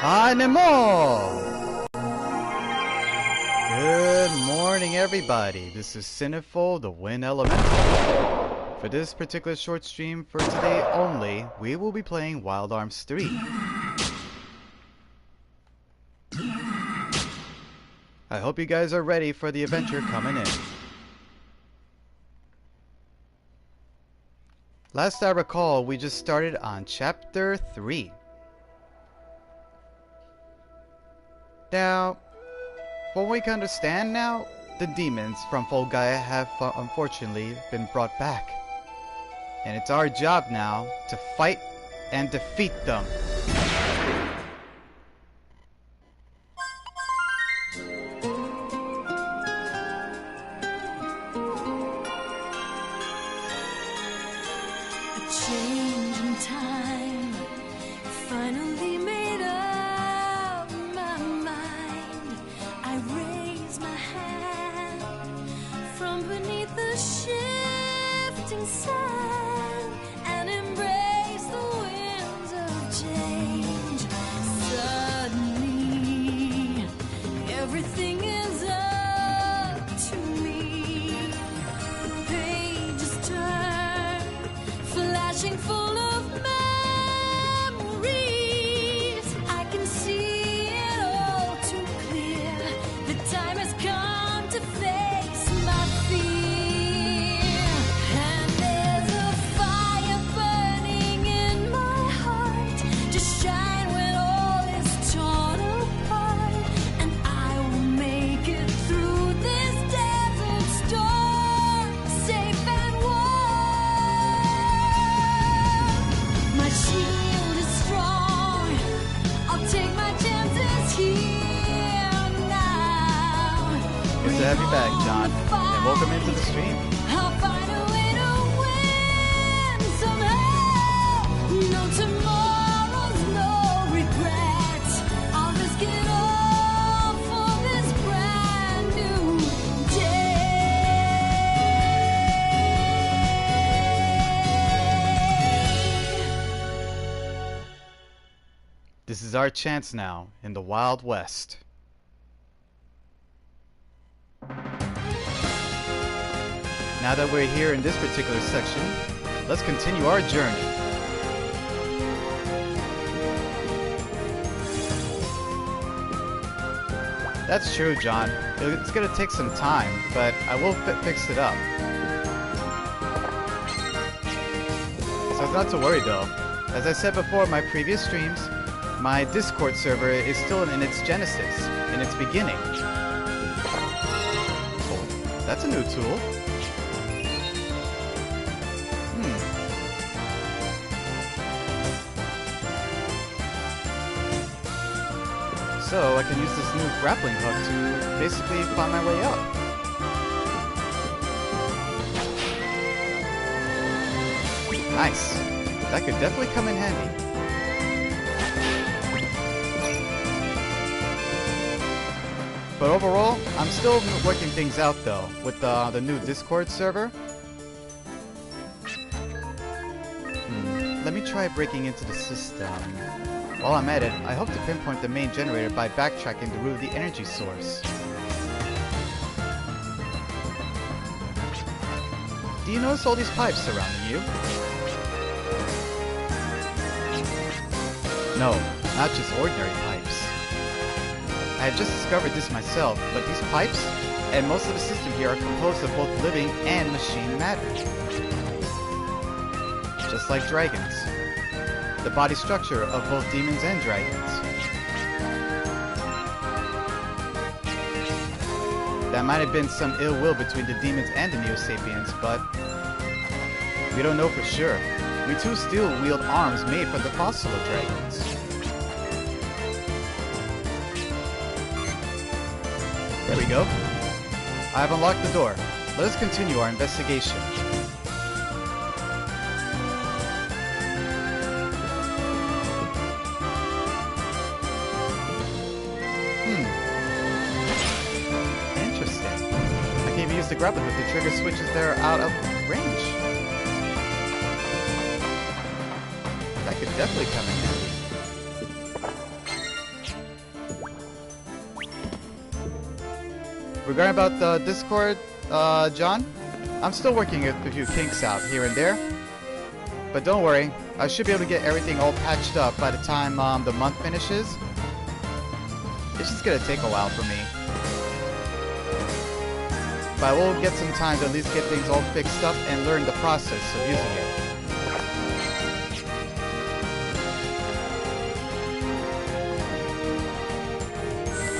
Animal! Good morning, everybody. This is Sinful, the Wind Elemental. For this particular short stream for today only, we will be playing Wild Arms 3. I hope you guys are ready for the adventure coming in. Last I recall, we just started on Chapter 3. Now, from what we can understand now, the demons from Volgaia have unfortunately been brought back. And it's our job now to fight and defeat them. To have you back, John, and welcome into the stream. I'll find a way to win somehow. No tomorrows, no regrets. I'll risk it all for this brand new day. This is our chance now in the Wild West. Now that we're here in this particular section, let's continue our journey. That's true, John. It's gonna take some time, but I will fix it up. So not to worry though. As I said before in my previous streams, my Discord server is still in its genesis, in its beginning. Oh, that's a new tool. So I can use this new grappling hook to basically find my way up. Nice. That could definitely come in handy. But overall, I'm still working things out though, with the new Discord server. Let me try breaking into the system. While I'm at it, I hope to pinpoint the main generator by backtracking the root of the energy source. Do you notice all these pipes surrounding you? No, not just ordinary pipes. I had just discovered this myself, but these pipes and most of the system here are composed of both living and machine matter. Just like dragons. The body structure of both demons and dragons. That might have been some ill will between the demons and the Neo-Sapiens, but we don't know for sure. We too still wield arms made from the fossil of dragons. There we go. I have unlocked the door. Let us continue our investigation. The grappling hook to trigger switches that are out of range. That could definitely come in handy. Regarding about the Discord, John, I'm still working a few kinks out here and there. But don't worry, I should be able to get everything all patched up by the time the month finishes. It's just gonna take a while for me. But I will get some time to at least get things all fixed up and learn the process of using it.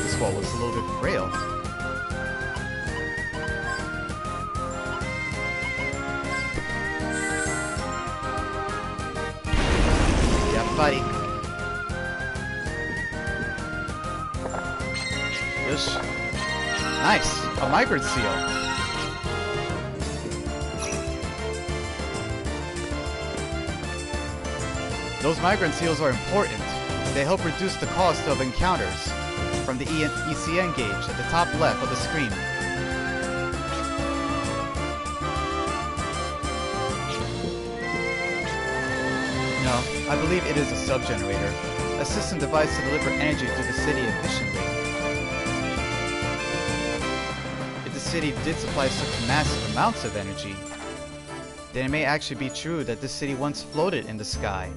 This wall looks a little bit frail. Yeah, buddy. Yes. Nice! A migrant seal! Those migrant seals are important. They help reduce the cost of encounters from the ECN gauge at the top left of the screen. No, I believe it is a sub-generator, a system device to deliver energy to the city efficiently. The city did supply such massive amounts of energy, then it may actually be true that this city once floated in the sky.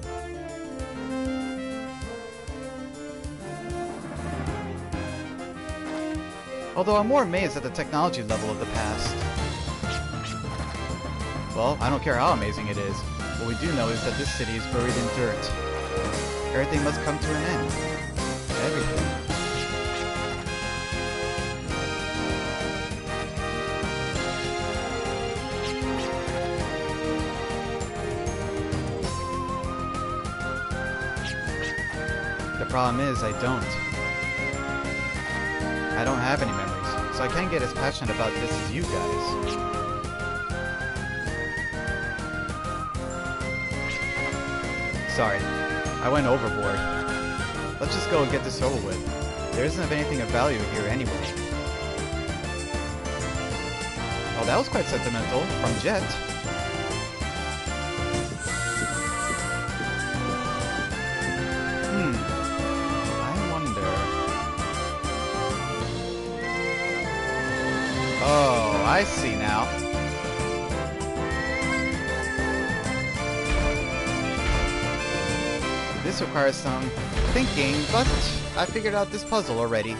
Although I'm more amazed at the technology level of the past. Well, I don't care how amazing it is. What we do know is that this city is buried in dirt. Everything must come to an end. Everything. The problem is, I don't have any memories, so I can't get as passionate about this as you guys. Sorry, I went overboard. Let's just go and get this over with. There isn't anything of value here anyway. Oh, that was quite sentimental, from Jet. Oh, I see now. This requires some thinking, but I figured out this puzzle already.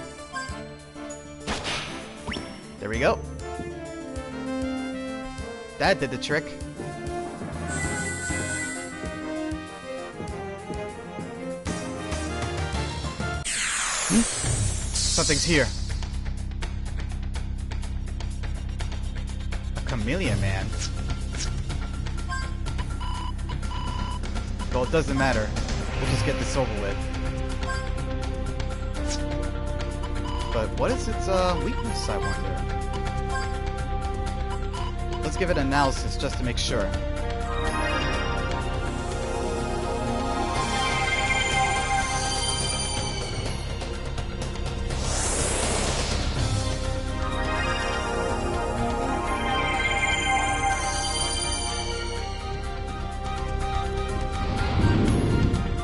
There we go. That did the trick. Something's here. Chameleon Man. Well, it doesn't matter. We'll just get this over with. But what is its weakness, I wonder? Let's give it an analysis just to make sure.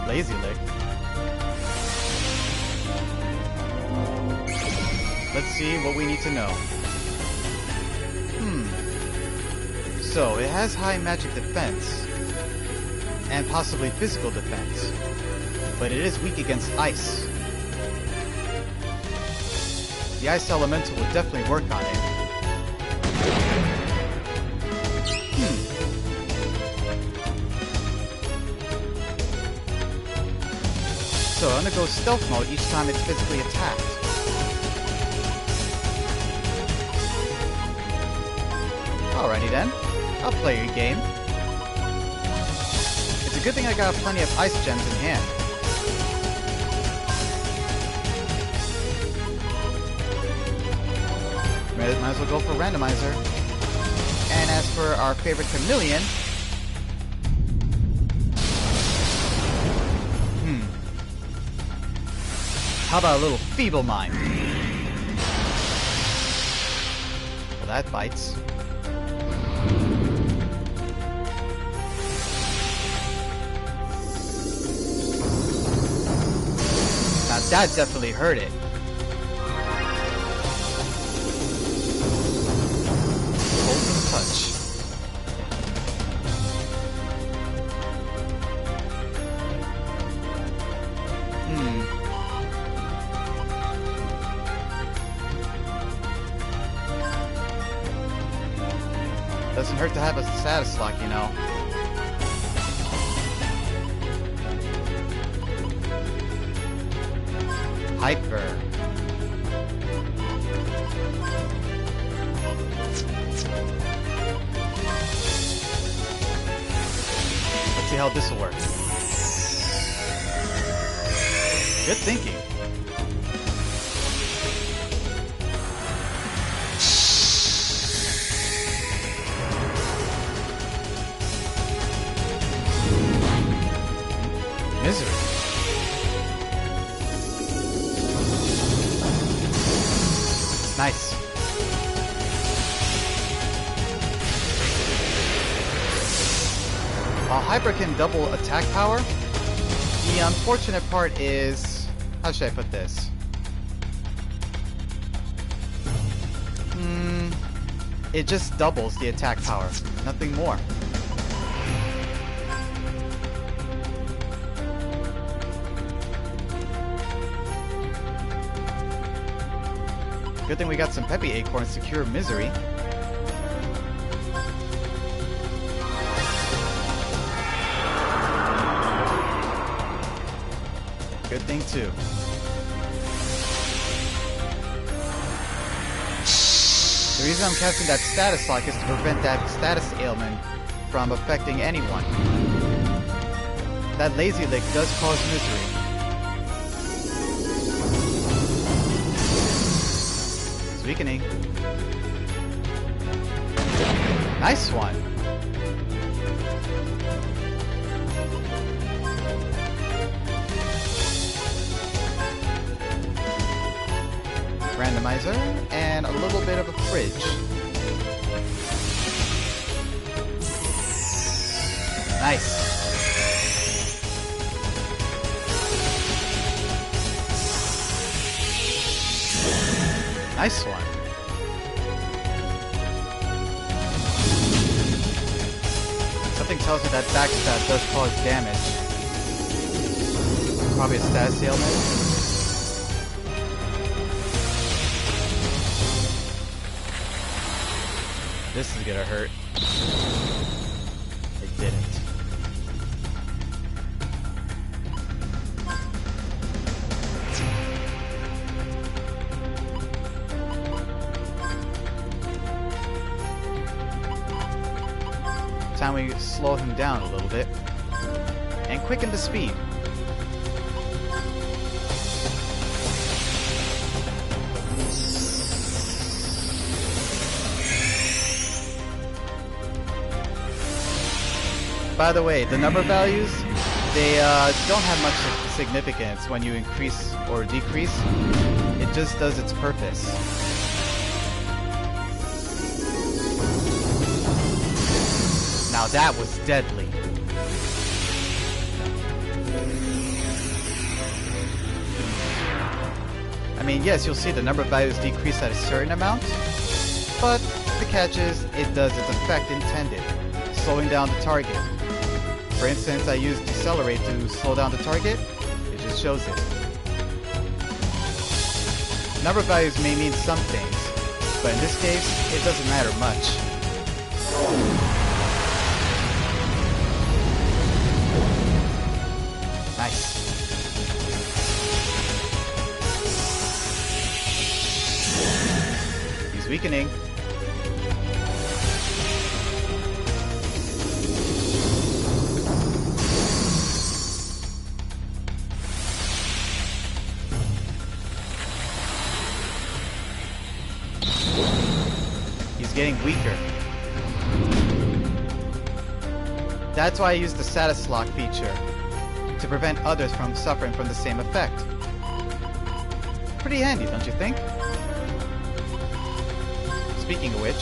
Lazy lick. Let's see what we need to know. So, it has high magic defense, and possibly physical defense, but it is weak against ice. The ice elemental will definitely work on it. So I'm gonna go stealth mode each time it's physically attacked. Alrighty then, I'll play your game. It's a good thing I got plenty of ice gems in hand. Might as well go for randomizer. And as for our favorite chameleon, how about a little feeble mind? Well, that bites. Now that definitely hurt it. Doesn't hurt to have a status lock, you know. Hyper. Let's see how this will work. Good thinking. Misery. Nice. While Hyper can double attack power, the unfortunate part is... how should I put this? It just doubles the attack power. Nothing more. Good thing we got some Peppy Acorns to cure misery. Good thing too. The reason I'm casting that status lock is to prevent that status ailment from affecting anyone. That lazy lick does cause misery. Weakening. Nice one. Randomizer and a little bit of a fridge. Nice. Nice one. Something tells me that backstab does cause damage. Probably a status ailment. This is gonna hurt. It didn't. Time we slow him down a little bit and quicken the speed. By the way, the number values, they don't have much significance when you increase or decrease. It just does its purpose. Now that was deadly. I mean, yes, you'll see the number values decrease at a certain amount, but the catch is, it does its effect intended, slowing down the target. For instance, I use Decelerate to slow down the target, it just shows it. Number values may mean some things, but in this case, it doesn't matter much. Nice. He's weakening. He's getting weaker. That's why I use the status lock feature, to prevent others from suffering from the same effect. Pretty handy, don't you think? Speaking of which,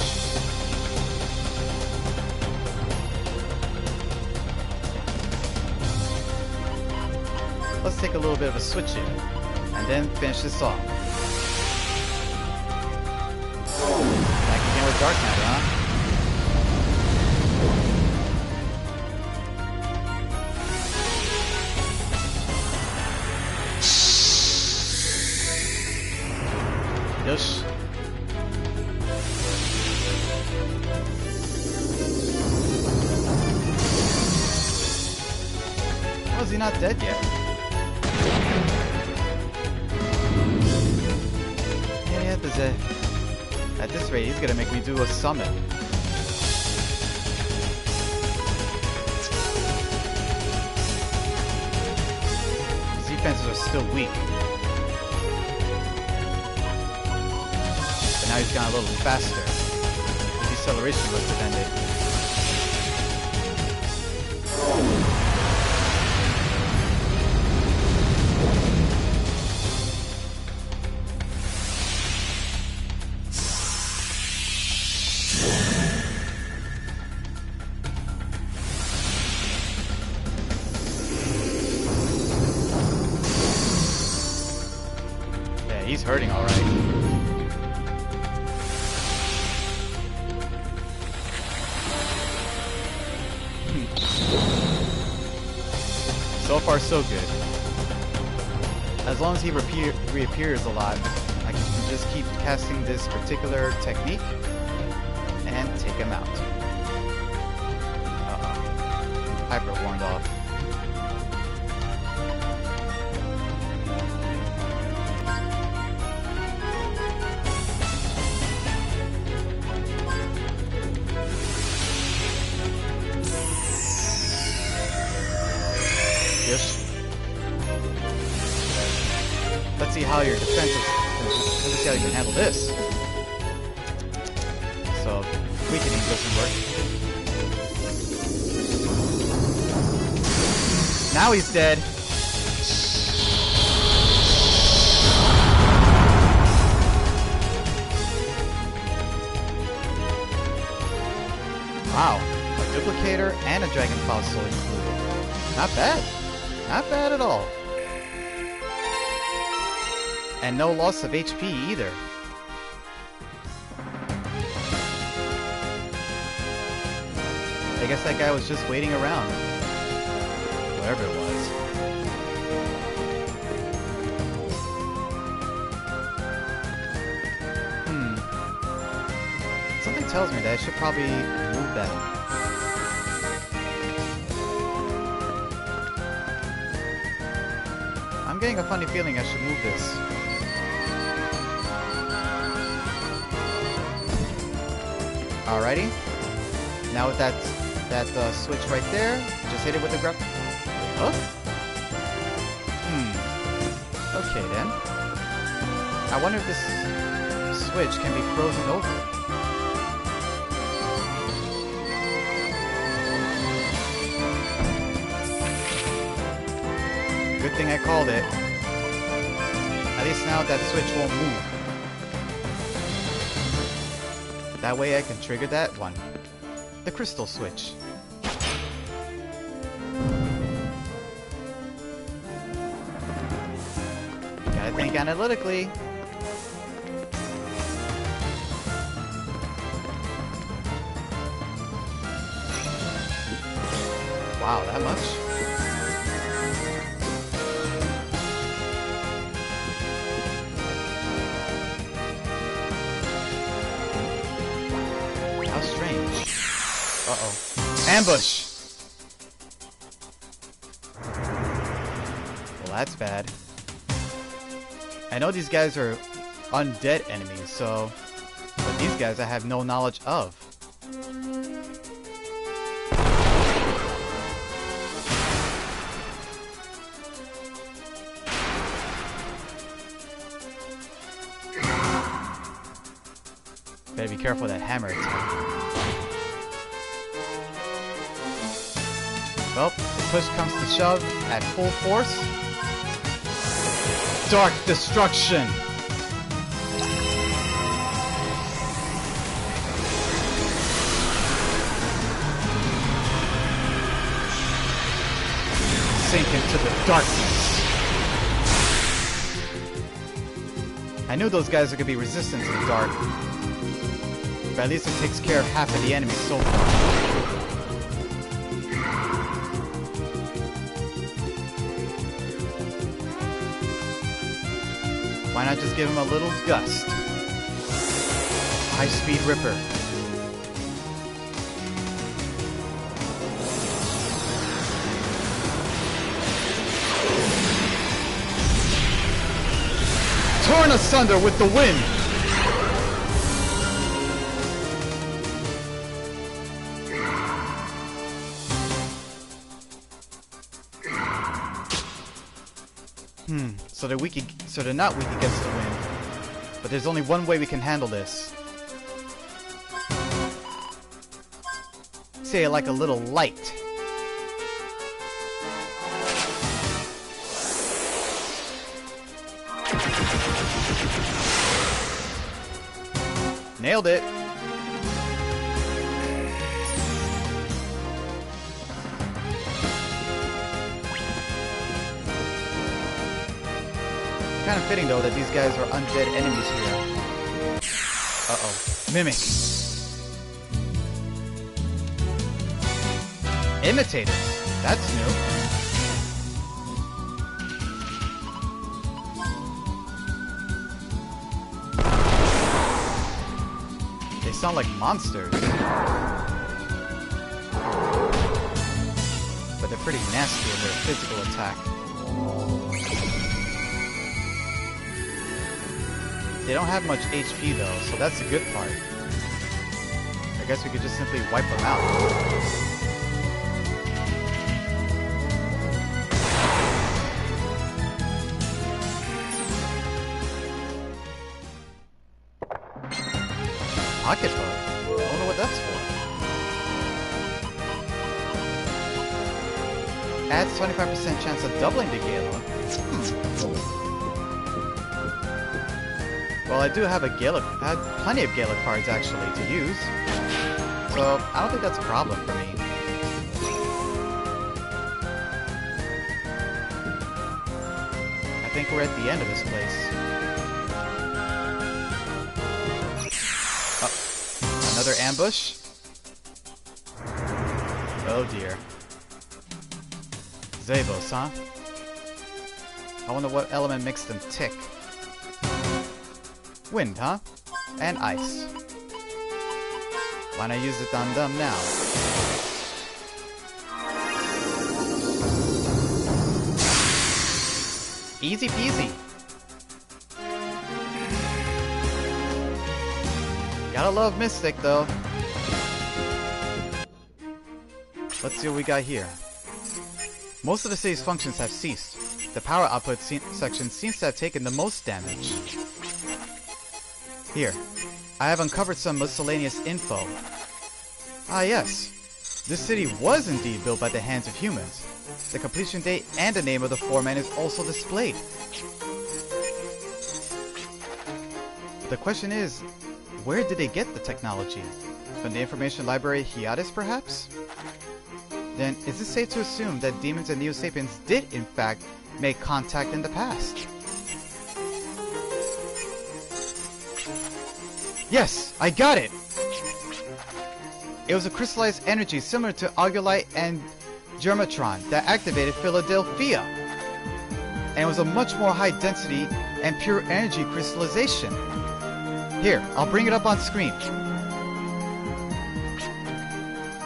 let's take a little bit of a switch in, and then finish this off. Back again with Dark Matter, huh? Yes. he not dead yet? Yeah, at this rate, he's gonna make me do a summon. His defenses are still weak. But now he's gone a little faster. His deceleration must have ended. He's hurting all right. So far, so good. As long as he reappears a lot, I can just keep casting this particular technique and take him out. Uh-oh. Hyper warned off. Let's see how your defensive. Let's see how you can handle this. So, weakening doesn't work. Now he's dead. Wow, a duplicator and a dragon fossil included. Not bad. Not bad at all. And no loss of HP either. I guess that guy was just waiting around. Whatever it was. Something tells me that I should probably move that. I'm getting a funny feeling I should move this. Alrighty. Now with that switch right there, just hit it with the grab. Oh? Okay then. I wonder if this switch can be frozen over. Good thing I called it. At least now that switch won't move. That way I can trigger that one. The crystal switch. Gotta think analytically. Wow, that much? How strange. Uh-oh. Ambush! Well, that's bad. I know these guys are undead enemies, so... But these guys I have no knowledge of. Better be careful of that hammer attack. Well, if push comes to shove at full force. Dark destruction! Sink into the darkness. I knew those guys are gonna be resistant to the dark. But at least it takes care of half of the enemies so far. Why not just give him a little gust? High-speed ripper. torn asunder with the wind. So they're not weak against the wind. But there's only one way we can handle this. Say it like a little light. Nailed it. Kind of fitting though that these guys are undead enemies here. Uh-oh. Mimic. Imitators. That's new. They sound like monsters. But they're pretty nasty in their physical attack. They don't have much HP though, so that's the good part. I guess we could just simply wipe them out. Pocket bug? I wonder what that's for. Adds 25% chance of doubling the Gala. Well, I do have a Gala. I had plenty of Gala cards actually to use, so I don't think that's a problem for me. I think we're at the end of this place. Oh, another ambush? Oh dear. Zavos, huh? I wonder what element makes them tick. Wind, huh? And ice. Why not use it on them now? Easy peasy. Gotta love Mystic, though. Let's see what we got here. Most of the city's functions have ceased. The power output section seems to have taken the most damage. Here, I have uncovered some miscellaneous info. Ah yes, this city was indeed built by the hands of humans. The completion date and the name of the foreman is also displayed. The question is, where did they get the technology? From the information library Hiatus, perhaps? Then, is it safe to assume that demons and Neo-Sapiens did, in fact, make contact in the past? Yes, I got it! It was a crystallized energy similar to Augulite and Germatron that activated Philadelphia. And it was a much more high density and pure energy crystallization. Here, I'll bring it up on screen.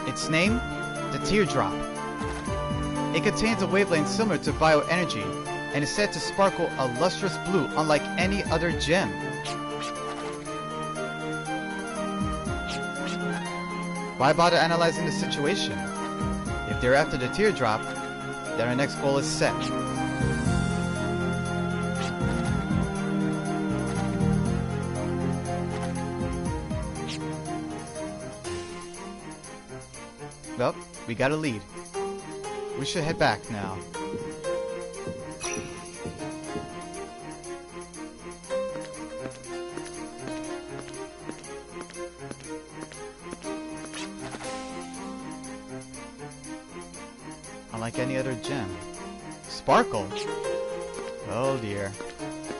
Its name? The Teardrop. It contains a wavelength similar to bioenergy and is said to sparkle a lustrous blue unlike any other gem. Why bother analyzing the situation? If they're after the Teardrop, then our next goal is set. Well, we got a lead. We should head back now. Unlike any other gem. Sparkle? Oh dear.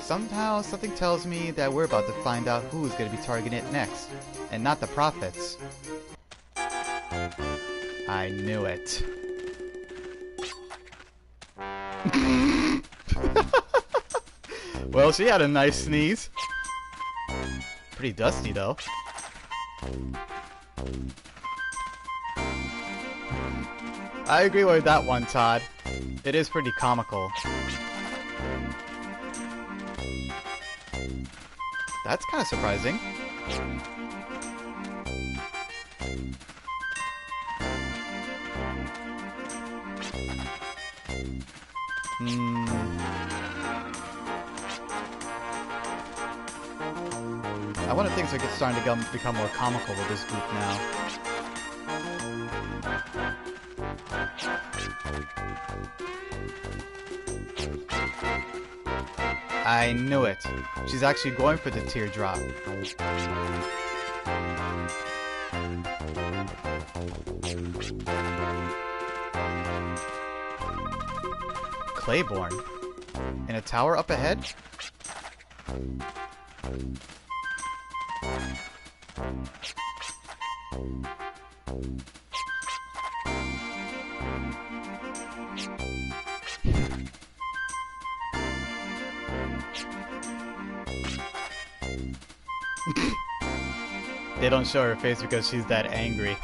Somehow something tells me that we're about to find out who's going to be targeting it next. And not the prophets. I knew it. Well, she had a nice sneeze. Pretty dusty though. I agree with that one, Todd. It is pretty comical. That's kind of surprising. I wonder if things are starting to become more comical with this group now. I knew it. She's actually going for the teardrop. Claiborne. In a tower up ahead? They don't show her face because she's that angry.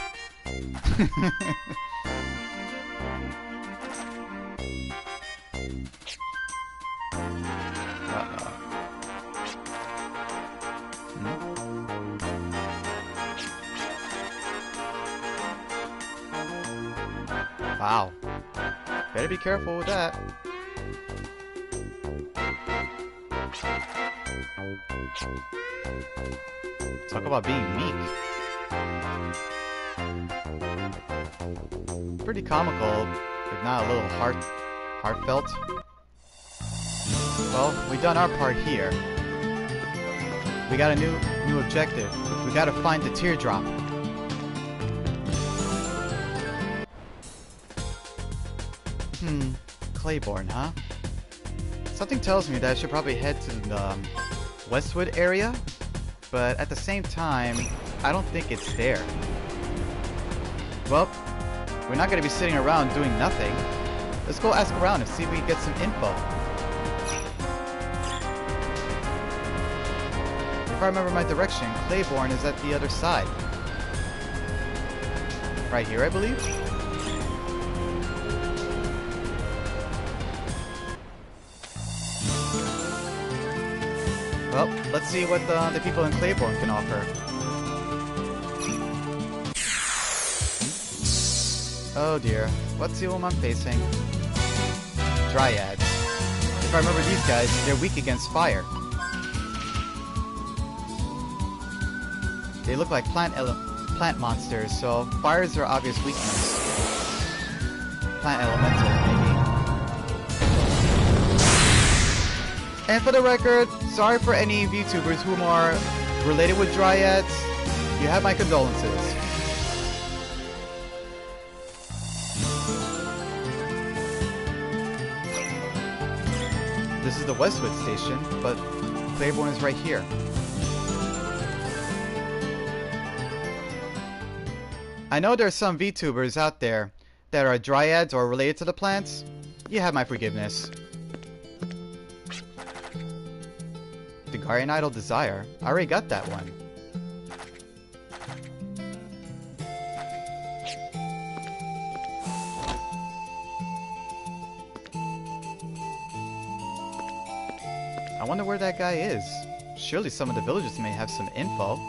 Wow. Better be careful with that. Talk about being meek. Pretty comical, if not a little heartfelt. Well, we've done our part here. We got a new objective. We gotta find the teardrop. Claiborne, huh? Something tells me that I should probably head to the Westwood area, but at the same time, I don't think it's there. Well, we're not gonna be sitting around doing nothing. Let's go ask around and see if we can get some info. If I remember my direction, Claiborne is at the other side. Right here, I believe? Well, let's see what the people in Claiborne can offer. Oh dear, what's the whom I'm facing? Dryads. If I remember these guys, they're weak against fire. They look like plant monsters, so fire is their obvious weakness. Plant elemental, maybe. And for the record, sorry for any VTubers whom are related with Dryads. You have my condolences. This is the Westwood station, but Claiborne is right here. I know there's some VTubers out there that are Dryads or related to the plants. You have my forgiveness. The Guardian Idol Desire? I already got that one. I wonder where that guy is. Surely some of the villagers may have some info.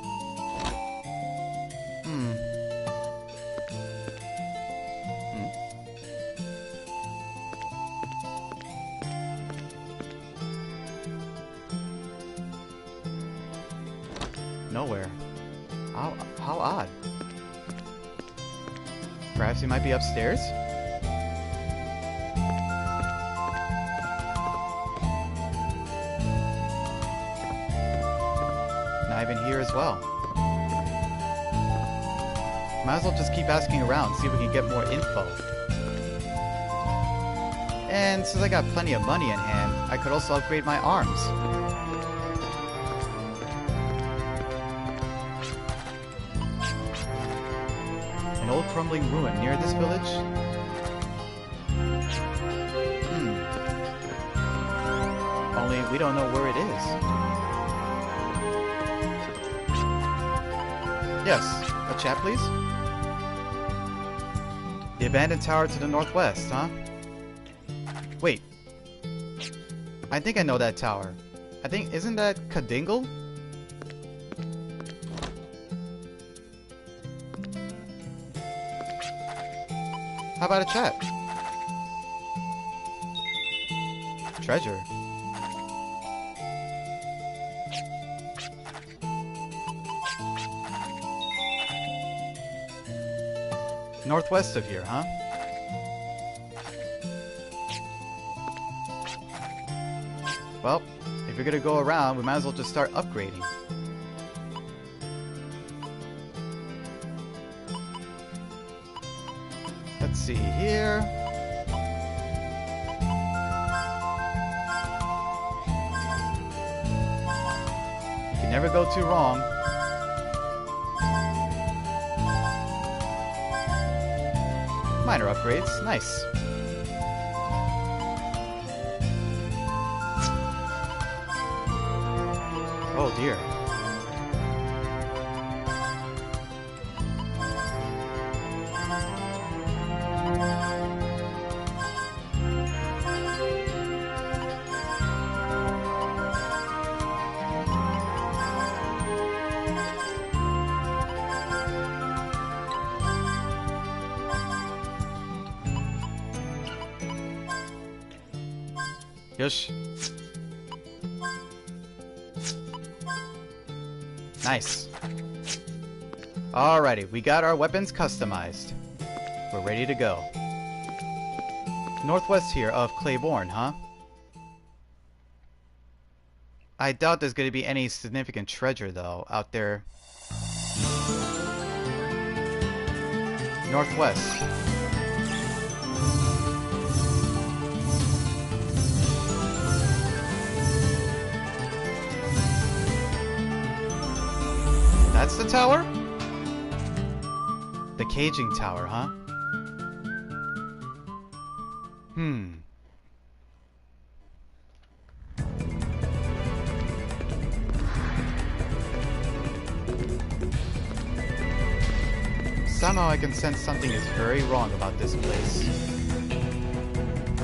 Nowhere. How odd. Perhaps he might be upstairs? Not even here as well. Might as well just keep asking around, see if we can get more info. And since I got plenty of money in hand, I could also upgrade my arms. An old crumbling ruin near this village? Only we don't know where it is. Yes, a chat please? The abandoned tower to the northwest, huh? Wait. I think I know that tower. I think, isn't that Kadingle? How about a chat? Treasure. Northwest of here, huh? Well, if you're gonna go around, we might as well just start upgrading. Let's see here. You can never go too wrong. Minor upgrades, nice. Oh dear. Yosh. Nice. Alrighty, we got our weapons customized. We're ready to go. Northwest here of Claiborne, huh? I doubt there's going to be any significant treasure, though, out there. Northwest. That's the tower? The caging tower, huh? Somehow I can sense something is very wrong about this place.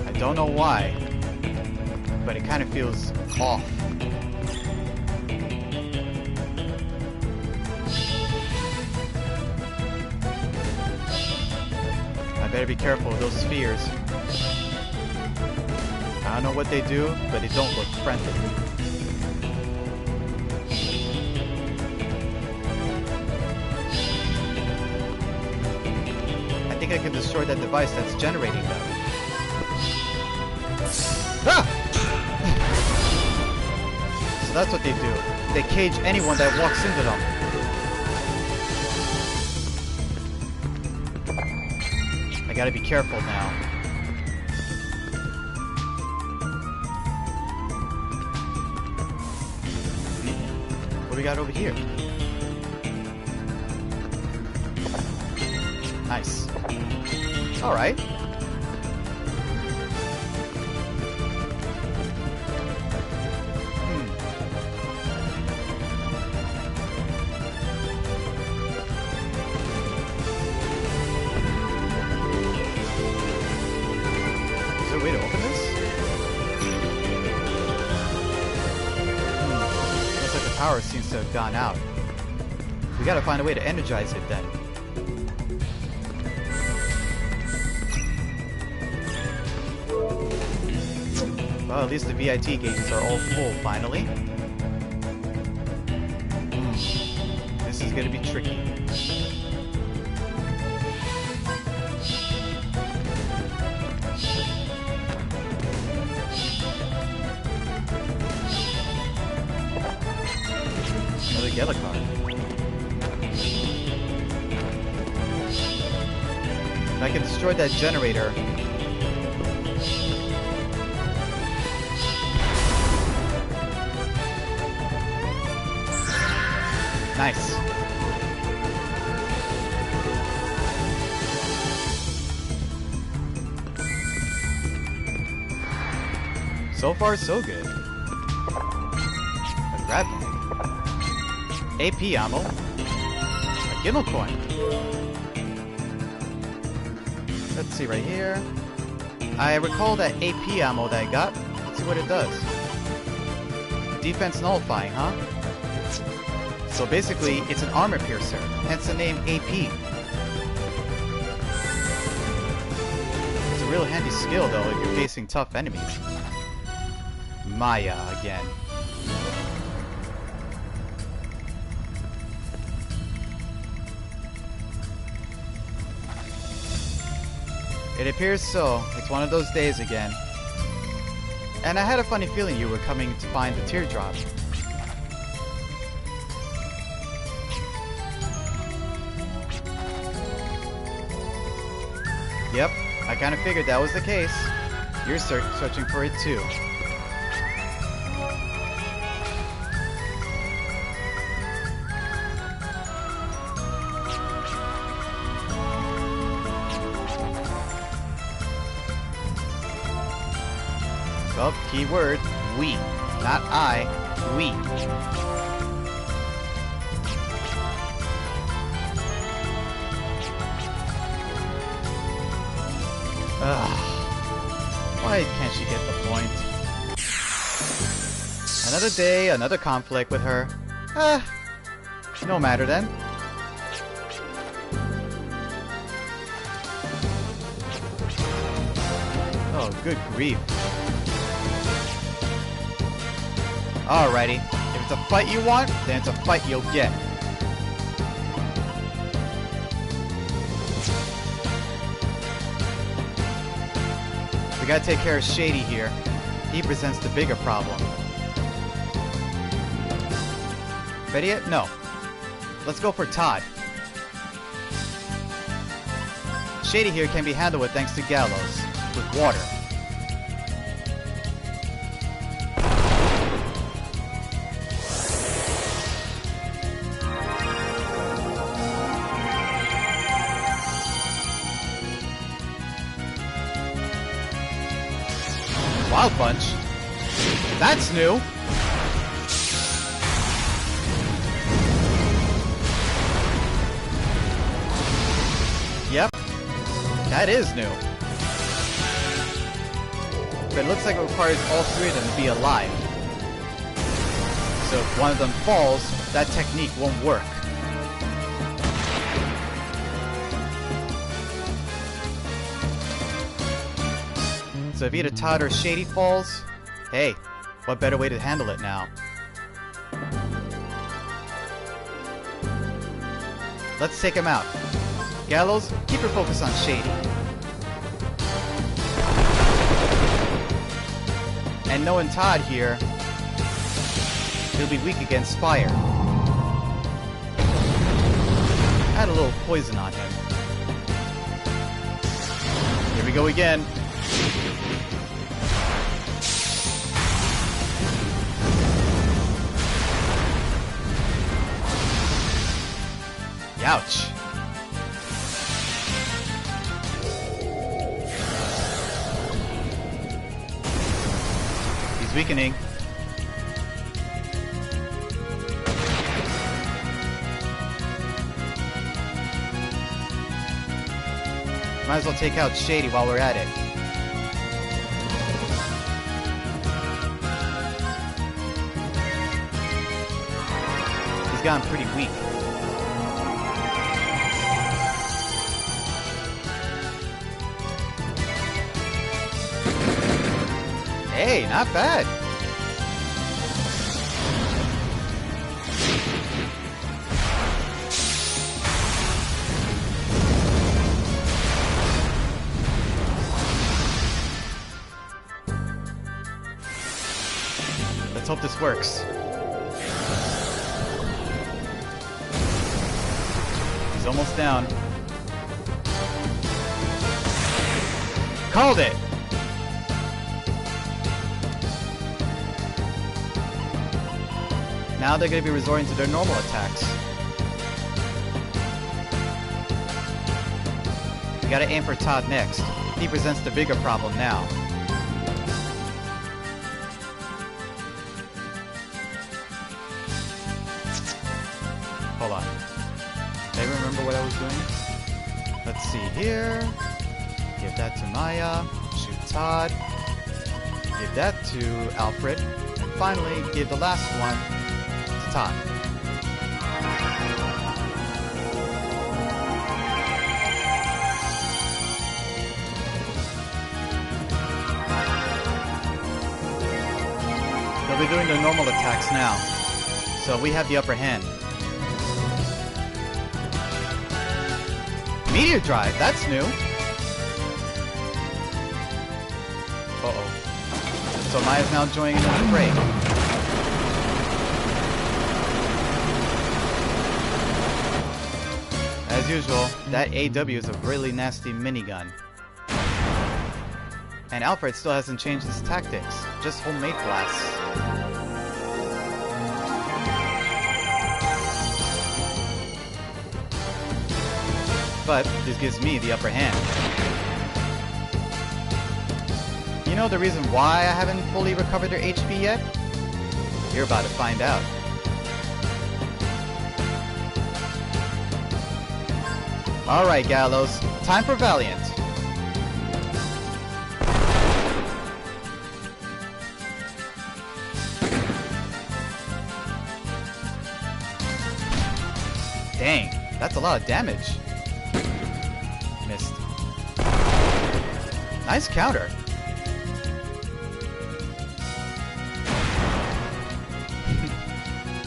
I don't know why, but it kind of feels off. I better be careful of those spheres. I don't know what they do, but they don't look friendly. I think I can destroy that device that's generating them. Ah! So that's what they do. They cage anyone that walks into them. I gotta be careful now. What do we got over here? Nice. Alright. Is there a way to open this? Looks like the power seems to have gone out. We gotta find a way to energize it then. Well, at least the VIT gauges are all full, finally. This is gonna be tricky. Another yellow card. If I can destroy that generator... Nice. So far, so good. A grab bag. AP ammo. A Gimmel coin. Let's see right here. I recall that AP ammo that I got. Let's see what it does. defense nullifying, huh? So basically, it's an armor piercer, hence the name AP. It's a real handy skill, though, if you're facing tough enemies. Maya again. It appears so. It's one of those days again. And I had a funny feeling you were coming to find the teardrop. Yep, I kinda figured that was the case. You're searching for it too. Well, keyword, we. Not I, we. Ugh. Why can't she get the point? Another day, another conflict with her. No matter then. Oh, good grief. Alrighty. If it's a fight you want, then it's a fight you'll get. We gotta take care of Shady here. He presents the bigger problem. Ready yet? No. Let's go for Todd. Shady here can be handled with thanks to Gallows. With water. Wild Punch? That's new! Yep. That is new. But it looks like it requires all three of them to be alive. So if one of them falls, that technique won't work. So if either Todd or Shady falls, hey, what better way to handle it now? Let's take him out. Gallows, keep your focus on Shady. And knowing Todd here, he'll be weak against fire. Add a little poison on him. Here we go again. Ouch. He's weakening. Might as well take out Shady while we're at it. He's gotten pretty weak. Hey, not bad. Let's hope this works. He's almost down. Called it! Now they're going to be resorting to their normal attacks. We gotta aim for Todd next. He presents the bigger problem now. Hold on. Did I remember what I was doing? Let's see here. Give that to Maya. Shoot Todd. Give that to Alfred. And finally give the last one to Todd. They'll be doing the normal attacks now, so we have the upper hand. Meteor Drive, that's new. Uh-oh. So Maya's now joining in the fray. As usual, that AW is a really nasty minigun. And Alfred still hasn't changed his tactics, just homemade blasts. But this gives me the upper hand. You know the reason why I haven't fully recovered their HP yet? You're about to find out. Alright, Gallows, time for Valiant. Dang, that's a lot of damage. Missed. Nice counter.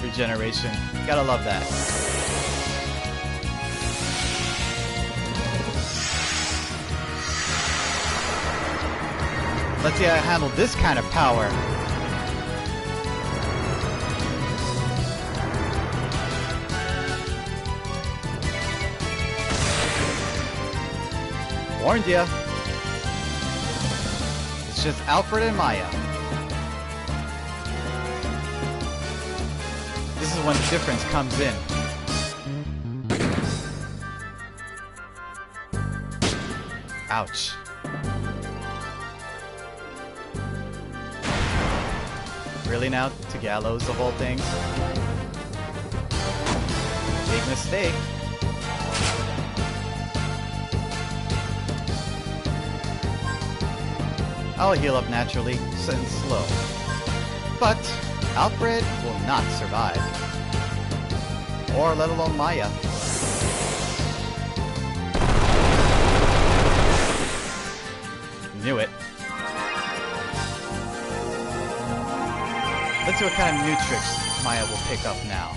Regeneration. Gotta love that. Let's see how I handle this kind of power. Warned ya. It's just Alfred and Maya. This is when the difference comes in. Ouch. Really now? To Gallows of all things? Big mistake. I'll heal up naturally, and slow. But Alfred will not survive. Or let alone Maya. Knew it. Let's see what kind of new tricks Maya will pick up now.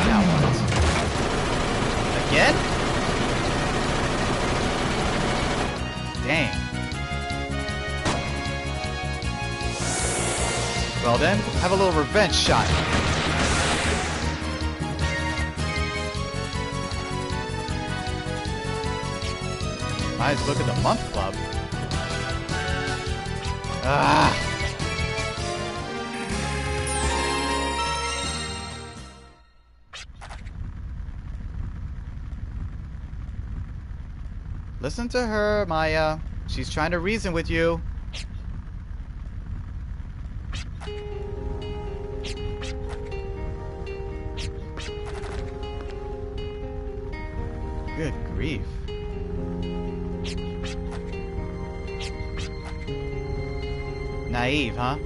Now what? Again? Dang. Well then, have a little revenge shot. Nice look at the month club. Ah. Listen to her, Maya. She's trying to reason with you. Good grief. Naive, huh?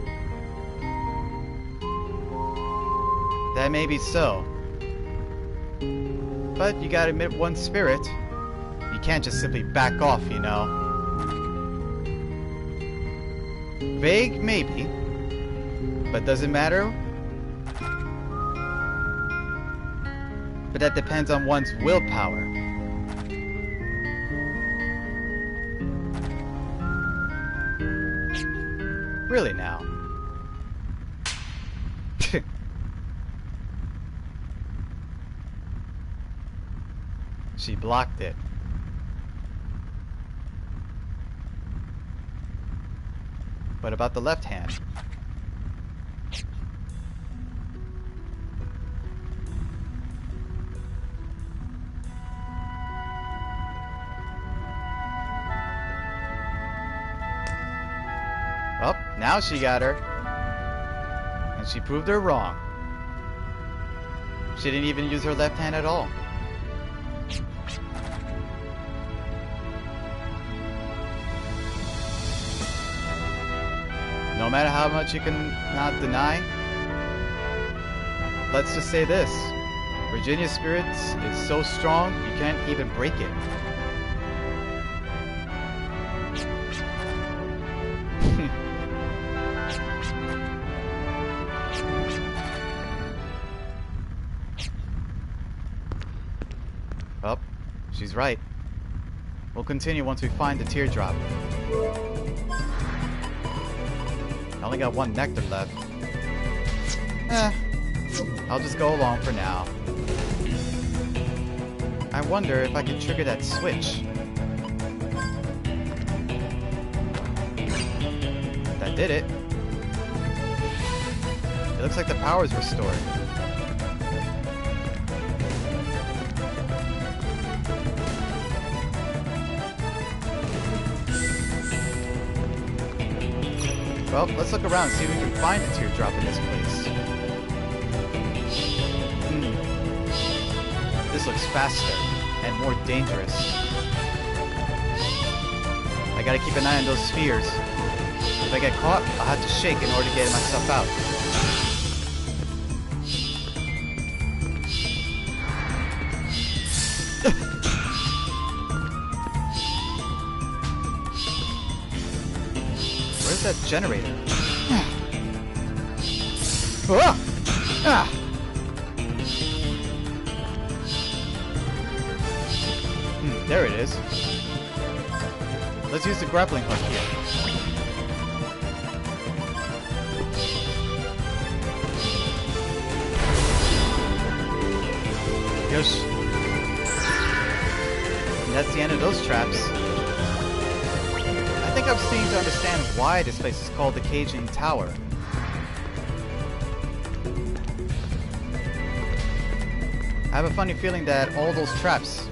That may be so. But you gotta admit one spirit. You can't just simply back off, you know. Vague, maybe. But does it matter? But that depends on one's willpower. Really now. She blocked it. What about the left hand? Well, now she got her. And she proved her wrong. She didn't even use her left hand at all. No matter how much you can not deny, let's just say this. Virginia's spirit is so strong, you can't even break it. Well, she's right. We'll continue once we find the teardrop. I only got one nectar left. I'll just go along for now. I wonder if I can trigger that switch. That did it. It looks like the power is restored. Well, let's look around and see if we can find a teardrop in this place. This looks faster and more dangerous. I gotta keep an eye on those spheres. If I get caught, I'll have to shake in order to get myself out. Where's that generator? Ah! Ah! There it is. Let's use the grappling hook here. Yes. And that's the end of those traps. I think I'm starting to understand why this place is called the Caging Tower. I have a funny feeling that all those traps,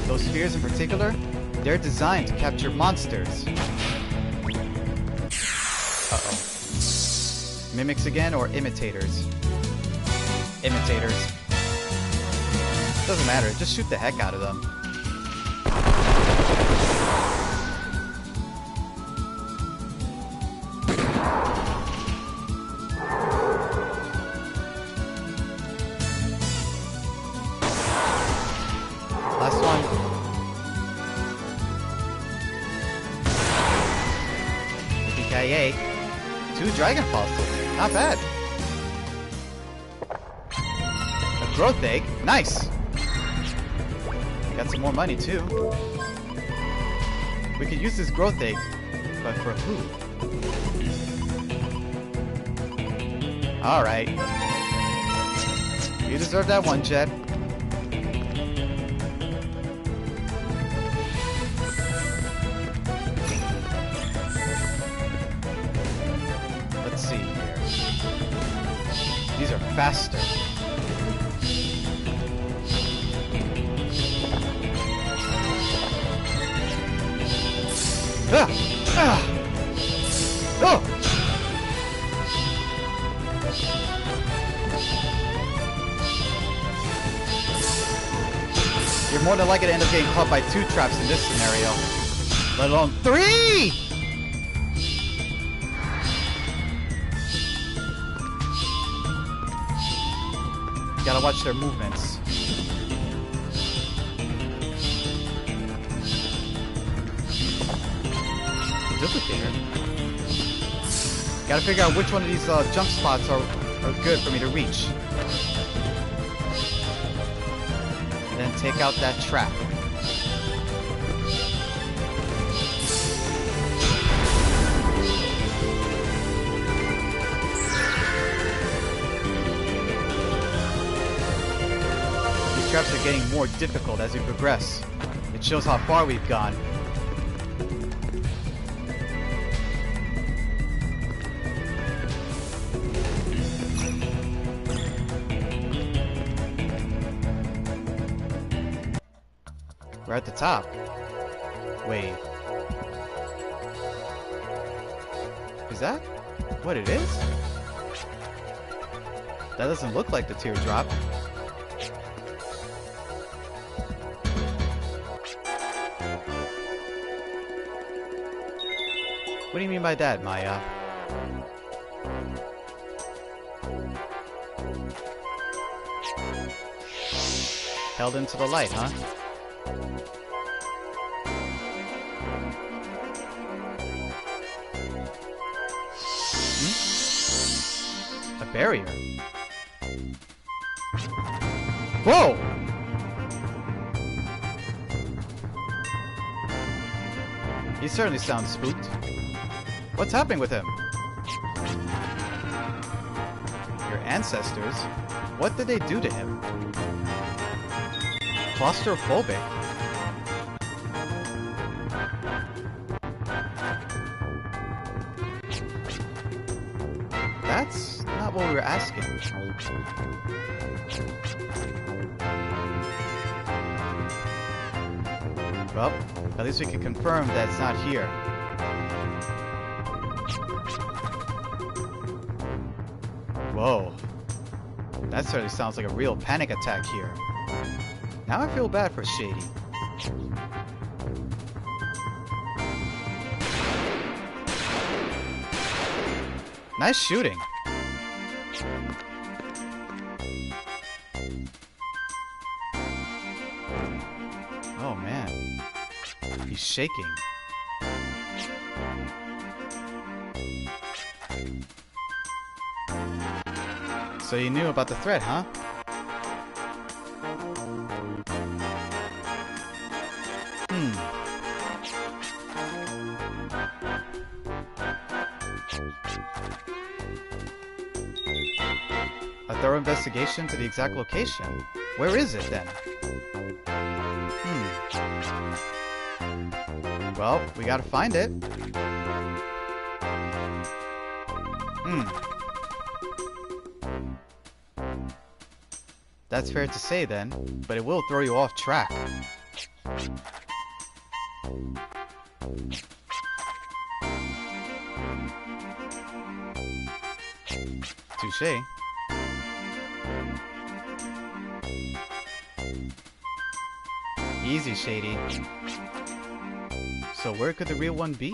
those spheres in particular, they're designed to capture monsters. Uh-oh. Mimics again or imitators? Imitators. Doesn't matter, just shoot the heck out of them. Last one. Yippee-ki-yay. 2 dragon fossils. Not bad. A growth egg. Nice. Got some more money too. We could use this growth egg, but for who? Alright. You deserve that one, Jet. Let's see here. These are faster. Ah! Ah! Oh! You're more than likely to end up getting caught by 2 traps in this scenario. Let alone 3! You gotta watch their movements. Duplicator. Gotta figure out which one of these jump spots are good for me to reach. And then take out that trap. These traps are getting more difficult as we progress. It shows how far we've gone. We're at the top. Wait. Is that what it is? That doesn't look like the teardrop. What do you mean by that, Maya? Held into the light, huh? Hmm? A barrier. Whoa! He certainly sounds spooked. What's happening with him? Your ancestors? What did they do to him? Claustrophobic? That's not what we were asking. Well, at least we can confirm that it's not here. Whoa. That certainly sounds like a real panic attack here. Now I feel bad for Shady. Nice shooting. Oh man. He's shaking. So you knew about the threat, huh? A thorough investigation to the exact location. Where is it then? Well, we gotta find it. That's fair to say then, but it will throw you off track. Touché. Easy, Shady. So where could the real one be?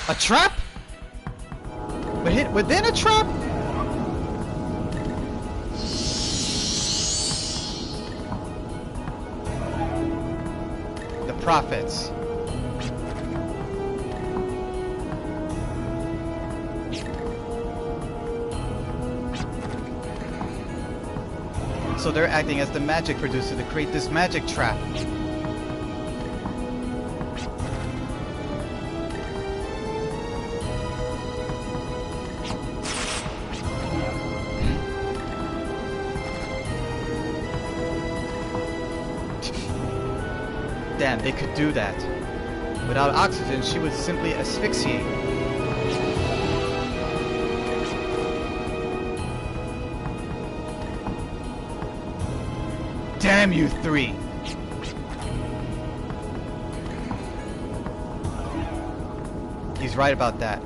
A trap? Within a trap? The prophets. So they're acting as the magic producer to create this magic trap. Damn, they could do that. Without oxygen, she would simply asphyxiate. Damn you three! He's right about that.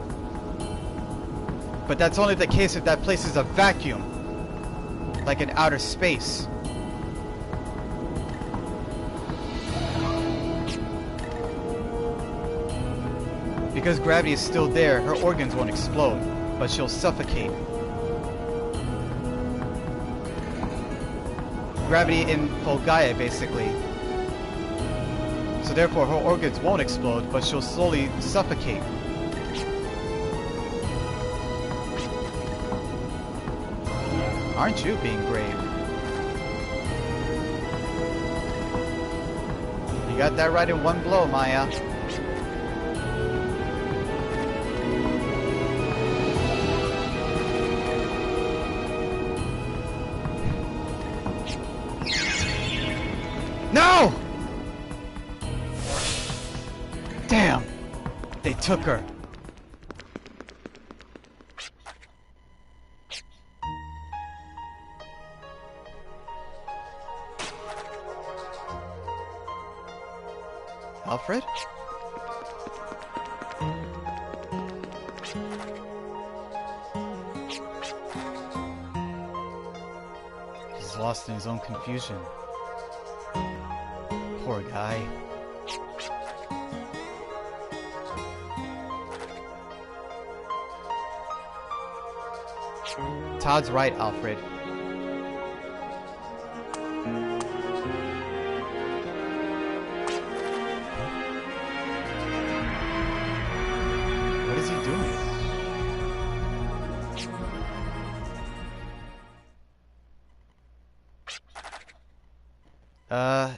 But that's only the case if that place is a vacuum. Like in outer space. Because gravity is still there, her organs won't explode, but she'll suffocate. Gravity in full Gaia, basically. So therefore, her organs won't explode, but she'll slowly suffocate. Aren't you being brave? You got that right in one blow, Maya. No! Damn! They took her. Alfred? He's lost in his own confusion. Poor guy. Todd's right, Alfred. What is he doing?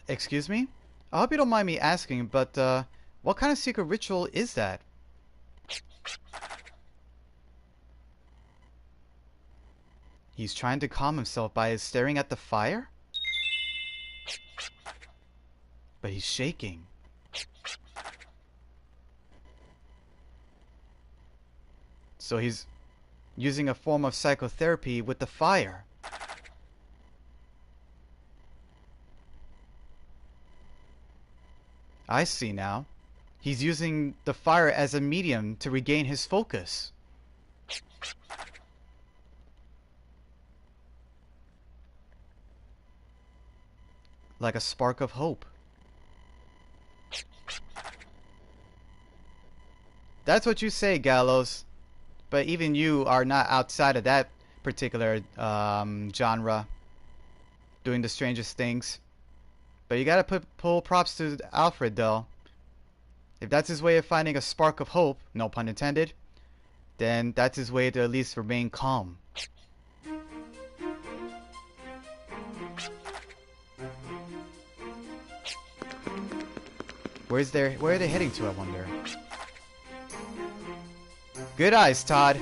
Excuse me? I hope you don't mind me asking, but, what kind of secret ritual is that? He's trying to calm himself by staring at the fire? But he's shaking. So he's using a form of psychotherapy with the fire. I see now. He's using the fire as a medium to regain his focus. Like a spark of hope. That's what you say, Gallows. But even you are not outside of that particular genre, doing the strangest things. But you gotta pull props to Alfred, though. If that's his way of finding a spark of hope, no pun intended, then that's his way to at least remain calm. Where are they heading to, I wonder? Good eyes, Todd.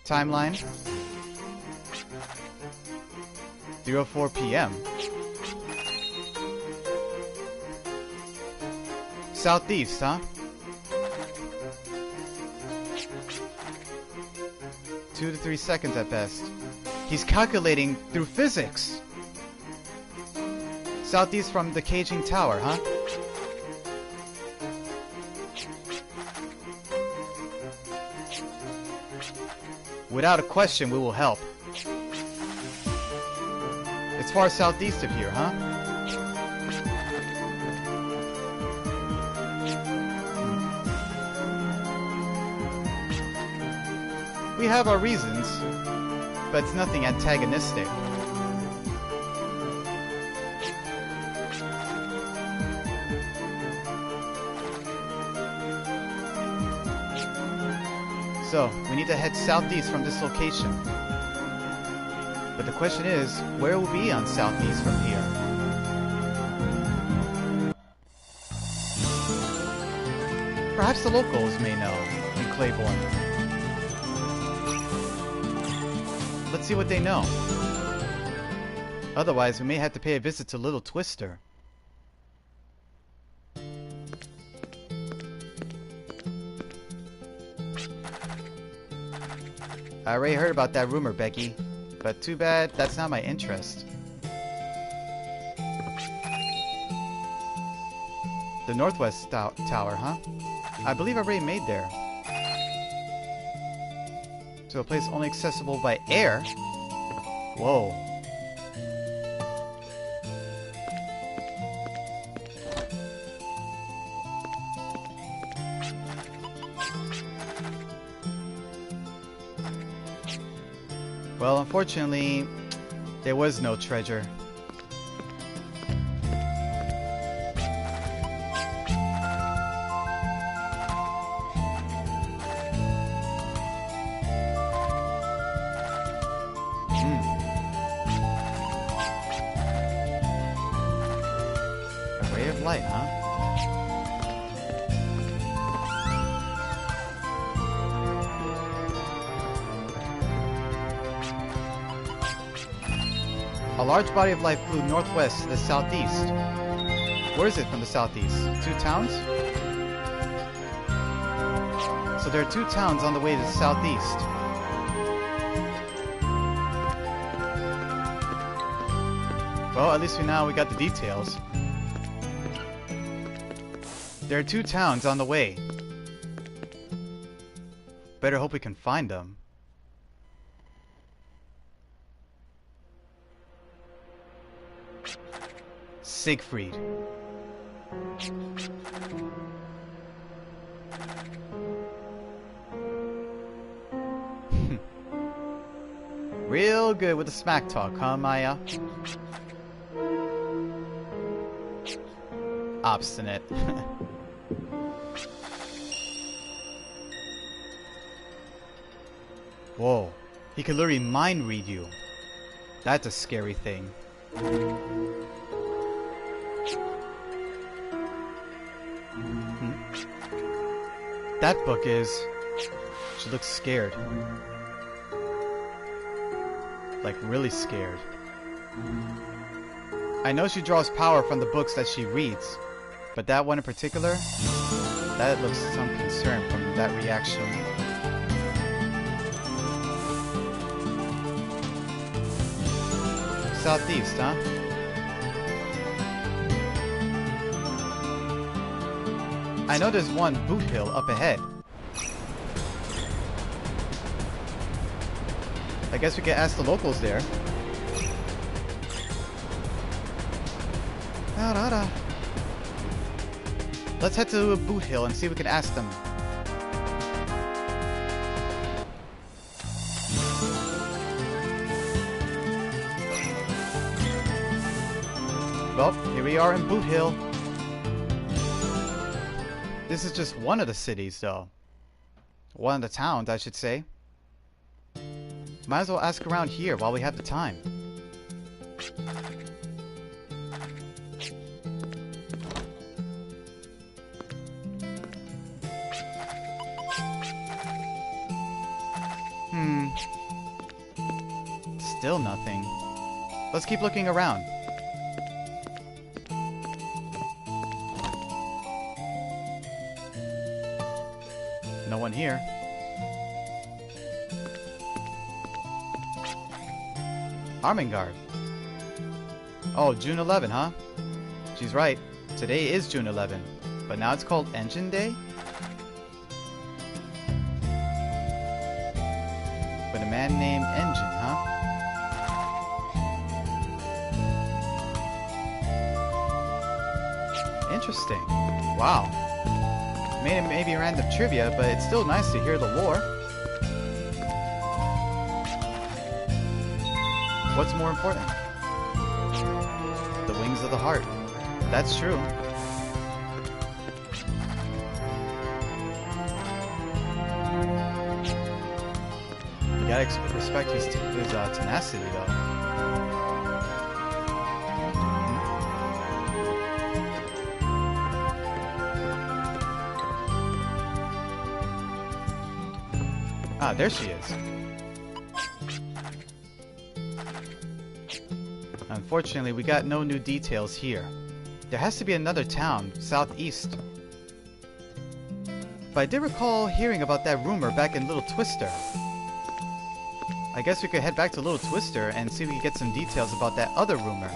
Timeline. 3:04 p.m. Southeast, huh? 2 to 3 seconds at best. He's calculating through physics. Southeast from the caging tower, huh? Without a question, we will help. It's far southeast of here, huh? We have our reasons, but it's nothing antagonistic. So, we need to head southeast from this location. But the question is, where will we be on southeast from here? Perhaps the locals may know in Claiborne. Let's see what they know. Otherwise, we may have to pay a visit to Little Twister. I already heard about that rumor, Becky. But too bad, that's not my interest. The Northwest Tower, huh? I believe I already made there. To a place only accessible by air? Whoa. Well, unfortunately, there was no treasure. A ray of light, huh? A large body of light flew northwest to the southeast. Where is it from the southeast? 2 towns? So there are 2 towns on the way to the southeast. Well, at least we got the details. There are 2 towns on the way. Better hope we can find them. Siegfried. Real good with the smack talk, huh, Maya? Obstinate. Whoa. He can literally mind read you. That's a scary thing. That book is... She looks scared. Like, really scared. I know she draws power from the books that she reads, but that one in particular, that looks some concern from that reaction. Southeast, huh? I know there's one boot hill up ahead. I guess we can ask the locals there. Let's head to a boot hill and see if we can ask them. Well, here we are in Boot Hill. This is just one of the cities, though. One of the towns, I should say. Might as well ask around here while we have the time. Still nothing. Let's keep looking around. No one here. Armengard. Oh, June 11, huh? She's right. Today is June 11, but now it's called Engine Day? With a man named Engine, huh? Interesting. Wow. Maybe random trivia, but it's still nice to hear the lore. What's more important? The wings of the heart. That's true. You gotta respect his tenacity, though. Ah, there she is. Unfortunately, we got no new details here. There has to be another town, southeast. But I did recall hearing about that rumor back in Little Twister. I guess we could head back to Little Twister and see if we can get some details about that other rumor.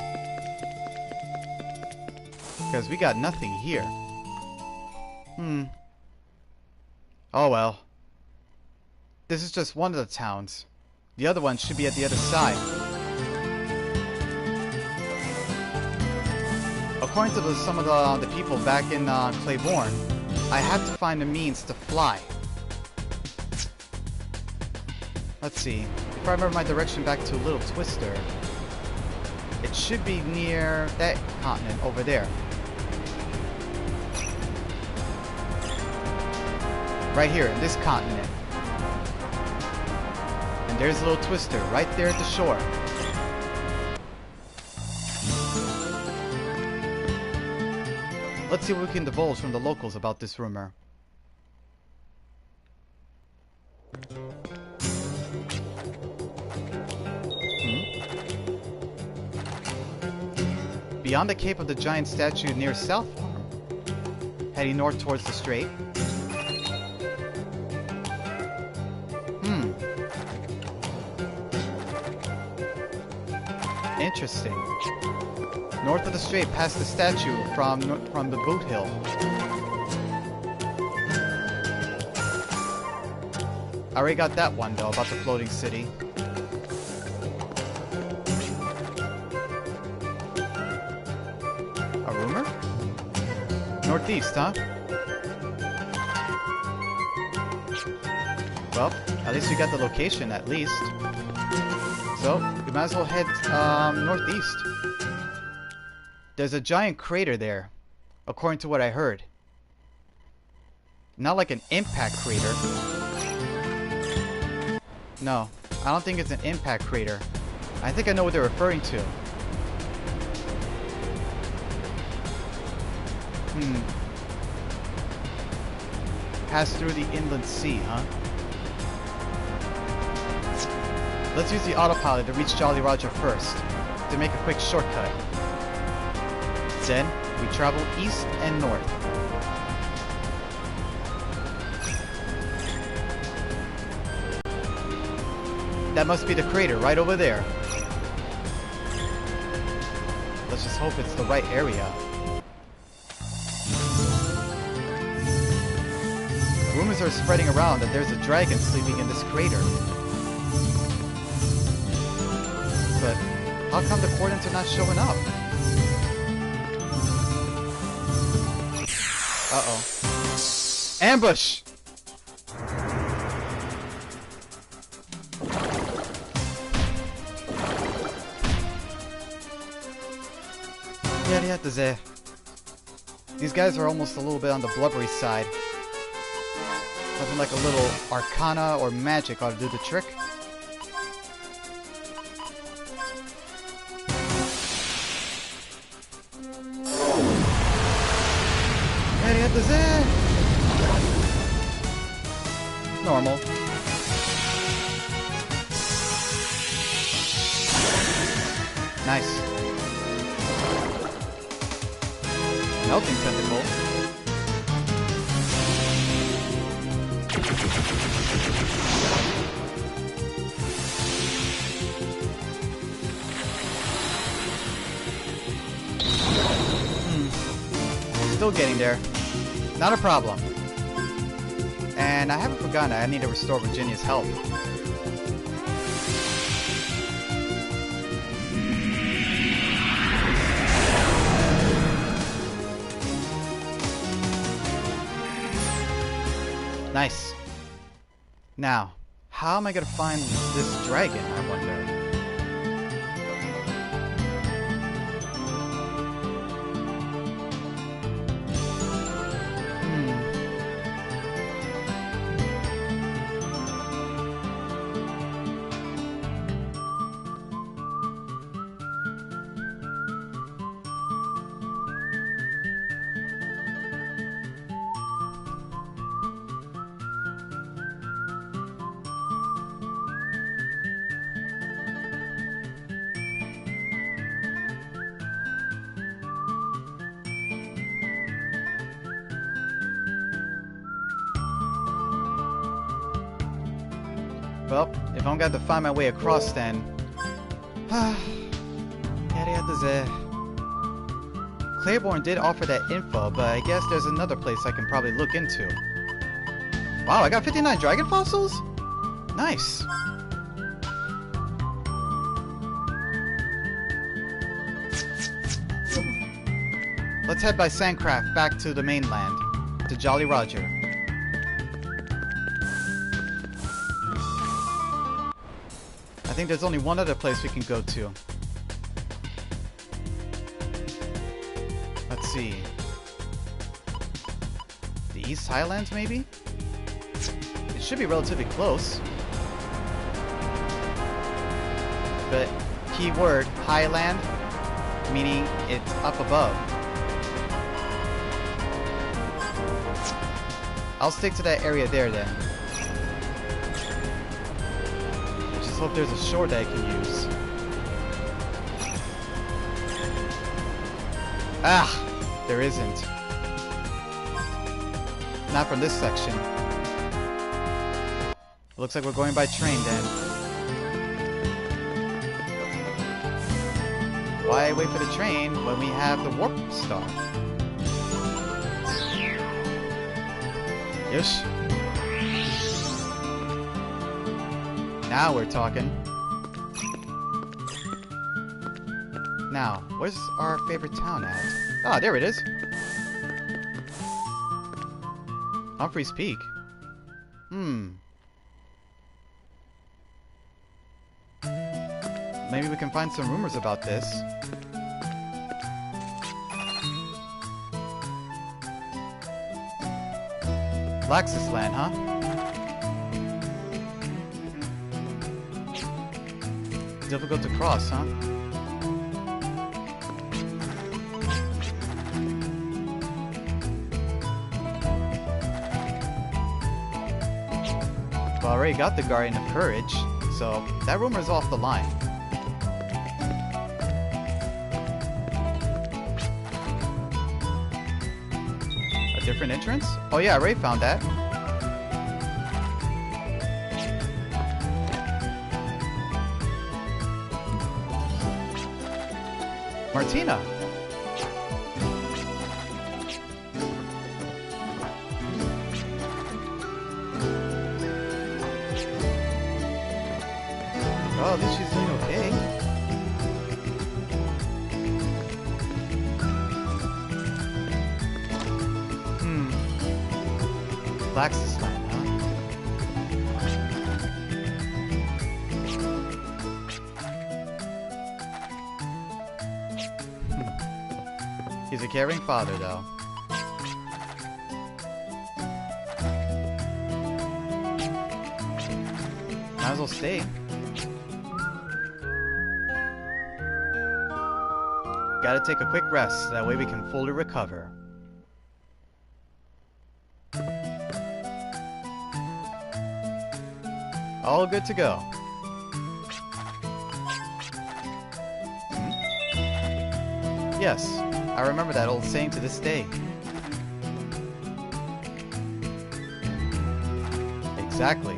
Because we got nothing here. Oh well. This is just one of the towns. The other one should be at the other side. According to some of the people back in Claiborne, I had to find a means to fly. Let's see. If I remember my direction back to Little Twister, it should be near that continent over there. Right here, in this continent. And there's a Little Twister right there at the shore. Let's see what we can divulge from the locals about this rumor. Beyond the cape of the giant statue near South Farm, heading north towards the strait. Interesting. North of the strait, past the statue from the boot hill. I already got that one though, about the floating city. Northeast, huh? Well, at least we got the location, at least. So, we might as well head northeast. There's a giant crater there, according to what I heard. Not like an impact crater. No, I don't think it's an impact crater. I think I know what they're referring to. Pass through the inland sea, huh? Let's use the autopilot to reach Jolly Roger first, to make a quick shortcut. Then, we travel east and north. That must be the crater right over there. Let's just hope it's the right area. Rumors are spreading around that there's a dragon sleeping in this crater. But how come the coordinates are not showing up? Uh-oh. Ambush! These guys are almost a little bit on the blubbery side. Something like a little arcana or magic ought to do the trick. Normal. Nice. Melting tentacle. Still getting there. Not a problem. And I haven't forgotten I need to restore Virginia's health. Nice. Now, how am I gonna find this dragon, I wonder? Well, if I'm gonna find my way across then... Claiborne did offer that info, but I guess there's another place I can probably look into. Wow, I got 59 dragon fossils? Nice. Let's head by Sandcraft back to the mainland, to Jolly Roger. I think there's only one other place we can go to. Let's see. The East Highlands, maybe? It should be relatively close. But keyword, Highland, meaning it's up above. I'll stick to that area there then. Hope there's a shore that I can use. Ah, there isn't. Not from this section. Looks like we're going by train then. Why wait for the train when we have the warp star? Yosh. Now we're talking. Now, where's our favorite town at? Ah, there it is. Humphrey's Peak. Maybe we can find some rumors about this. Laxus Land, huh? Difficult to cross, huh? Well, I already got the Guardian of Courage, so that rumor is off the line. A different entrance? Oh yeah, I already found that. Martina! Oh, at least she's doing okay. Laxus Land, huh? He's a caring father, though. Might as well stay. Gotta take a quick rest, that way we can fully recover. All good to go. Yes, I remember that old saying to this day. Exactly.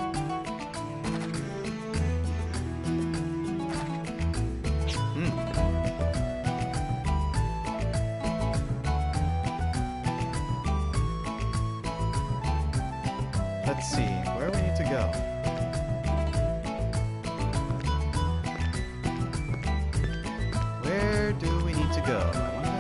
Let's see, where we need to go. Where do we need to go? I wonder.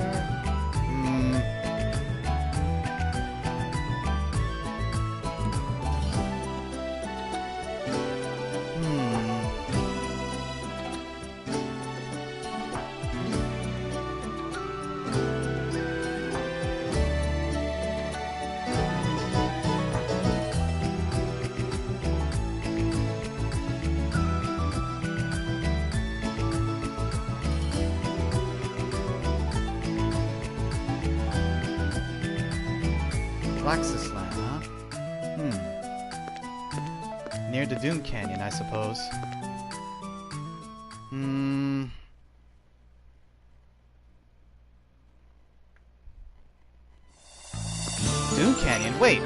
Laxus Land, huh? Near the Dune Canyon, I suppose. Dune Canyon? Wait!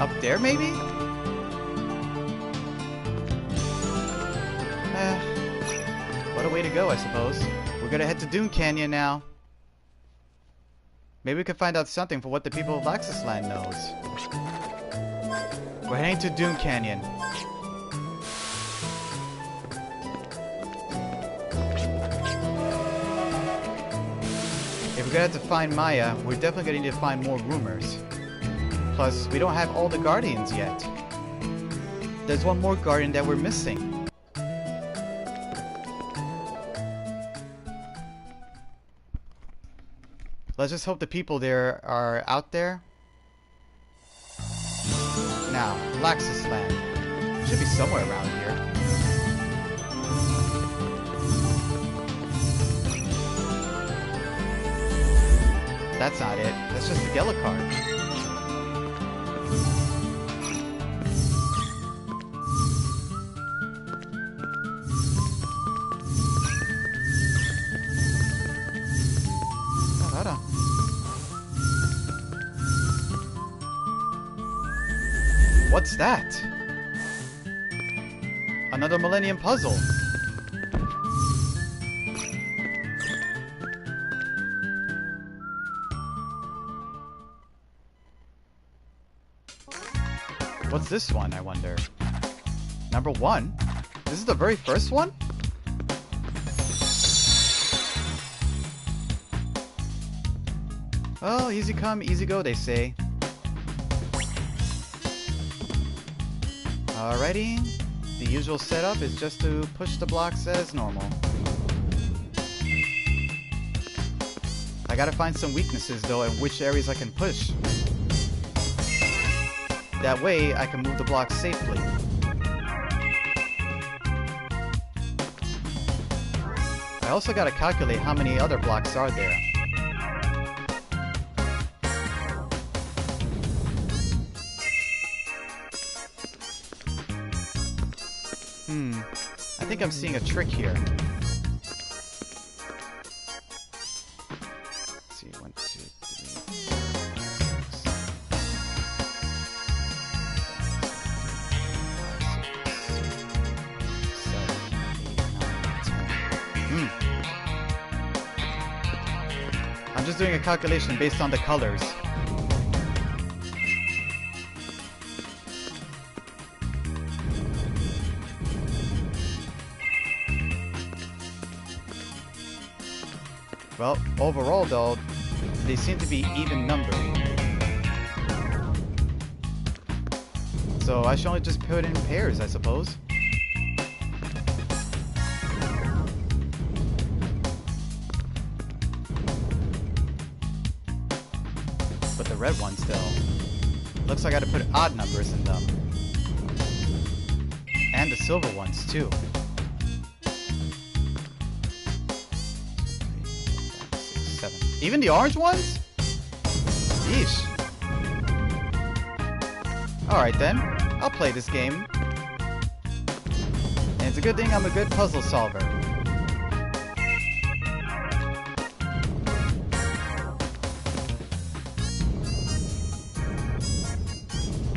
Up there, maybe? What a way to go, I suppose. We're gonna head to Dune Canyon now. Maybe we can find out something for what the people of Laxus Land knows. We're heading to Dune Canyon. If we're gonna have to find Maya, we're definitely gonna need to find more rumors. Plus, we don't have all the Guardians yet. There's one more Guardian that we're missing. Let's just hope the people there are out there. Now, Laxus Land. Should be somewhere around here. That's not it. That's just the Gellicard. What's that? Another Millennium Puzzle. What's this one, I wonder? Number 1? This is the very first one? Well, easy come, easy go, they say. Alrighty. The usual setup is just to push the blocks as normal. I gotta find some weaknesses though and which areas I can push. That way I can move the blocks safely. I also gotta calculate how many other blocks are there. I think I'm seeing a trick here. Let's see, 1, 2, 3, 6, 7, 8, 9, 10. I'm just doing a calculation based on the colors. Well, overall though, they seem to be even numbered. So I should only just put in pairs, I suppose. But the red ones though, looks like I gotta put odd numbers in them. And the silver ones too. Even the orange ones? Yeesh. Alright then, I'll play this game. And it's a good thing I'm a good puzzle solver.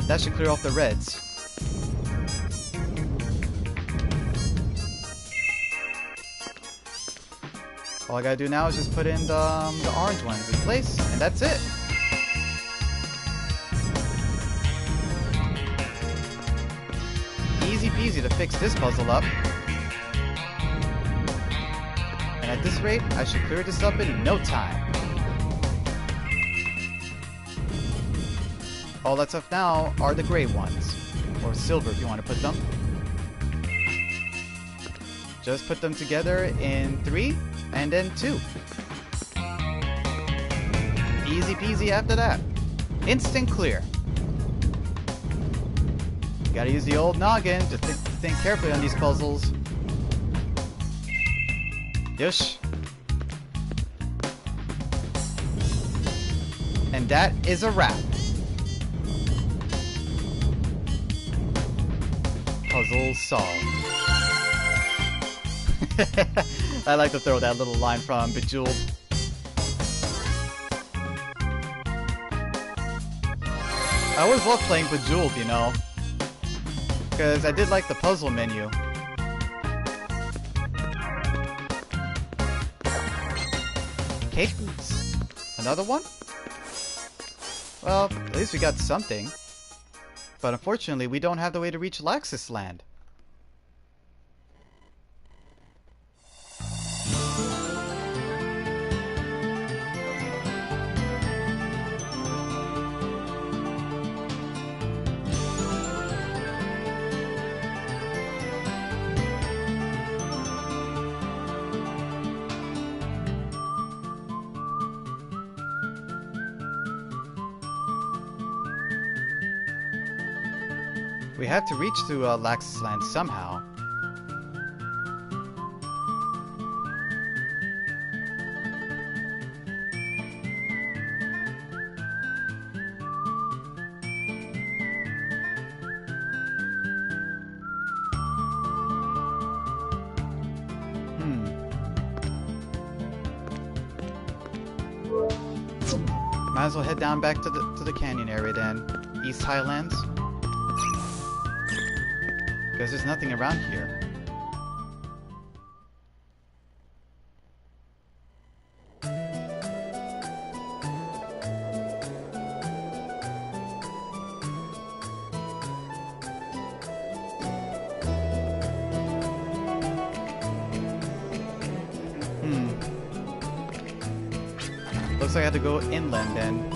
That should clear off the reds. All I gotta do now is just put in the orange ones in place, and that's it. Easy peasy to fix this puzzle up. And at this rate, I should clear this up in no time. All that's left now are the gray ones, or silver if you want to put them. Just put them together in 3. And then 2. Easy peasy after that. Instant clear. Gotta use the old noggin to think carefully on these puzzles. Yush. And that is a wrap. Puzzle solved. I like to throw that little line from Bejeweled. I always loved playing Bejeweled, you know, because I did like the puzzle menu. Cake boots. Another one? Well, at least we got something. But unfortunately, we don't have the way to reach Laxus Land. We have to reach to Laxus Land somehow. Might as well head down back to the canyon area then. East Highlands. Because there's nothing around here. Looks like I have to go inland then.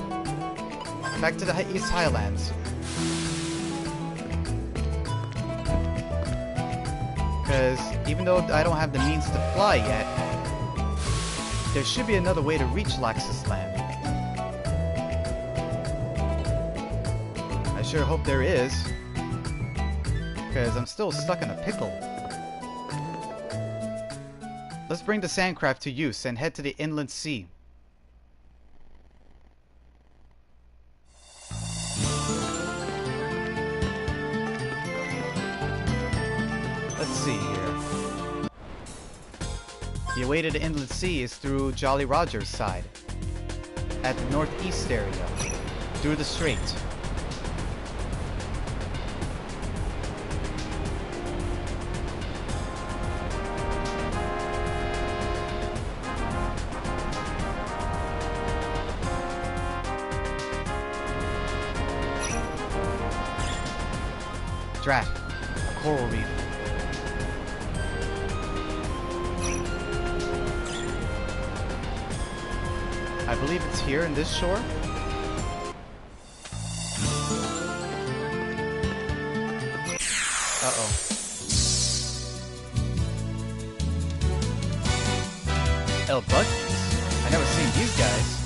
Back to the East Highlands. Because even though I don't have the means to fly yet, there should be another way to reach Laxus Land. I sure hope there is. Because I'm still stuck in a pickle. Let's bring the sandcraft to use and head to the inland sea. Let's see here. The way to the inland sea is through Jolly Roger's side. At the northeast area. Through the strait. Drat. A coral reef. I believe it's here in this shore. Uh-oh. El Buckies? I never seen these guys.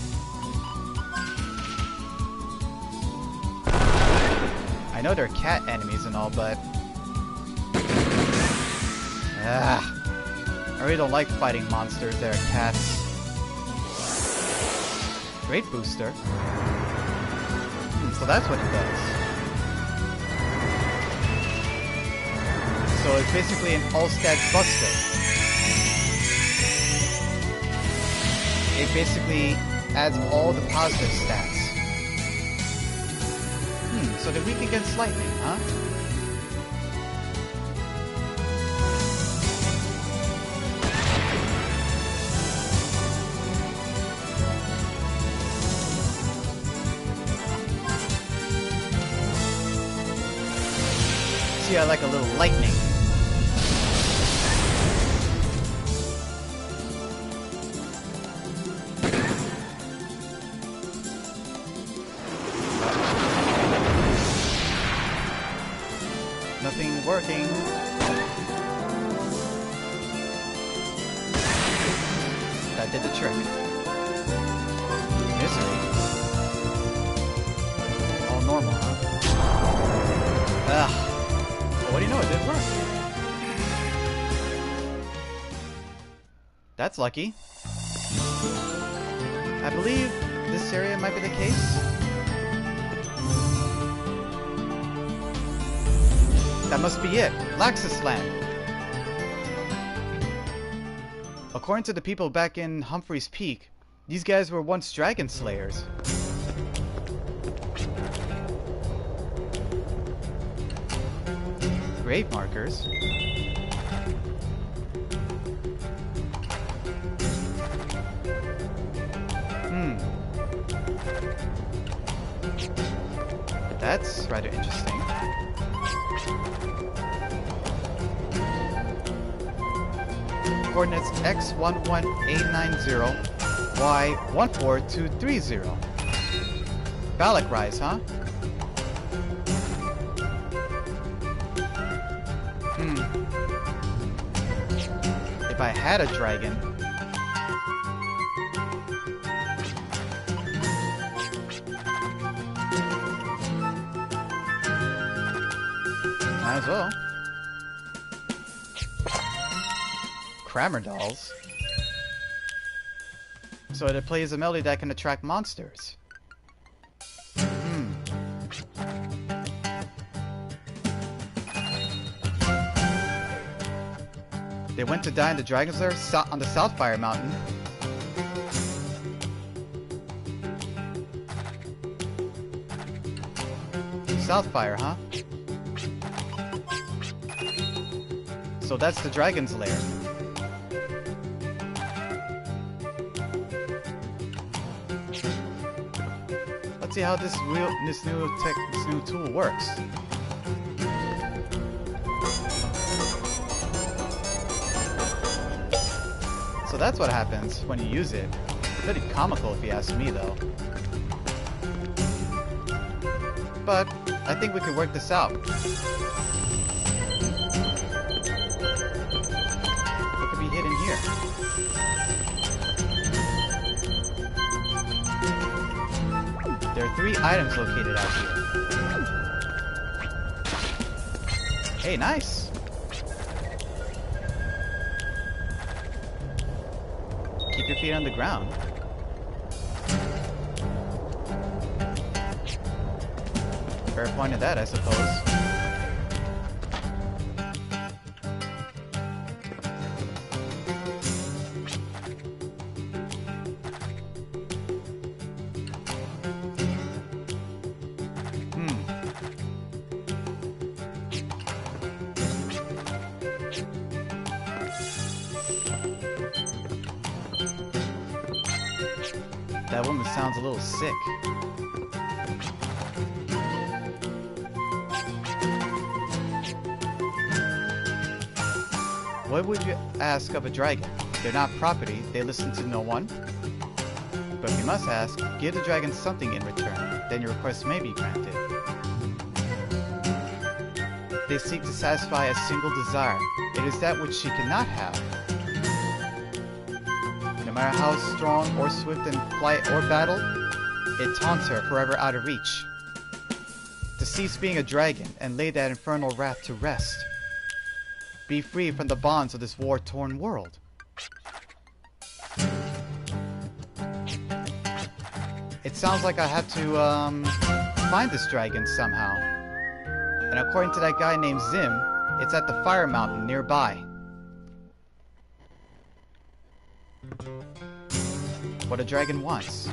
I know they're cat enemies and all, but... I really don't like fighting monsters that are cats. Great booster. So that's what it does. So it's basically an all-stats buster. It basically adds all the positive stats. So they're weak against lightning, huh? See, I like a little lightning. Nothing working. That did the trick. Misery. All normal, huh? Ugh. Well, what do you know? It did work. That's lucky. I believe this area might be the case. That must be it. Laxus Land. According to the people back in Humphreys Peak, these guys were once dragon slayers. Grave markers. That's rather interesting. Coordinates X11890, Y14230. Balak Rise, huh? If I had a dragon. Might as well. Crammer dolls. So it plays a melody that can attract monsters. They went to die in the Dragon's Lair on the Southfire Mountain. Southfire, huh? So that's the Dragon's Lair. Let's see how this new tool works. So that's what happens when you use it. Pretty comical if you ask me, though. But I think we can work this out. What could be hidden here? There are 3 items located out here. Hey, nice! Keep your feet on the ground. Fair point of that, I suppose. That woman sounds a little sick. What would you ask of a dragon? They're not property, they listen to no one. But if you must ask, give the dragon something in return, then your request may be granted. They seek to satisfy a single desire. It is that which she cannot have. No matter how strong or swift in flight or battle, it taunts her forever out of reach. To cease being a dragon and lay that infernal wrath to rest. Be free from the bonds of this war-torn world. It sounds like I have to, find this dragon somehow. And according to that guy named Zim, it's at the fire mountain nearby. What a dragon wants.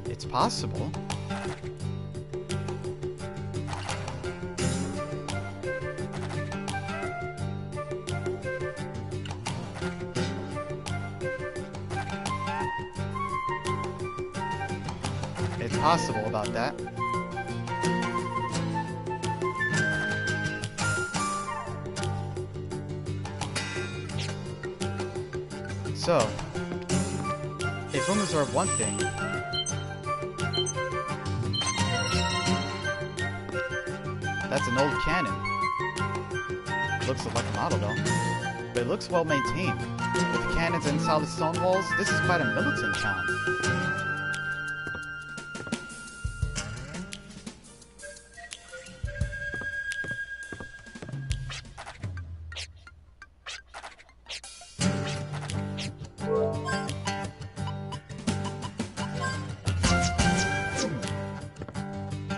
It's possible. It's possible about that. So, if rumors are one thing, that's an old cannon. Looks like a model though, but it looks well maintained. With cannons and solid stone walls, this is quite a militant town.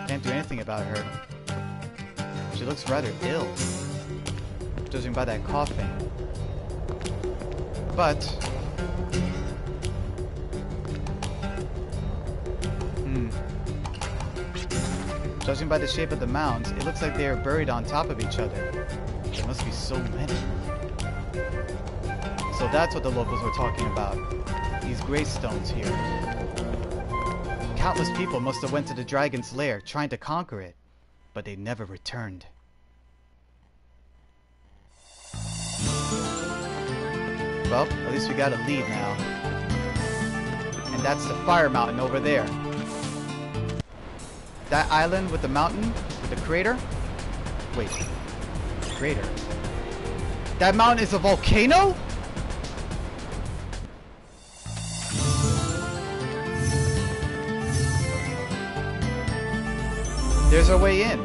Can't do anything about her. She looks rather ill, judging by that coughing. But judging by the shape of the mounds, it looks like they are buried on top of each other. There must be so many. So that's what the locals were talking about. These gravestones here. Countless people must have went to the dragon's lair trying to conquer it, but they never returned. Well, at least we got a lead now. And that's the fire mountain over there. That island with the mountain, with the crater? Wait, crater. That mountain is a volcano? There's our way in.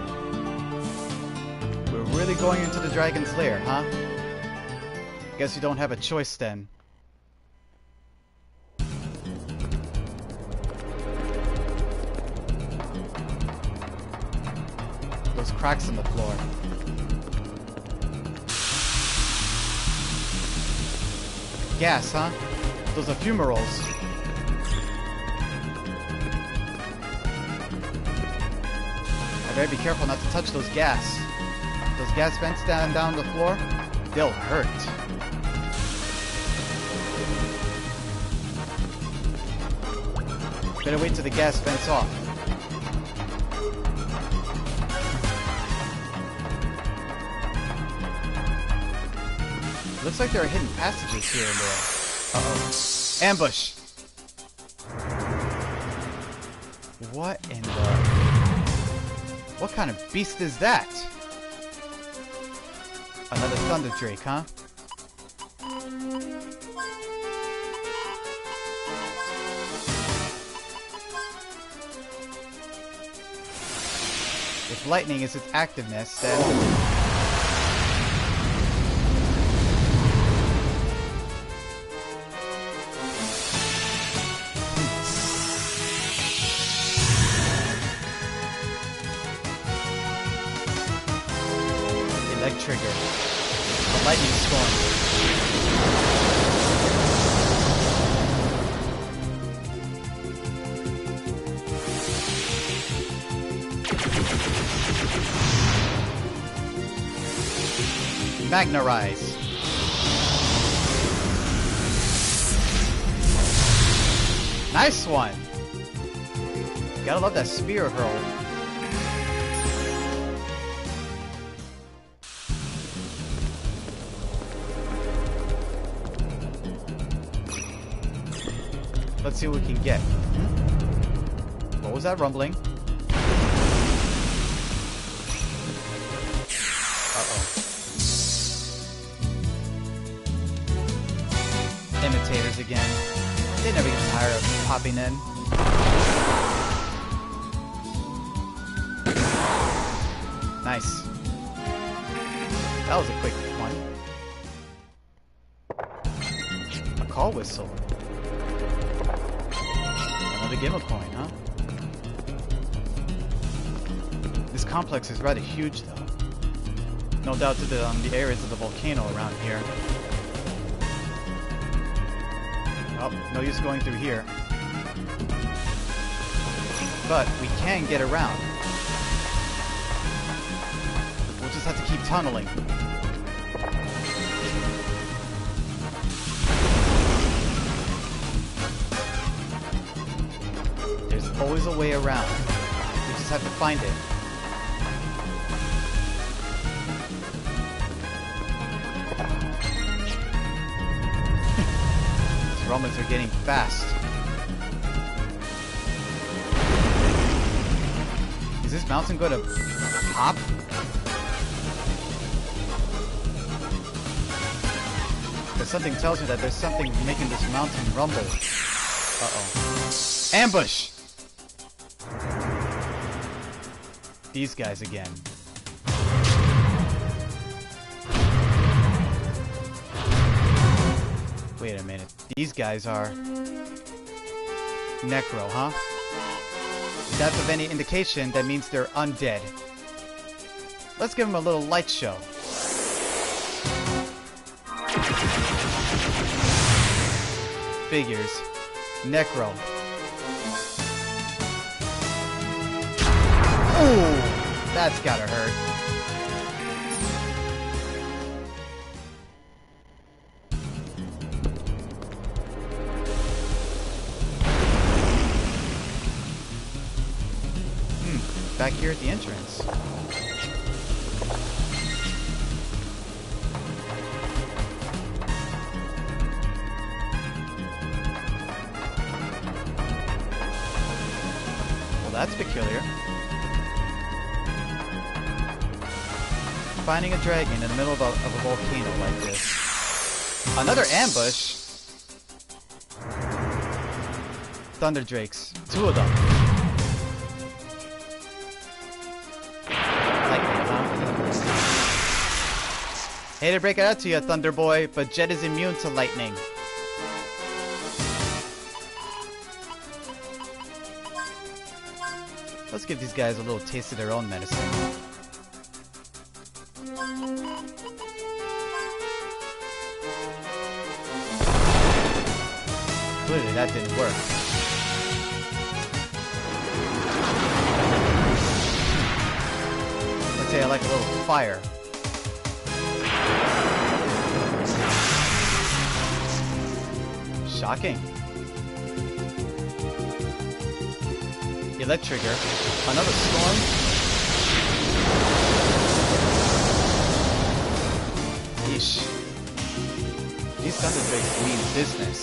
We're really going into the dragon's lair, huh? Guess you don't have a choice then. Those cracks in the floor. Gas, huh? Those are fumaroles. I better be careful not to touch those gas. Those gas vents down the floor, they'll hurt. Better wait till the gas vents off. Looks like there are hidden passages here and there. Uh-oh. Ambush! What in the... What kind of beast is that? Another Thunder Drake, huh? If lightning is its activeness, then... Trigger. A lightning storm. Magnarize. Nice one. Gotta love that spear hurl. Let's see what we can get. What was that rumbling? Uh-oh. Imitators again. They never get tired of popping in. Nice. That was a quick one. A call whistle. Another Gimel coin, huh? This complex is rather huge, though. No doubt to the areas of the volcano around here. Oh, no use going through here. But we can get around. We'll just have to keep tunneling. There's always a way around. We just have to find it. These rumblings are getting fast. Is this mountain going to pop? Because something tells me that there's something making this mountain rumble. Uh-oh. Ambush! These guys again. Wait a minute. These guys are... Necro, huh? If that's of any indication, that means they're undead. Let's give them a little light show. Figures. Necro. Ooh! That's gotta hurt. Back here at the entrance. Well, that's peculiar. Finding a dragon in the middle of a volcano like this. Another ambush? Thunder Drakes. Two of them. Hate to break it out to you, Thunder Boy, but Jet is immune to lightning. Let's give these guys a little taste of their own medicine. Clearly that didn't work. Let's say I like a little fire. Shocking. Electrigger. Another storm. Yeesh. Thunder Drakes mean business.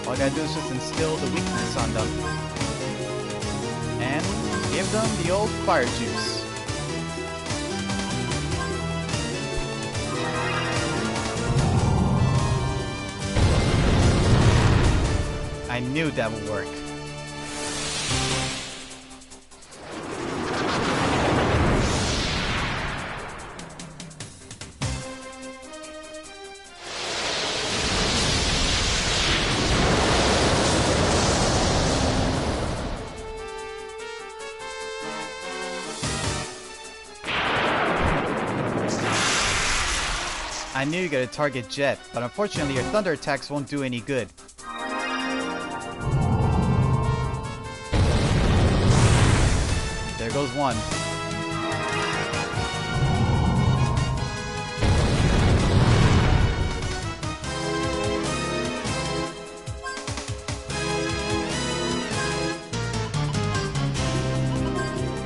All I gotta do is just instill the weakness on them. And give them the old fire juice. I knew that would work. I knew you gotta target Jet, but unfortunately your thunder attacks won't do any good. There goes one.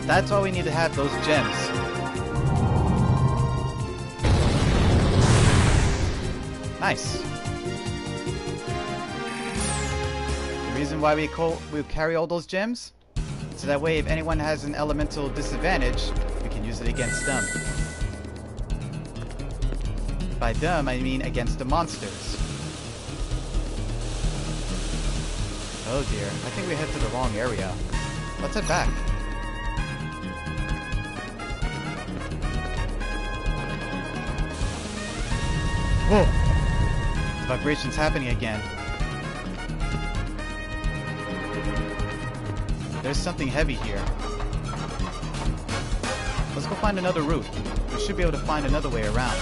That's why we need to have those gems. Nice. The reason why we carry all those gems? So that way if anyone has an elemental disadvantage, we can use it against them. By them, I mean against the monsters. Oh dear, I think we head to the wrong area. Let's head back. Whoa! The vibration's happening again. There's something heavy here. Let's go find another route. We should be able to find another way around.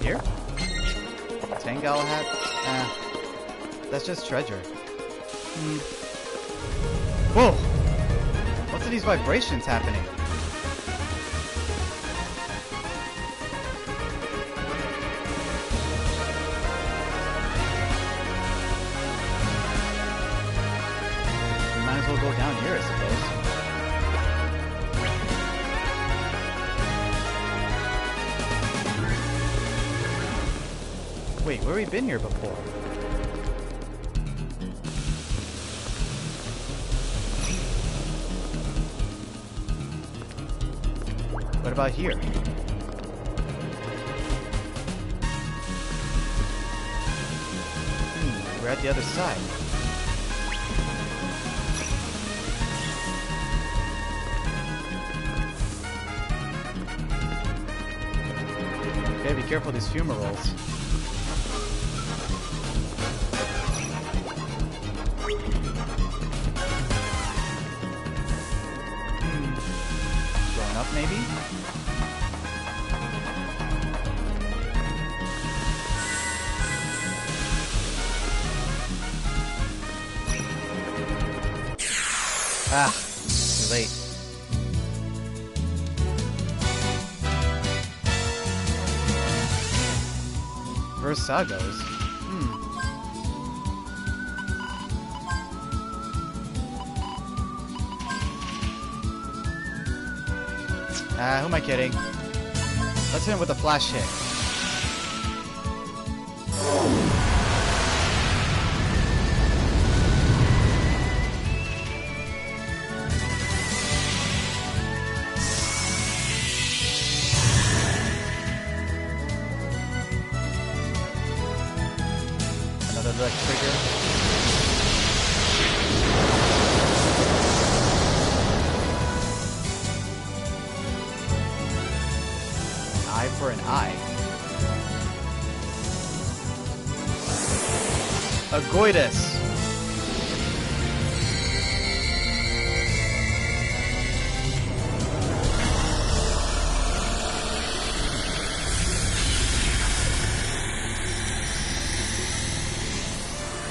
Here? Tangal hat? That's just treasure. Whoa! What's these vibrations happening? We might as well go down here, I suppose. Wait, where have we been here before? What about here? We're at the other side. Okay, be careful of these fumaroles. Up maybe? Ah, too late. Versagos? Who am I kidding? Let's hit him with a flash hit. Another direct trigger. Eye for an eye. Agoides.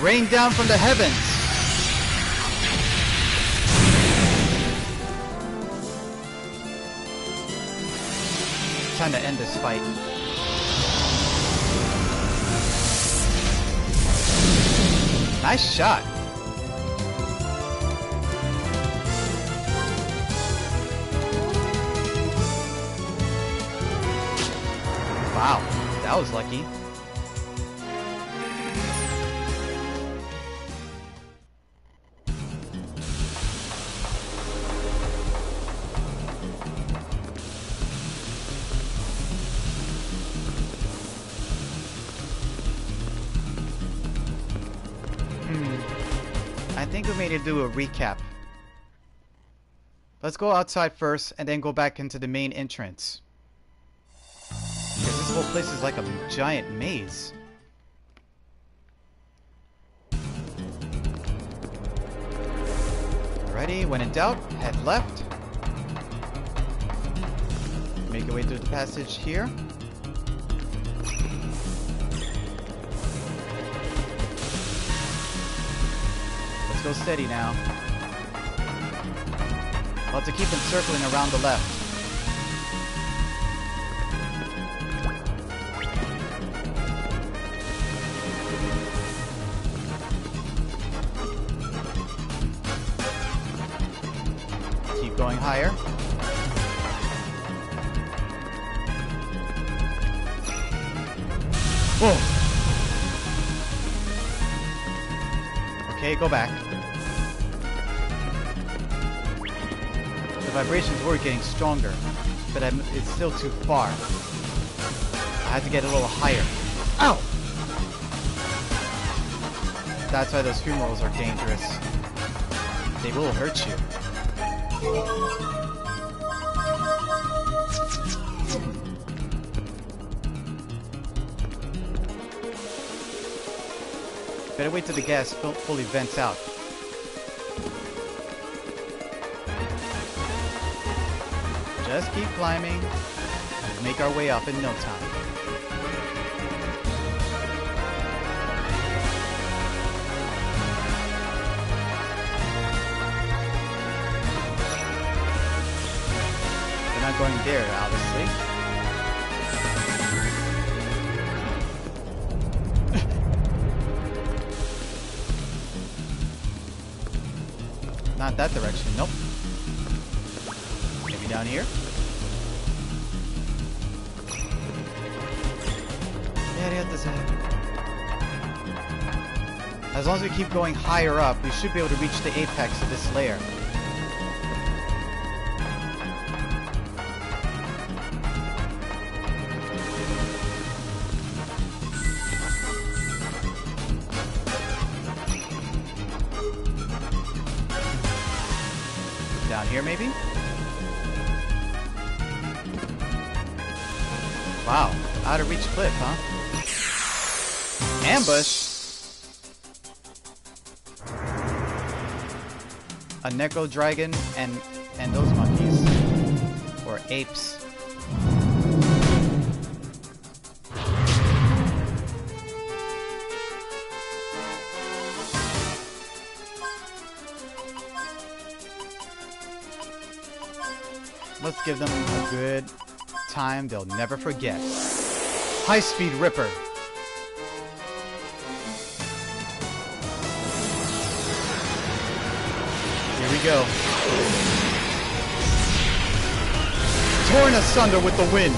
Rain down from the heavens. Time to end this fight. Nice shot. Wow, that was lucky. I think we need to do a recap. Let's go outside first and then go back into the main entrance. Because this whole place is like a giant maze. Alrighty, when in doubt, head left. Make your way through the passage here. Go steady now. We'll have to keep encircling around the left. Keep going higher. Whoa! Okay, go back. The vibrations were getting stronger, but it's still too far. I had to get a little higher. Ow! That's why those funerals are dangerous. They will hurt you. Better wait till the gas fully vents out. Just keep climbing. We'll make our way up in no time. We're not going there, obviously. Not that direction, nope. Maybe down here? As long as we keep going higher up, we should be able to reach the apex of this layer. Down here, maybe? Wow, out of reach cliff, huh? Ambush? A necro dragon and those monkeys. Or apes. Let's give them a good time they'll never forget. High-speed Ripper. Here we go. Torn asunder with the wind.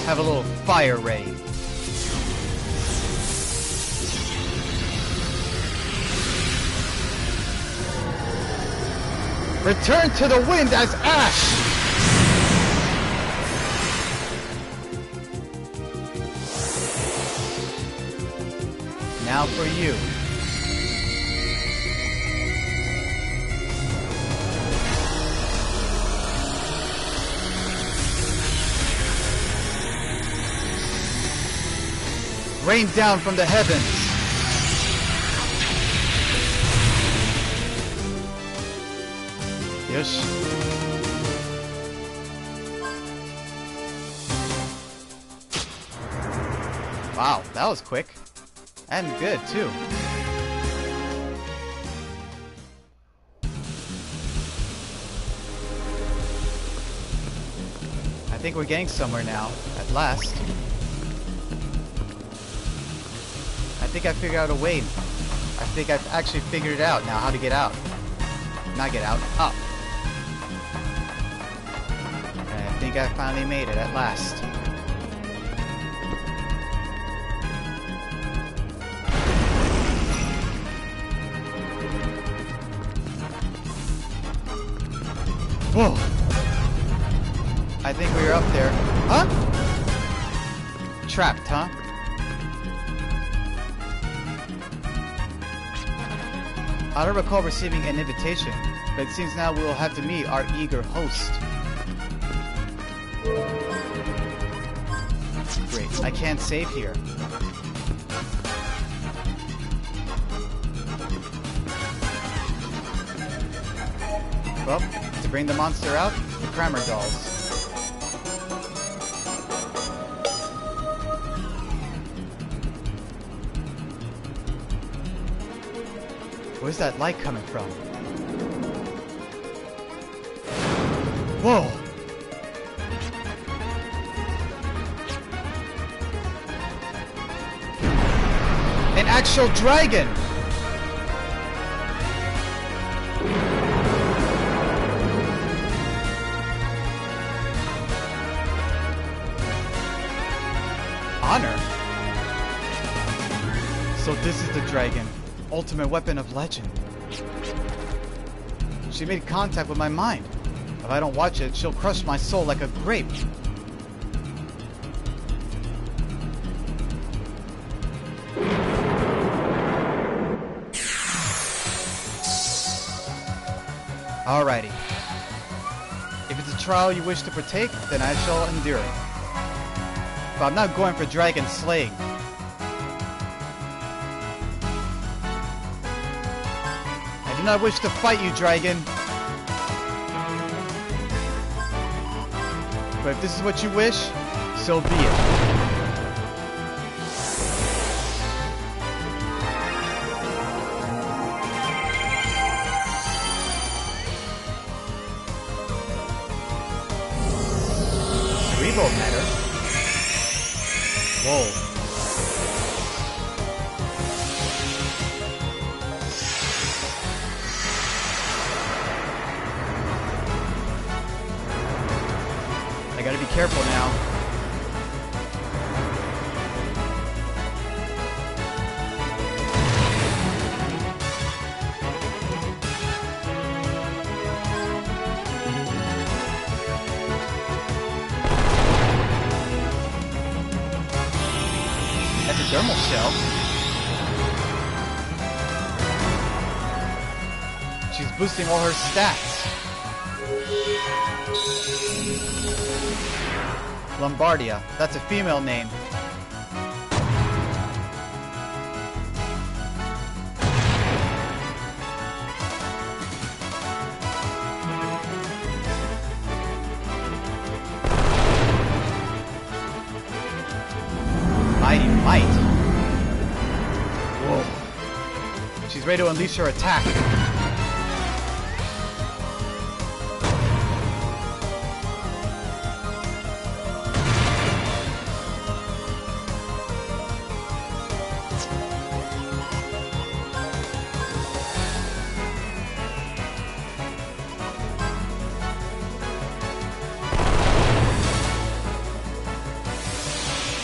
Have a little fire ray. Return to the wind as ash! Now for you. rain down from the heavens. Yosh. Wow, that was quick. And good, too. I think we're getting somewhere now, at last. I think I figured out a way. I think I've actually figured it out now how to get out. Not get out, up. And I think I finally made it at last. Whoa! I think we were up there. Huh? Trapped, huh? I don't recall receiving an invitation, but it seems now we will have to meet our eager host. Great, I can't save here. Well, to bring the monster out, the Kramer dolls. Where's that light coming from? Whoa! An actual dragon! Honor? So this is the dragon. Ultimate weapon of legend. She made contact with my mind. If I don't watch it, she'll crush my soul like a grape. Alrighty. If it's a trial you wish to partake, then I shall endure it. But I'm not going for dragon slaying. I do not wish to fight you, dragon. But if this is what you wish, so be it. Revolt matter. Whoa. I gotta be careful now. Epidermal shell? She's boosting all her stats. Lombardia. That's a female name. Mighty Might. Whoa. She's ready to unleash her attack.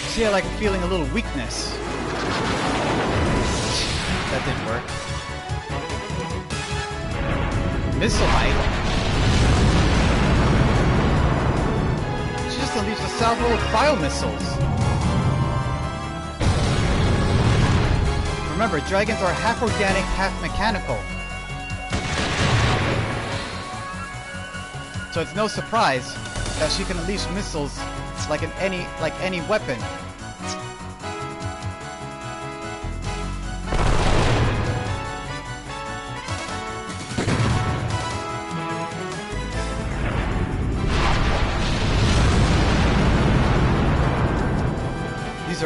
See, I like feeling a little weakness. That didn't work. Missile Height. She just unleashed a salvo of bio-missiles. Remember, dragons are half organic, half mechanical. So it's no surprise that she can unleash missiles like any weapon.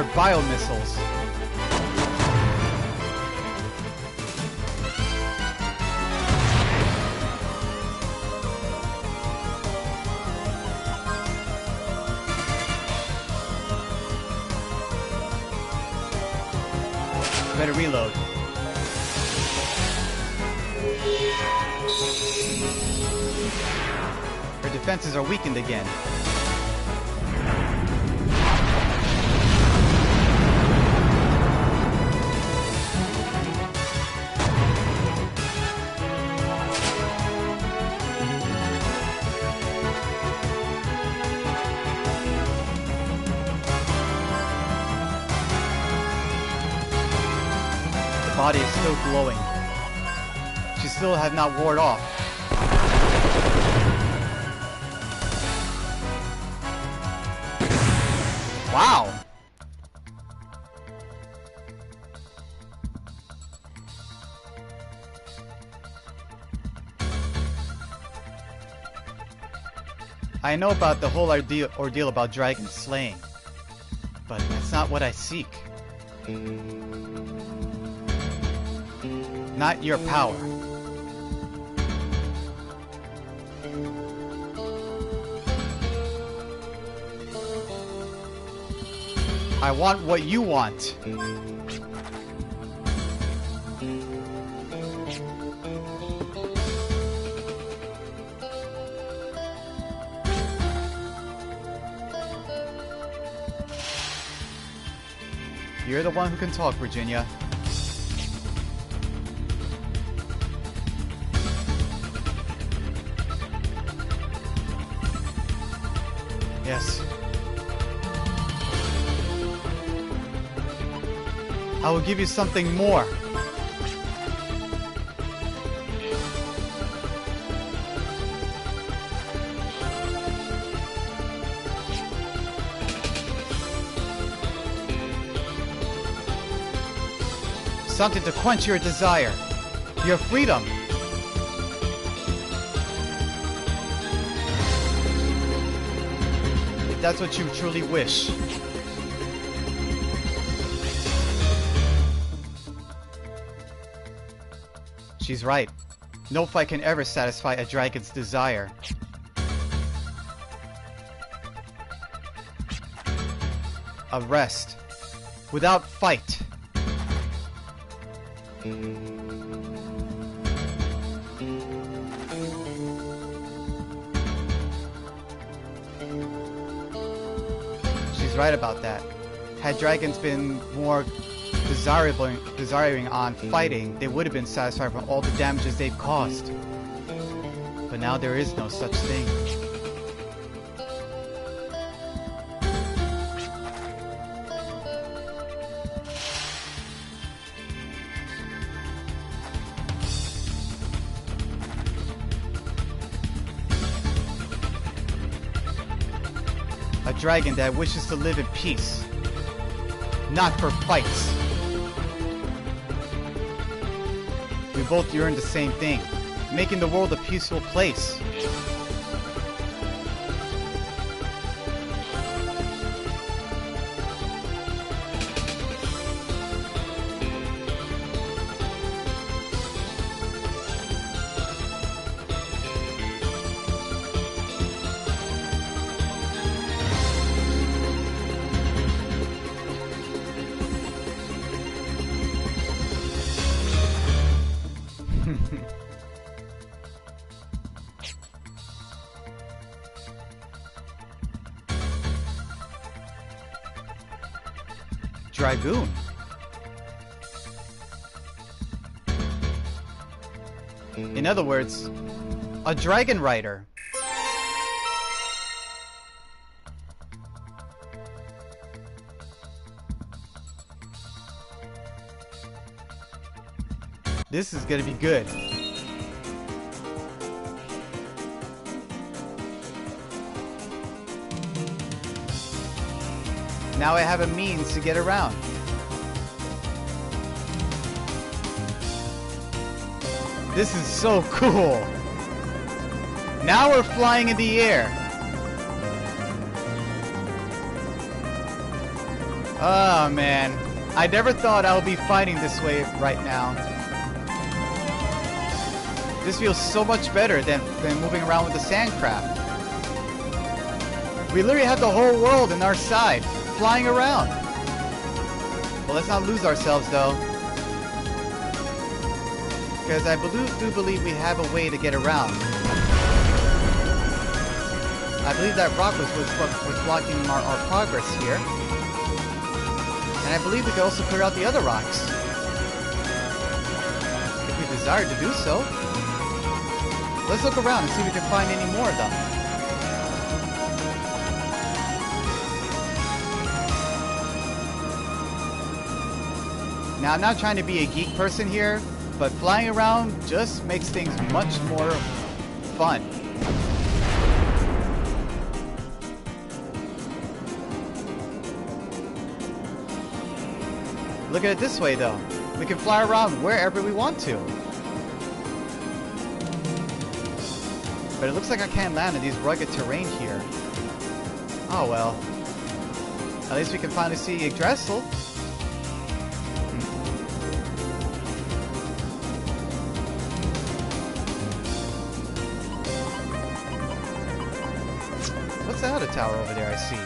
are biomissiles. Better reload. Her defenses are weakened again. Body is still glowing. She still has not ward off. Wow! I know about the whole ordeal about dragon slaying, but that's not what I seek. Not your power. I want what you want. You're the one who can talk, Virginia. Yes. I will give you something more. Something to quench your desire. Your freedom. If that's what you truly wish. She's right. No fight can ever satisfy a dragon's desire. A rest. Without fight. She's right about that. Had dragons been more desiring on fighting, they would have been satisfied from all the damages they've caused. But now there is no such thing. A dragon that wishes to live in peace, not for fights. We both yearn the same thing, making the world a peaceful place. Dragoon. In other words, a dragon rider. This is gonna be good. Now I have a means to get around. This is so cool. Now we're flying in the air. Oh man, I never thought I would be fighting this way right now. This feels so much better than moving around with the sandcraft. We literally have the whole world in our side, flying around. Well, let's not lose ourselves though. Because I do believe we have a way to get around. I believe that rock was blocking our progress here. And I believe we could also clear out the other rocks. If we desire to do so. Let's look around and see if we can find any more of them. Now, I'm not trying to be a geek person here, but flying around just makes things much more fun. Look at it this way though. We can fly around wherever we want to. But it looks like I can't land in these rugged terrain here. Oh well. At least we can finally see Yggdrasil. What's that other tower over there I see?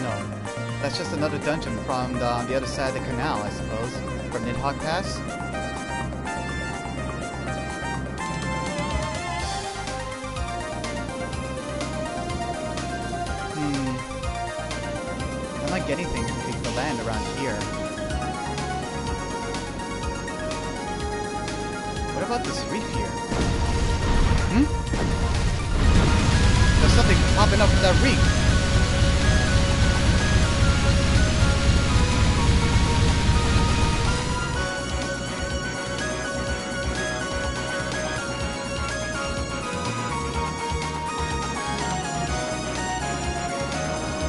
No. That's just another dungeon from the other side of the canal, I suppose. From Nidhogg Pass. I'm not getting things to land around here. What about this reef here? There's something popping up from that reef.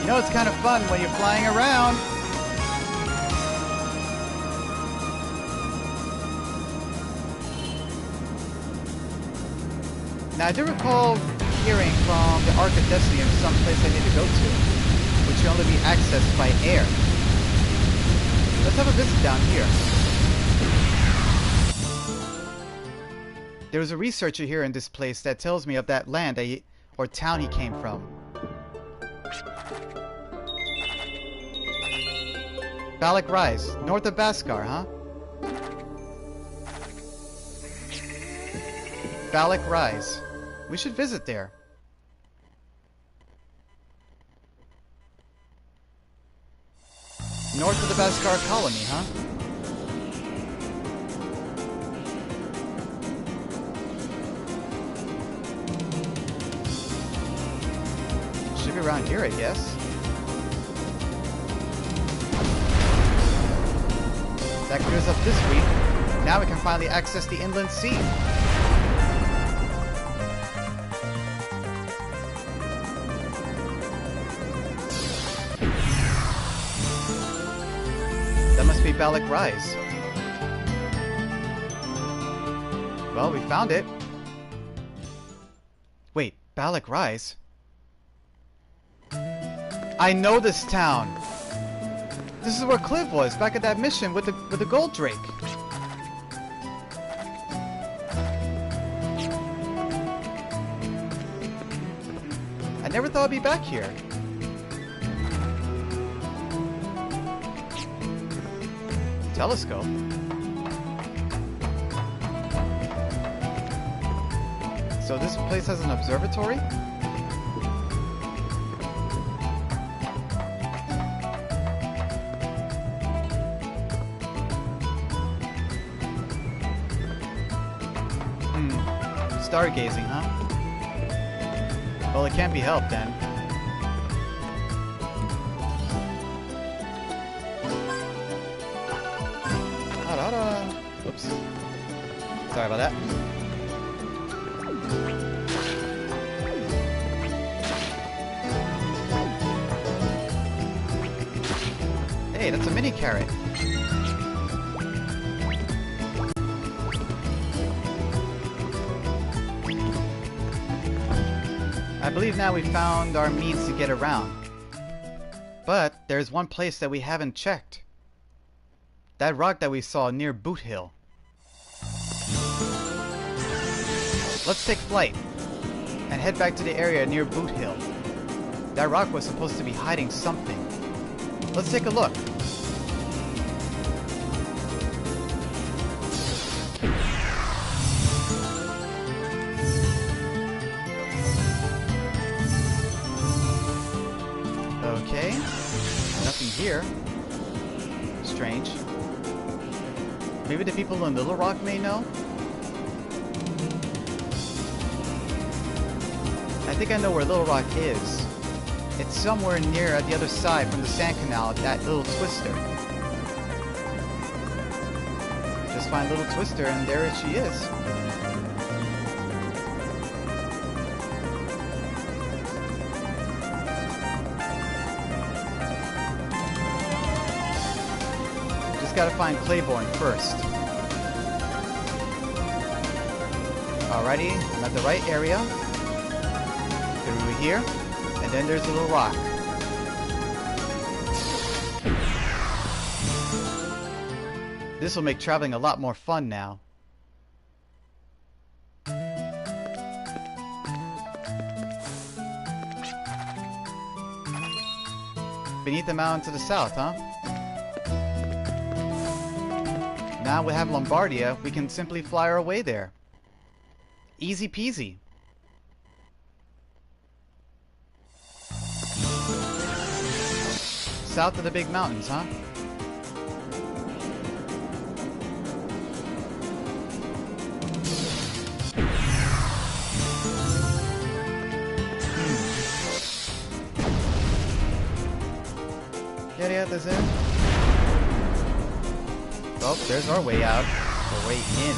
You know, it's kind of fun when you're flying around. Now, I do recall hearing from the Ark of Destiny of some place I need to go to, which can only be accessed by air. Let's have a visit down here. There was a researcher here in this place that tells me of that land or town he came from. Balak Rise, north of Baskar, huh? Balak Rise. We should visit there. North of the Baskar colony, huh? Should be around here, I guess. That clears up this week. Now we can finally access the inland sea. That must be Balak Rise. Well, we found it. Wait, Balak Rise? I know this town. This is where Cliv was back at that mission with the gold drake. I never thought I'd be back here. Telescope. So this place has an observatory? Stargazing, huh? Well, it can't be helped then. Oops. Sorry about that. Hey, that's a mini carrot. I believe now we found our means to get around. But there's one place that we haven't checked. That rock that we saw near Boot Hill. Let's take flight and head back to the area near Boot Hill. That rock was supposed to be hiding something. Let's take a look. Okay, nothing here. Strange. Maybe the people in Little Rock may know? I think I know where Little Rock is. It's somewhere near at the other side from the sand canal, that little twister. Just find Little Twister and there she is. Just gotta find Claiborne first. Alrighty, I'm at the right area. Through here, and then there's a little rock. This will make traveling a lot more fun now. Beneath the mountain to the south, huh? Now we have Lombardia, we can simply fly our way there. Easy peasy. South of the big mountains, huh? Yeah, there's it. Oh, there's our way out. Our way in.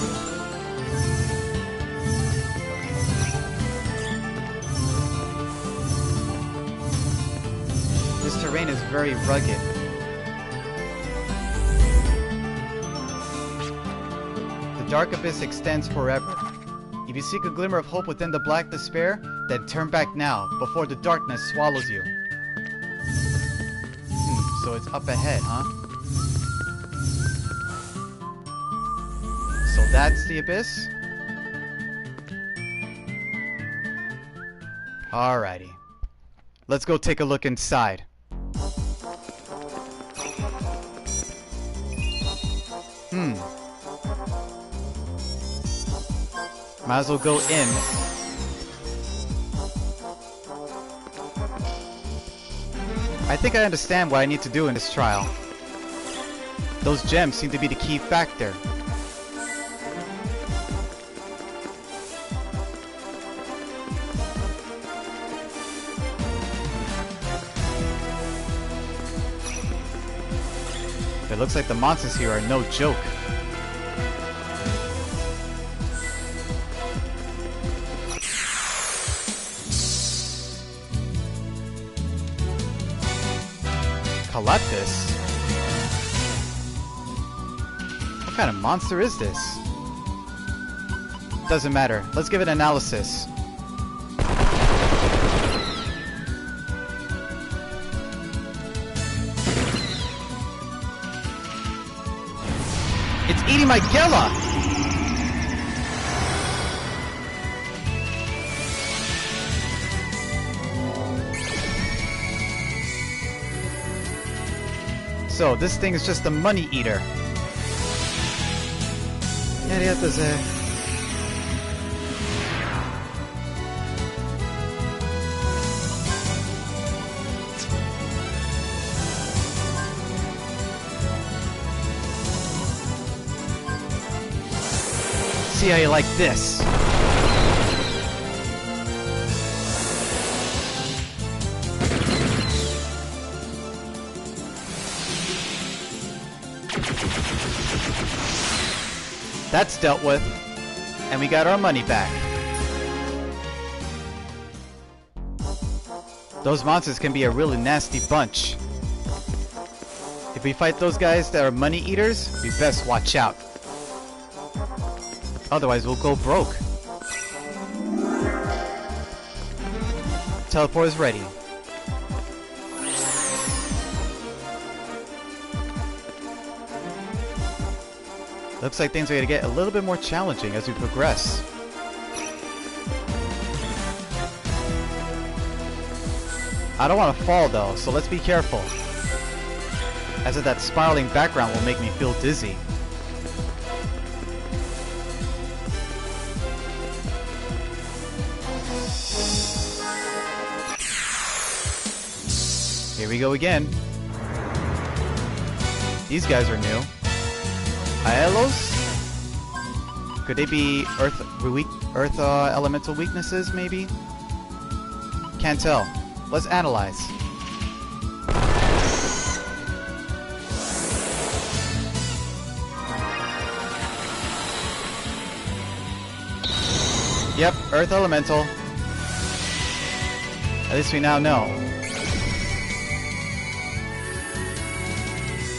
This terrain is very rugged. The dark abyss extends forever. If you seek a glimmer of hope within the black despair, then turn back now, before the darkness swallows you. So it's up ahead, huh? So that's the abyss? Alrighty. Let's go take a look inside. Might as well go in. I think I understand what I need to do in this trial. Those gems seem to be the key factor. It looks like the monsters here are no joke. Caleptus? What kind of monster is this? Doesn't matter. Let's give it analysis. It's eating my Gela! So, this thing is just a money eater. See how you like this. That's dealt with, and we got our money back. Those monsters can be a really nasty bunch. If we fight those guys that are money eaters, we best watch out. Otherwise, we'll go broke. Teleport is ready. Looks like things are going to get a little bit more challenging as we progress. I don't want to fall though, so let's be careful. As if that spiraling background will make me feel dizzy. Here we go again. These guys are new. Aelos? Could they be earth elemental weaknesses, maybe? Can't tell. Let's analyze. Yep, earth elemental. At least we now know.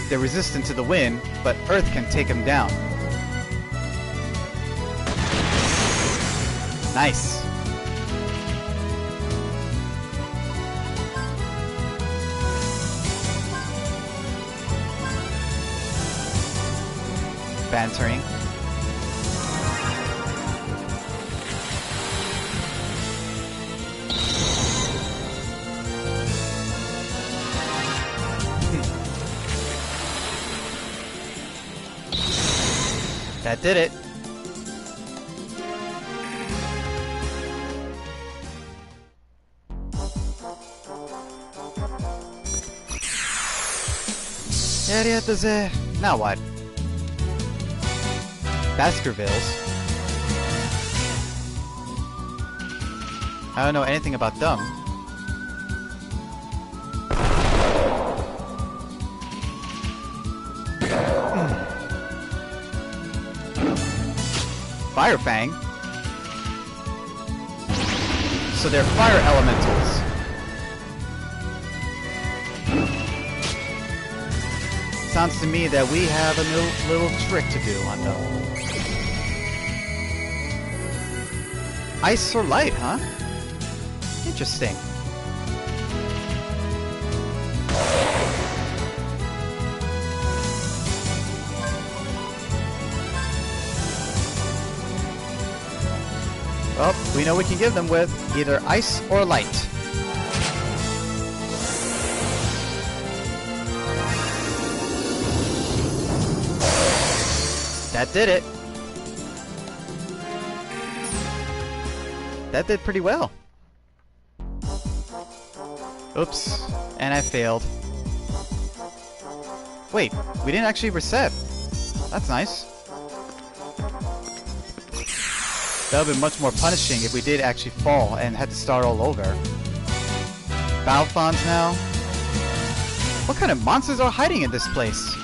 They're resistant to the wind, but earth can take them down. Nice. Bantering. That did it. Now what? Baskervilles. I don't know anything about them. Fire Fang? So they're fire elementals. Sounds to me that we have a little trick to do on them. Ice or light, huh? Interesting. Well, we know we can give them with either ice or light. That did it. That did pretty well. Oops, and I failed. Wait, we didn't actually reset. That's nice. That would have been much more punishing if we did actually fall and had to start all over. Balfons now? What kind of monsters are hiding in this place?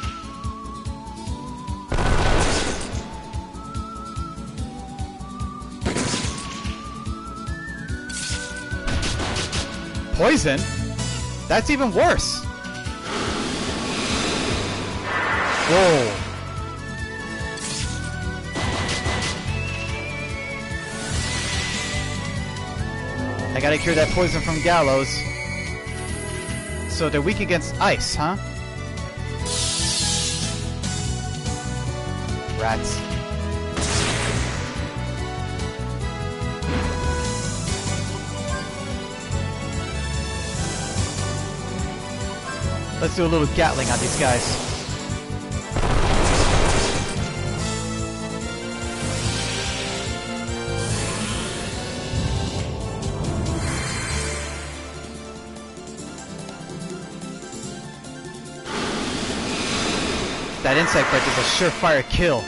Poison? That's even worse! Whoa! I gotta cure that poison from Gallows. So they're weak against ice, huh? Rats. Let's do a little Gatling on these guys. That insect bite is a surefire kill.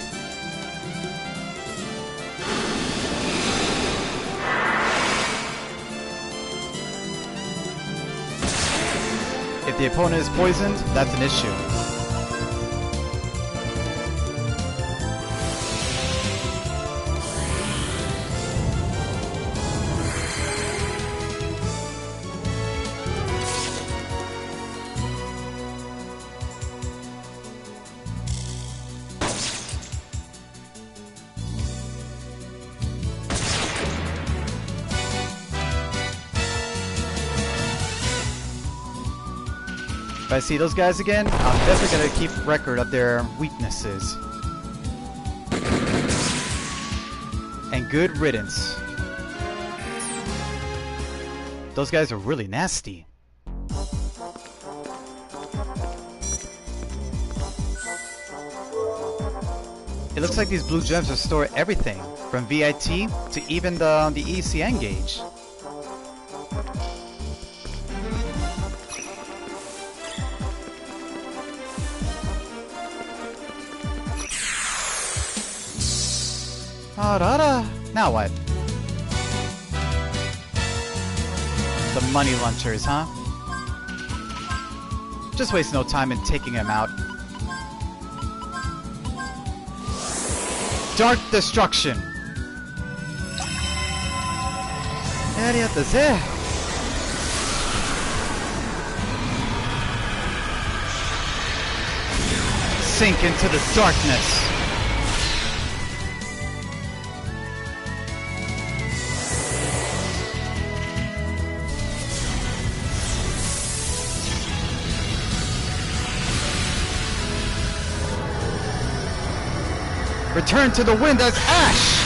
If the opponent is poisoned, that's an issue. If I see those guys again, I'm definitely going to keep record of their weaknesses. Good riddance. Those guys are really nasty. It looks like these blue gems restore everything, from VIT to even the ECN gauge. Now what? The money launchers, huh? Just waste no time in taking them out. Dark destruction. Sink into the darkness. Return to the wind as ash!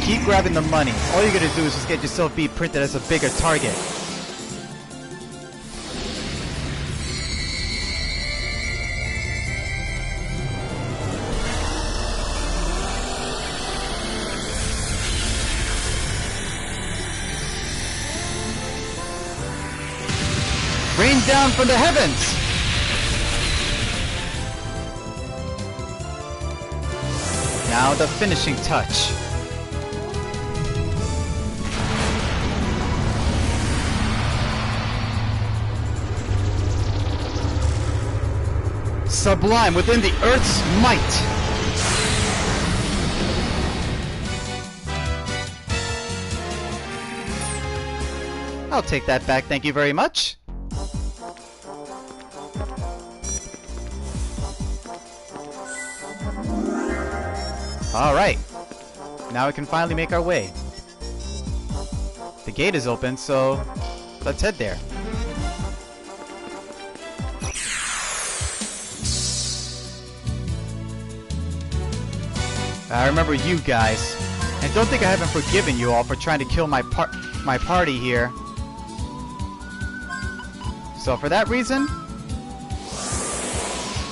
Keep grabbing the money. All you gotta do is just get yourself be printed as a bigger target. Rain down from the heavens! Now the finishing touch. Sublime within the Earth's might. I'll take that back, thank you very much. Alright, now we can finally make our way. The gate is open, so let's head there. I remember you guys, and don't think I haven't forgiven you all for trying to kill my party here. So for that reason,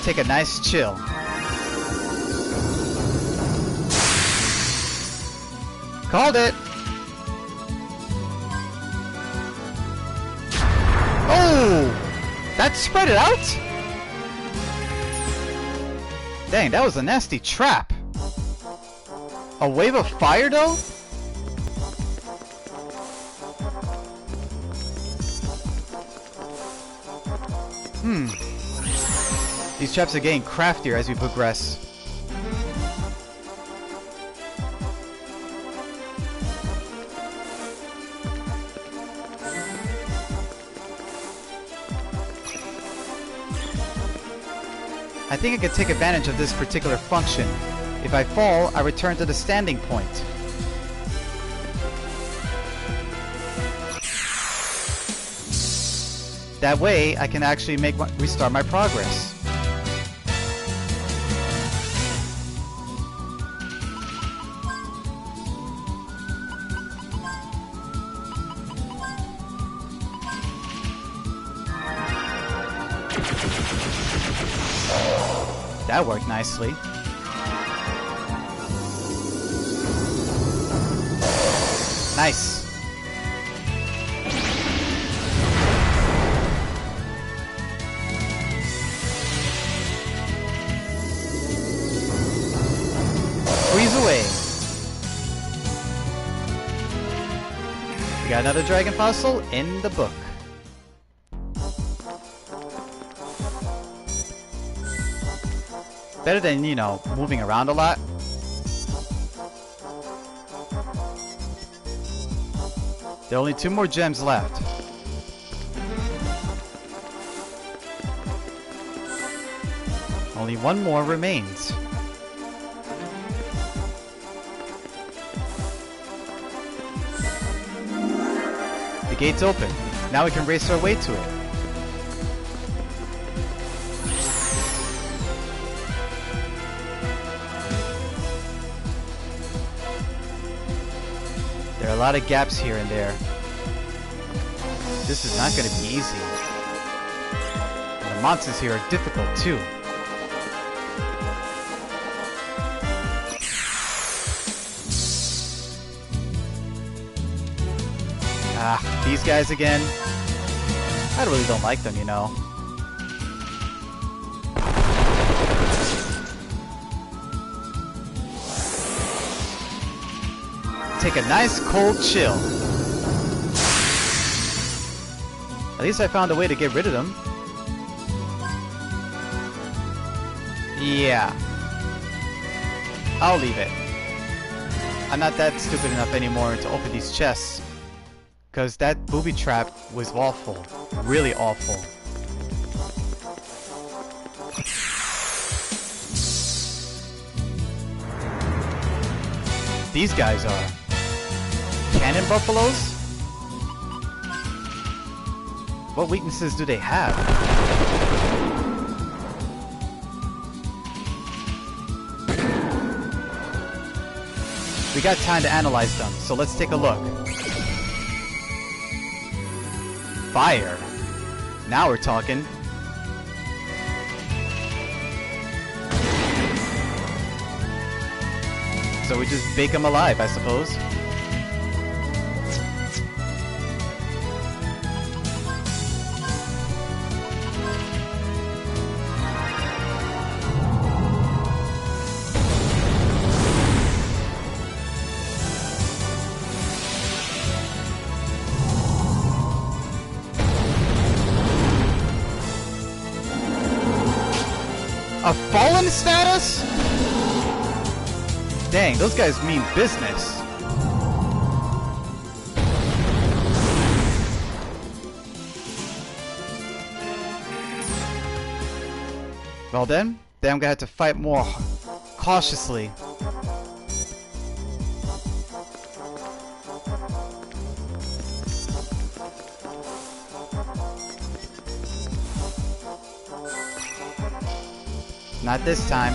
take a nice chill. Called it! Oh! That spread it out? Dang, that was a nasty trap. A wave of fire, though? These traps are getting craftier as we progress. I think I could take advantage of this particular function. If I fall, I return to the standing point. That way, I can actually restart my progress. That worked nicely. Nice. Freeze away. We got another dragon fossil in the book. Better than, you know, moving around a lot. There are only 2 more gems left. Only 1 more remains. gate's open. Now we can race our way to it. There are a lot of gaps here and there. This is not going to be easy. And the monsters here are difficult too. Ah, these guys again. I really don't like them, you know. Take a nice cold chill. At least I found a way to get rid of them. Yeah. I'll leave it. I'm not that stupid enough anymore to open these chests. Because that booby trap was awful. Really awful. These guys are cannon buffaloes? What weaknesses do they have? We got time to analyze them, so let's take a look. Fire. Now we're talking. So we just bake them alive, I suppose. A fallen status? Dang, those guys mean business. Well then I'm gonna have to fight more cautiously. Not this time.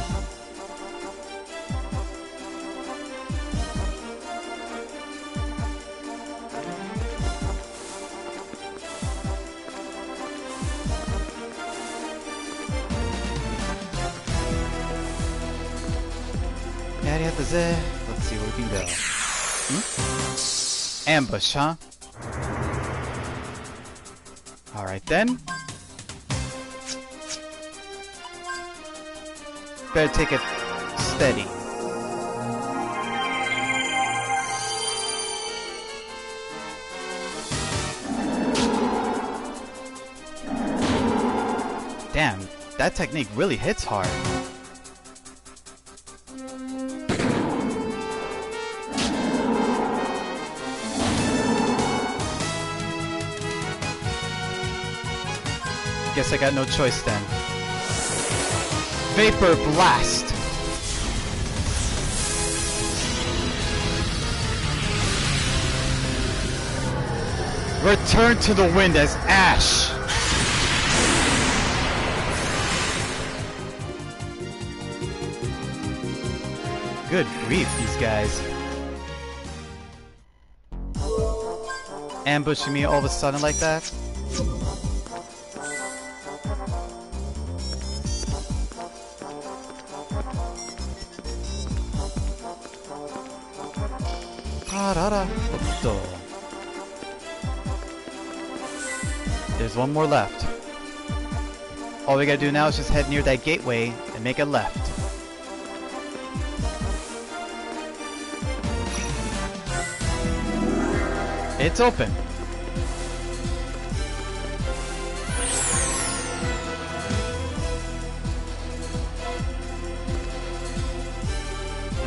Let's see where we can go. Ambush, huh? Alright then. Better take it steady. Damn, that technique really hits hard. Guess I got no choice then. Vapor Blast! Return to the wind as ash! Good grief, these guys. Ambushing me all of a sudden like that? There's one more left. All we gotta do now is just head near that gateway and make a left. It's open.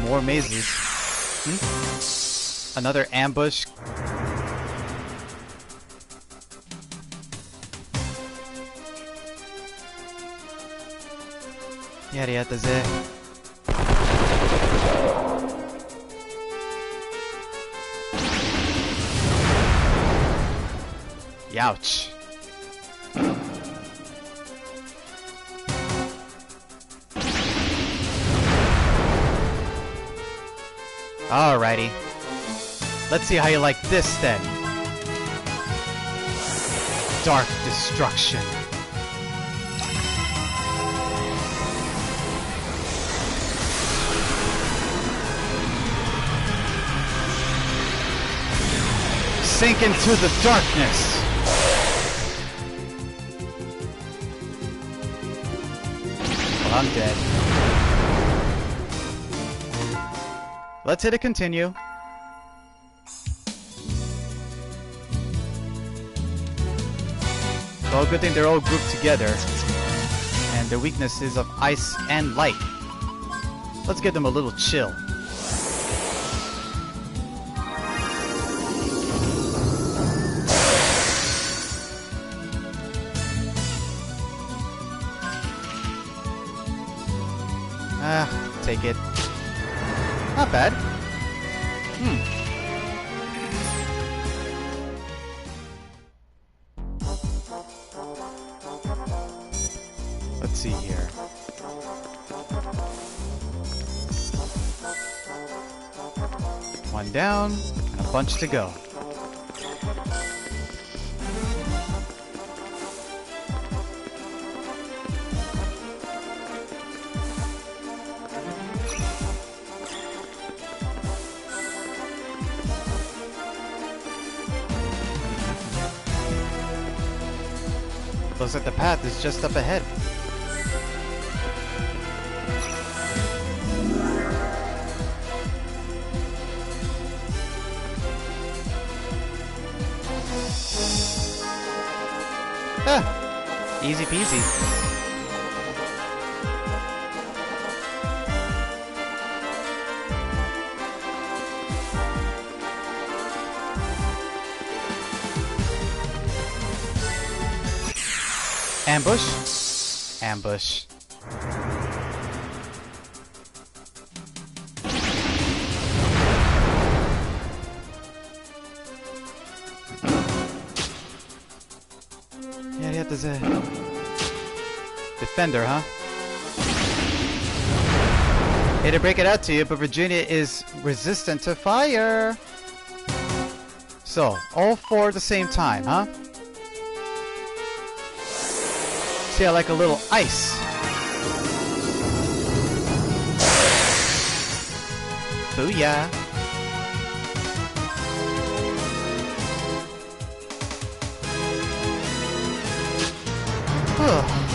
More mazes. Another ambush. Yariata ze. Youch. Alrighty. Let's see how you like this then. Dark destruction. Sink into the darkness. Well, I'm dead. Let's hit a continue. Well, good thing they're all grouped together. And their weakness is of ice and light. Let's give them a little chill. Take it. Not bad. Let's see here. One down, and a bunch to go. Looks like the path is just up ahead. Easy peasy. Ambush. Ambush. Yeah, there's a defender, huh? Hate to break it out to you, but Virginia is resistant to fire. So, all four at the same time, huh? See, I like a little ice. Booyah.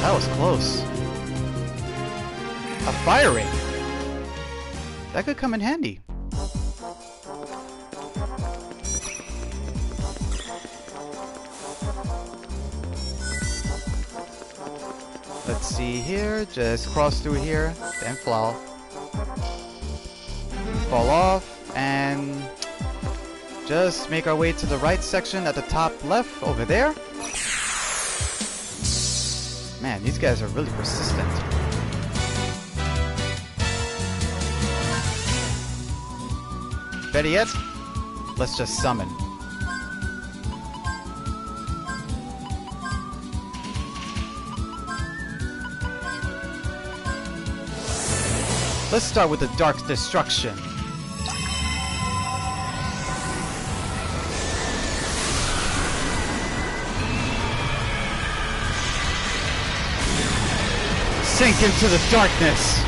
That was close. A fire ring. That could come in handy. Let's see here. Just cross through here, then fall. Fall off, and just make our way to the right section at the top left over there. Man, these guys are really persistent. Better yet, let's just summon. Let's start with the Dark Destruction. Sink into the darkness.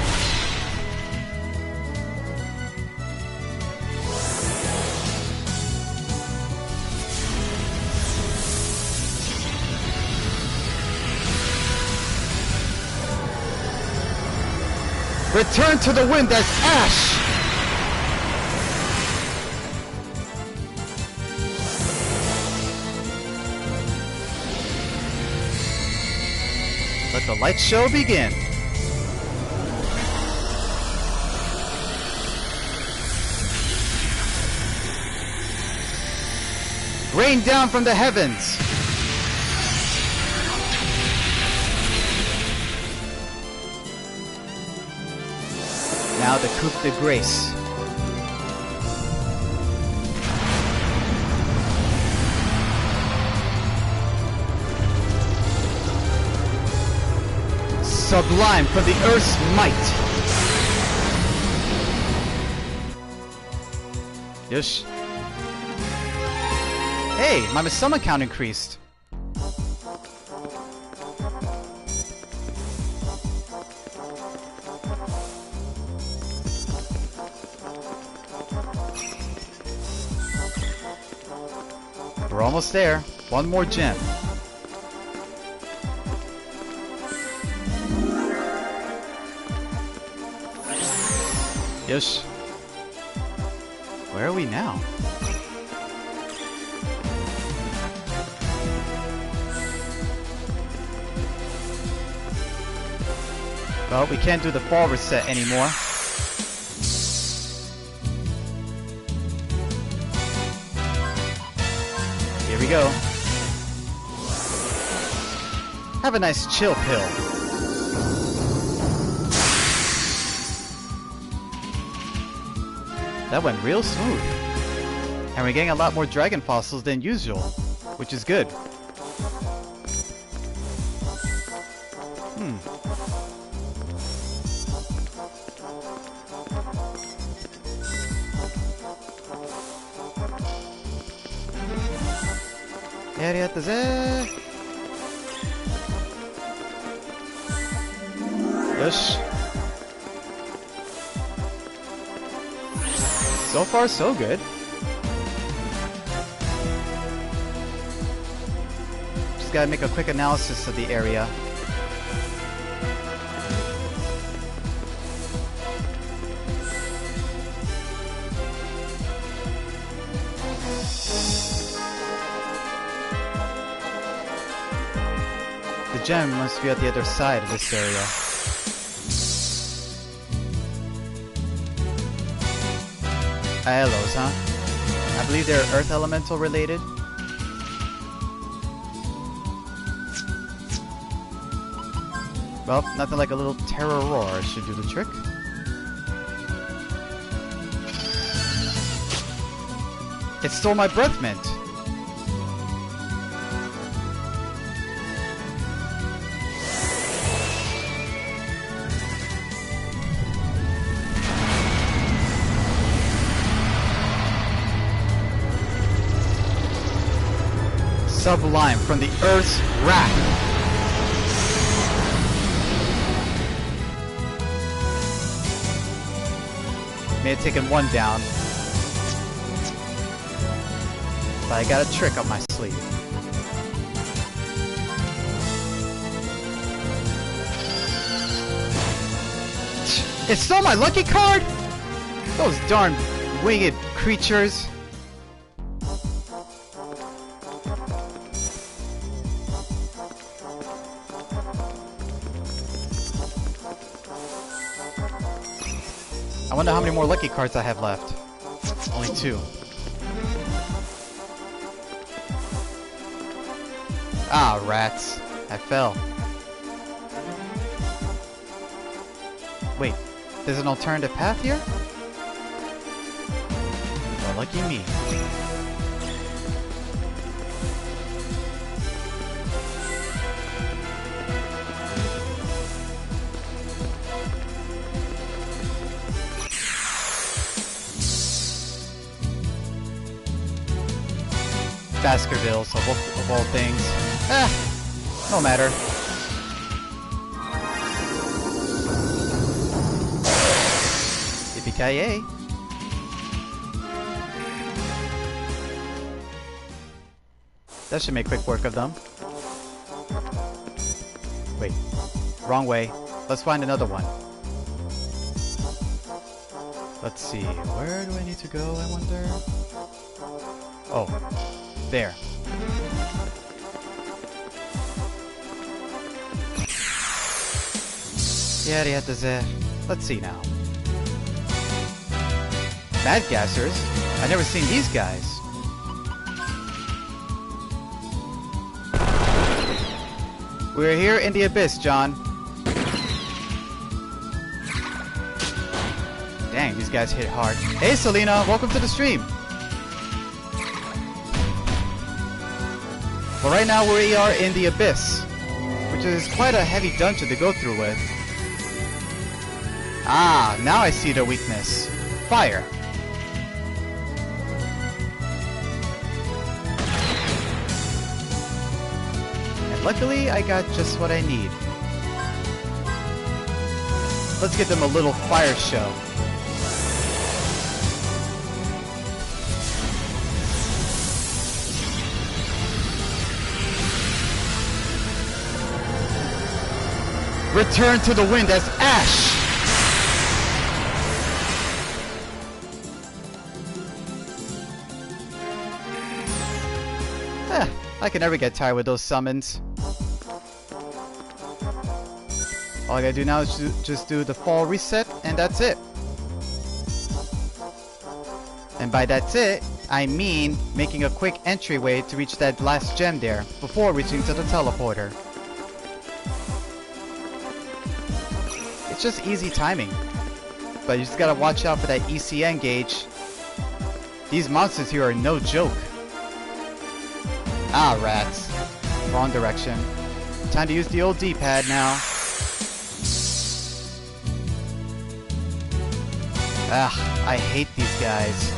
Return to the wind as ash. Let the light show begin. Rain down from the heavens. Now the coup de grace. Sublime from the Earth's might. Yush. Hey, my summon count increased. We're almost there. One more gem. Yush. Where are we now? Well, we can't do the fall reset anymore. Here we go. Have a nice chill pill. That went real smooth. And we're getting a lot more dragon fossils than usual, which is good. Yush. So far, so good. Just gotta make a quick analysis of the area. The gem must be at the other side of this area. Aelos, huh? I believe they're Earth Elemental related. Well, nothing like a little terror roar should do the trick. It stole my breath mint! Sublime from the Earth's wrath. May have taken one down, but I got a trick up my sleeve. It stole my lucky card? Those darn winged creatures. I wonder how many more lucky cards I have left. Only 2. Ah, rats. I fell. Wait, there's an alternative path here? Well, lucky me. Baskervilles of all things. No matter. Yippee-ki-yay. That should make quick work of them. Wait, wrong way. Let's find another one. Let's see, where do I need to go, I wonder? Oh. There. Let's see now. Madgassers? I've never seen these guys. We're here in the abyss, John. Dang, these guys hit hard. Hey, Selena, welcome to the stream. Well, right now we are in the abyss, which which is quite a heavy dungeon to go through with. Ah, now I see their weakness. Fire. And luckily, I got just what I need. Let's give them a little fire show. Return to the wind as ash! I can never get tired with those summons. All I gotta do now is just do the fall reset, and that's it. And by that's it, I mean making a quick entryway to reach that last gem there, before reaching to the teleporter. It's just easy timing. But you just gotta watch out for that ECN gauge. These monsters here are no joke. Ah, rats. Wrong direction. Time to use the old D-pad now. Ah, I hate these guys.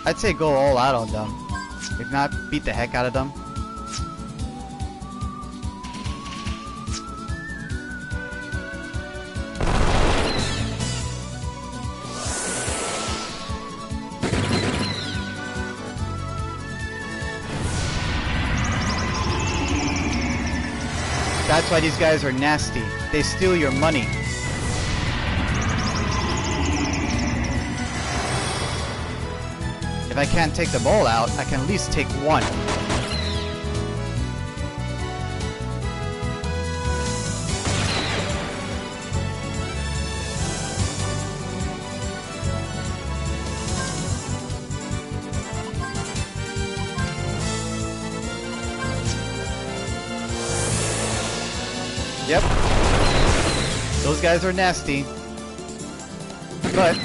I'd say go all out on them. If not, beat the heck out of them. That's why these guys are nasty. They steal your money. If I can't take them all out, I can at least take one. Yep. Those guys are nasty. But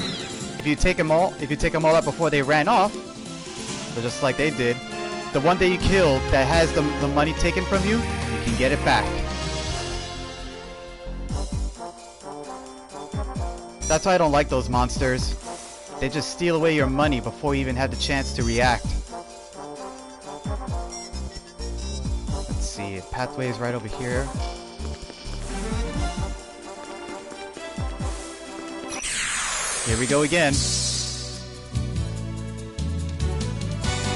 if you take them all out before they ran off, so just like they did, the one that you killed that has the money taken from you, you can get it back. That's why I don't like those monsters. They just steal away your money before you even have the chance to react. Let's see, pathway is right over here. Here we go again.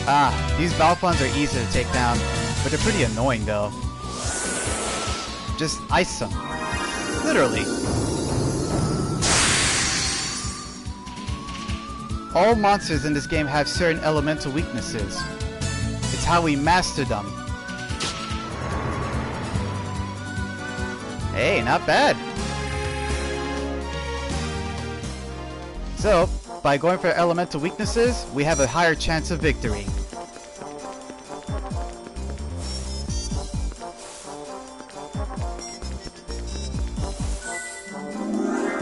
Ah, these Balfons are easy to take down, but they're pretty annoying though. Just ice them. Literally. All monsters in this game have certain elemental weaknesses. It's how we master them. Hey, not bad. So, by going for elemental weaknesses, we have a higher chance of victory.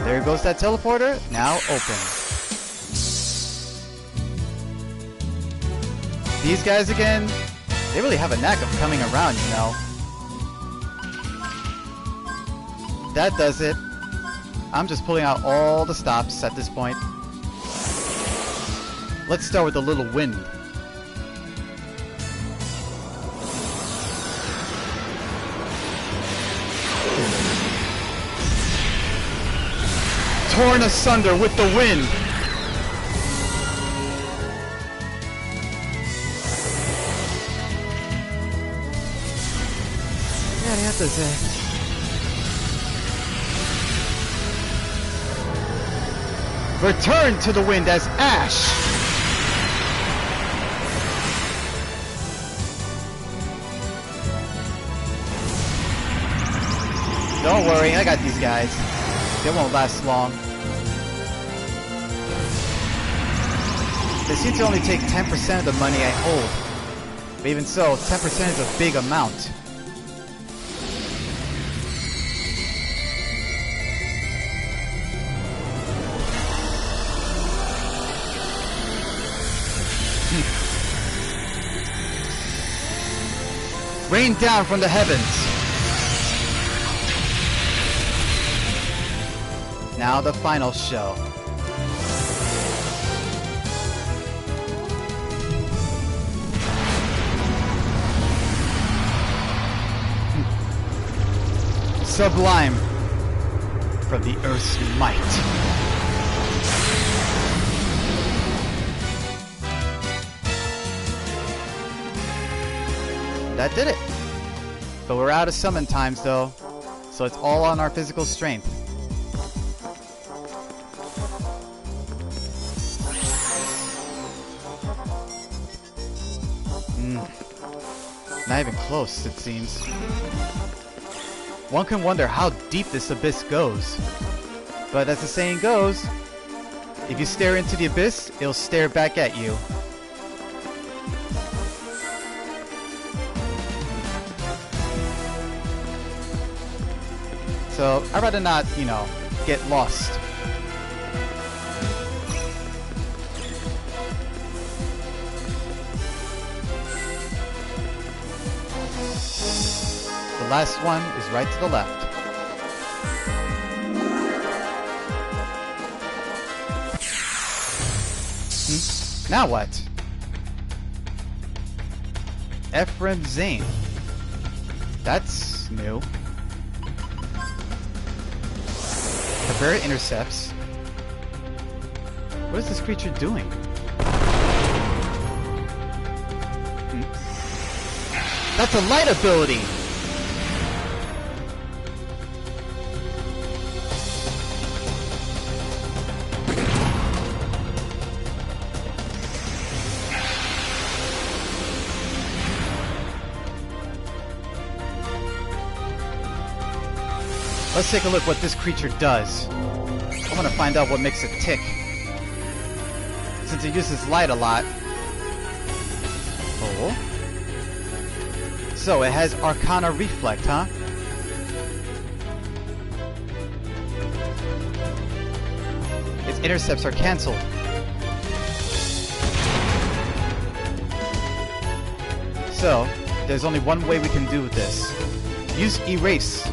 There goes that teleporter, now open. These guys again, they really have a knack of coming around, you know. That does it. I'm just pulling out all the stops at this point. Let's start with a little wind. Torn asunder with the wind. Return to the wind as ash. Don't worry, I got these guys. They won't last long. They seem to only take 10% of the money I hold. But even so, 10% is a big amount. Rain down from the heavens. Now the final show. Sublime from the Earth's might. That did it. But we're out of summon times though, so it's all on our physical strength. Not even close, it seems. One can wonder how deep this abyss goes. But as the saying goes, if you stare into the abyss, it'll stare back at you. So, I'd rather not, you know, get lost. The last one is right to the left. Now what? Ephraim Zane. That's new. Cabrera intercepts. What is this creature doing? That's a light ability! Let's take a look what this creature does. I want to find out what makes it tick. Since it uses light a lot. Oh. So it has Arcana Reflect, huh? Its intercepts are cancelled. So, there's only one way we can do this. Use Erase.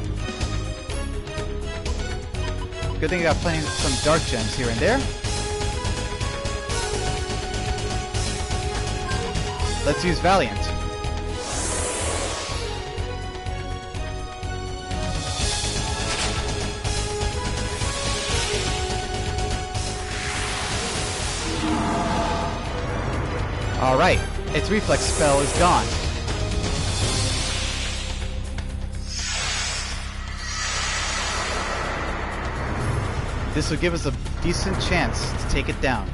Good thing I got plenty of some dark gems here and there. Let's use Valiant. Alright, its reflex spell is gone. This will give us a decent chance to take it down.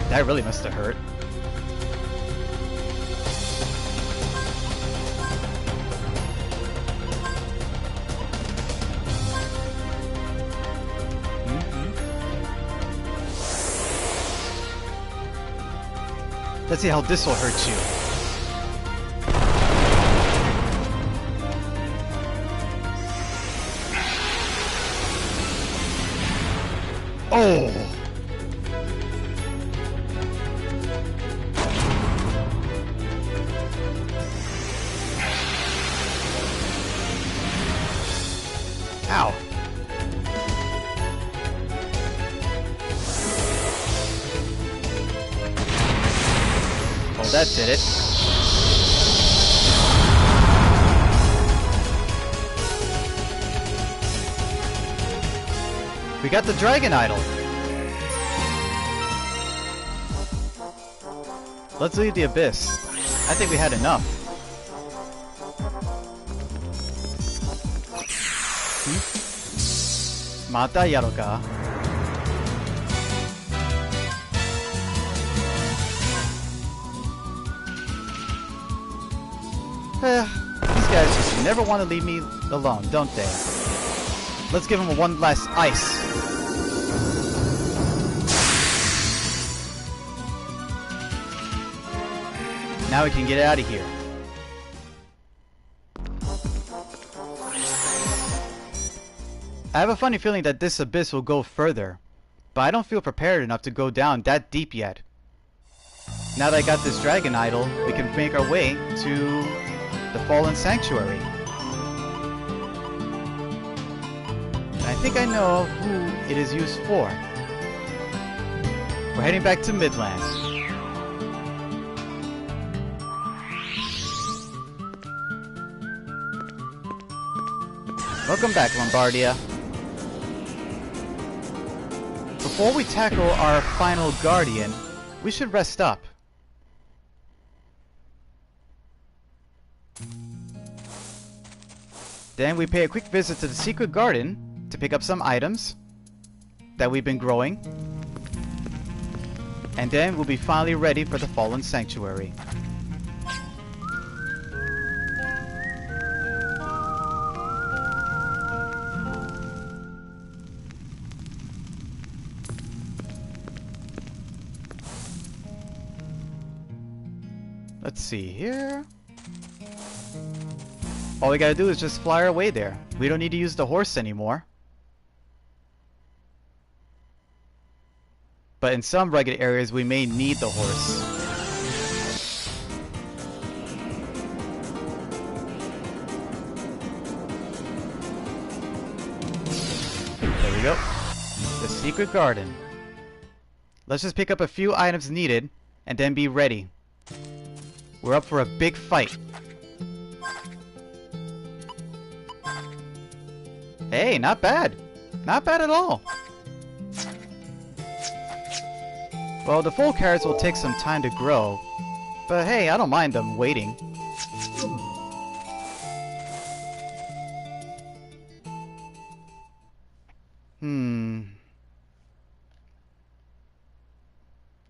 That really must have hurt. Let's see how this will hurt you. Oh! Ow. Oh, that did it. We got the dragon idol. Let's leave the abyss. I think we had enough. Mata yaroka. These guys just never want to leave me alone, don't they? Let's give them one last ice. Now we can get out of here. I have a funny feeling that this abyss will go further, but I don't feel prepared enough to go down that deep yet. Now that I got this dragon idol, we can make our way to the fallen sanctuary. And I think I know who it is used for. We're heading back to Midland. Welcome back, Lombardia. Before we tackle our final guardian, we should rest up. Then we pay a quick visit to the secret garden to pick up some items that we've been growing. And then we'll be finally ready for the fallen sanctuary. Let's see here. All we gotta do is just fly our way there. We don't need to use the horse anymore. But in some rugged areas we may need the horse. There we go. The secret garden. Let's just pick up a few items needed and then be ready. We're up for a big fight. Hey, not bad. Not bad at all. Well, the full carrots will take some time to grow. But hey, I don't mind them waiting.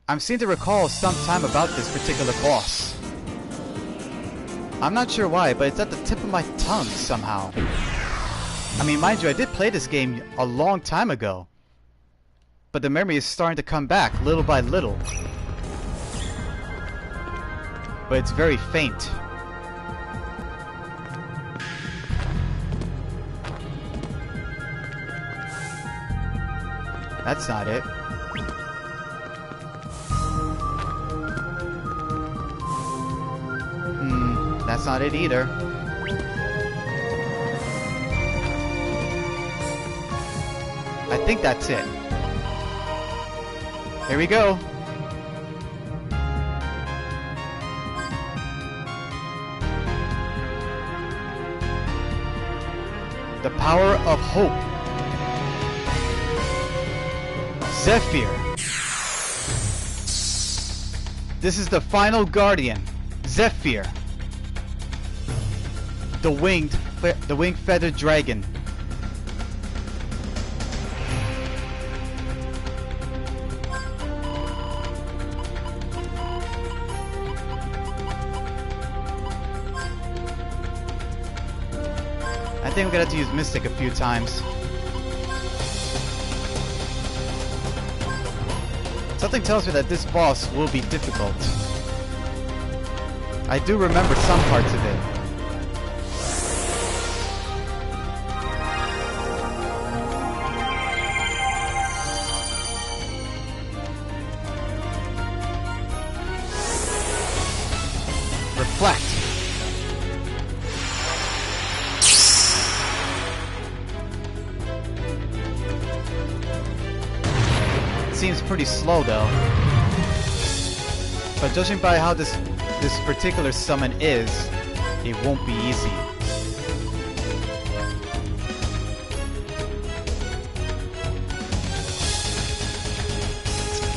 I seem to recall some time about this particular boss. I'm not sure why, but it's at the tip of my tongue somehow. I mean, mind you, I did play this game a long time ago. But the memory is starting to come back little by little. But it's very faint. That's not it. That's not it either. I think that's it. Here we go. The power of hope. Zephyr. This is the final guardian, Zephyr. The winged feathered dragon. I think we're gonna have to use Mystic a few times. Something tells me that this boss will be difficult. I do remember some parts of it. Reflect. Seems pretty slow though. But judging by how this particular summon is, it won't be easy.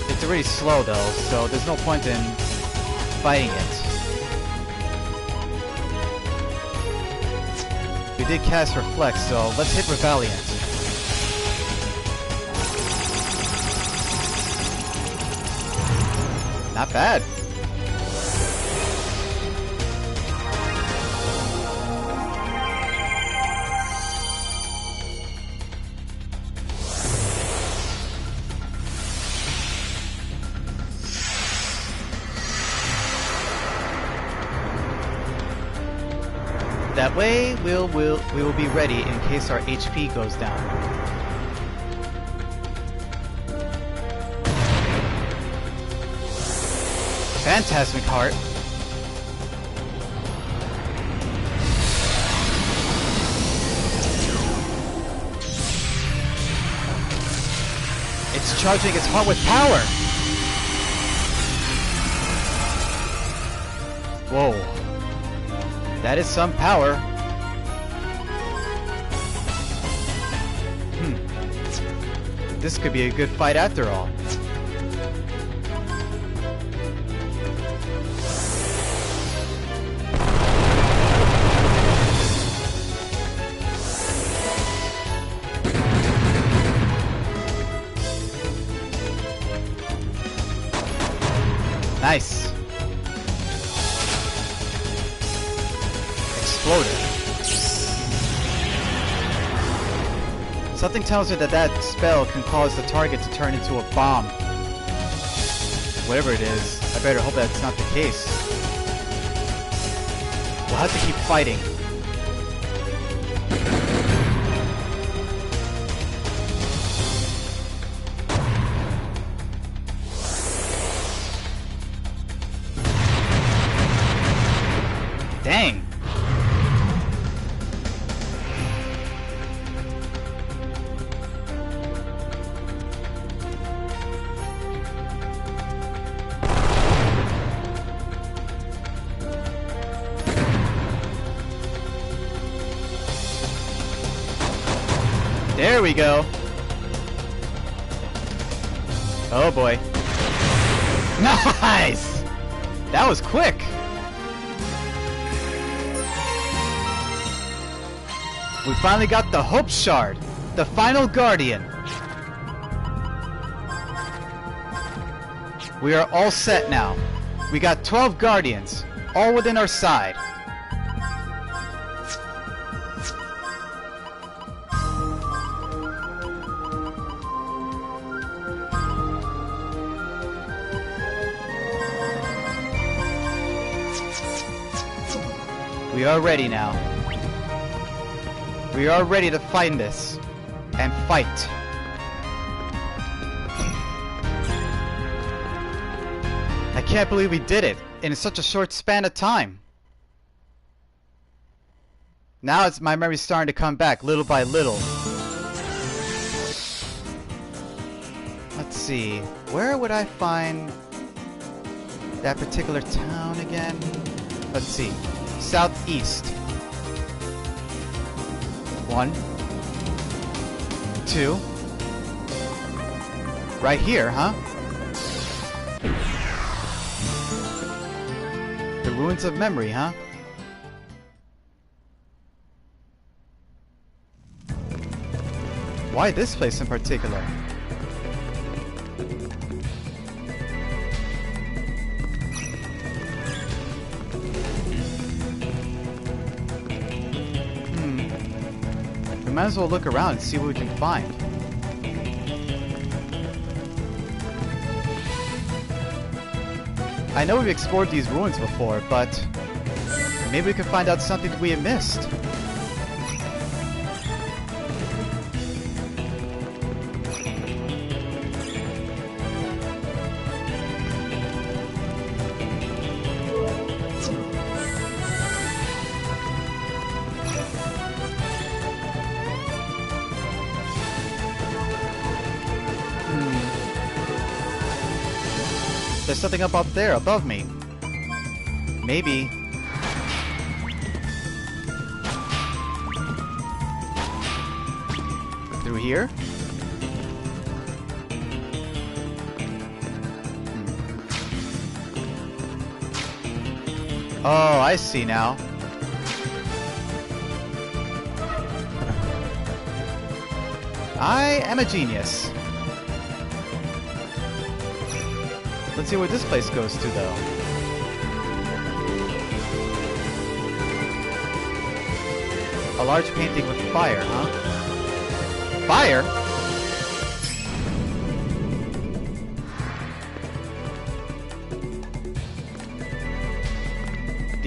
It's already slow though, so there's no point in fighting it. We did cast Reflect, so let's hit Revaliant. Not bad. That way, we will be ready in case our HP goes down. Phantasmic Heart. It's charging its heart with power. Whoa. That is some power. This could be a good fight after all. Nice. Exploded. Something tells me that that spell can cause the target to turn into a bomb. Whatever it is, I better hope that's not the case. We'll have to keep fighting. Dang! There we go! Oh boy. Nice! That was quick! We finally got the Hope Shard, the final Guardian. We are all set now. We got 12 Guardians, all within our side. We are ready now. We are ready to find this and fight. I can't believe we did it in such a short span of time. Now my memory's starting to come back little by little. Let's see, where would I find that particular town again? Let's see, southeast. 1, 2. Right here, huh? The ruins of memory, huh? Why this place in particular? We might as well look around and see what we can find. I know we've explored these ruins before, but maybe we can find out something that we have missed. There's something up there, above me. Maybe. Through here? Oh, I see now. I am a genius. Let's see where this place goes to, though. A large painting with fire, huh? Fire?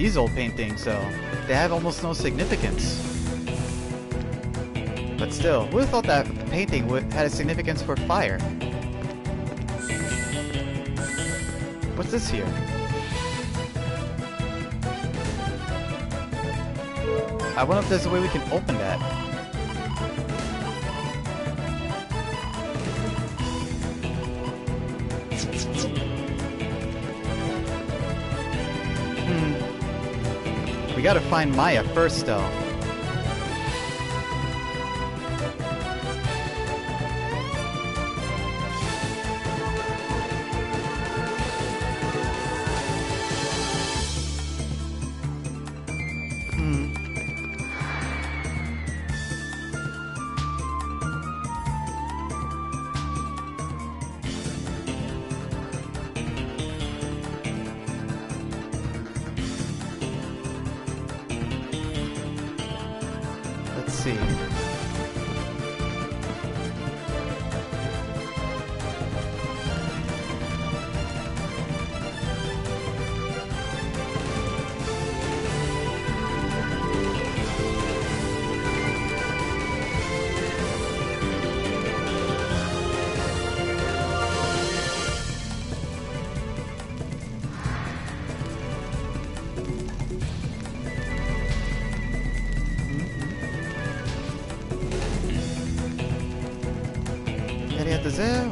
these old paintings, though, they have almost no significance. But still, who would have thought that painting had a significance for fire? What's this here? I wonder if there's a way we can open that. We gotta find Maya first, though. Let's see.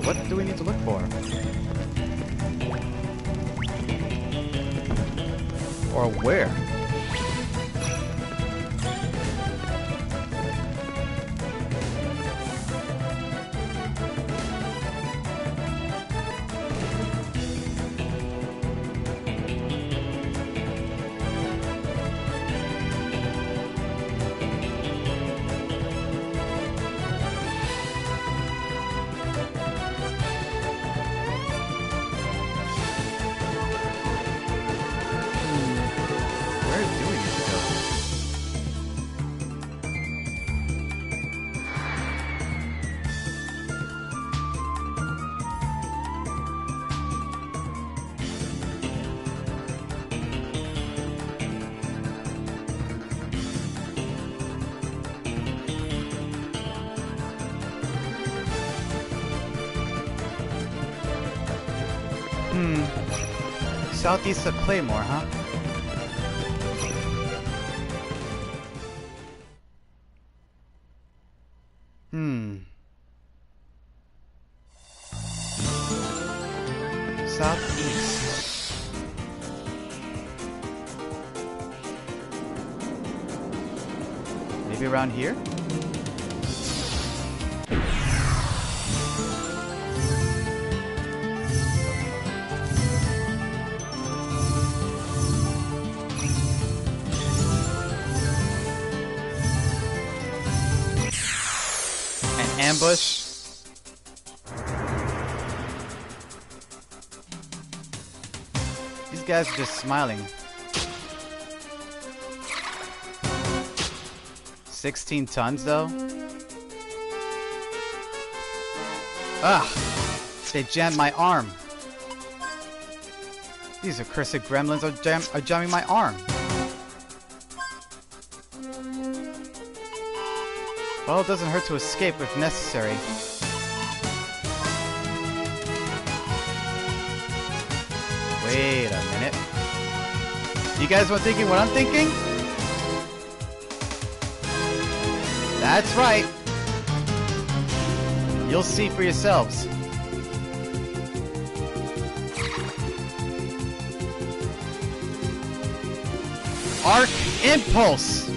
What do we need to look for? Or where? Southeast of Claymore, huh? Southeast. Maybe around here? Ambush. These guys are just smiling. 16 tons though? They jammed my arm. These accursed gremlins are jamming my arm. Well, it doesn't hurt to escape if necessary. Wait a minute. You guys were thinking what I'm thinking? That's right. You'll see for yourselves. Arc Impulse!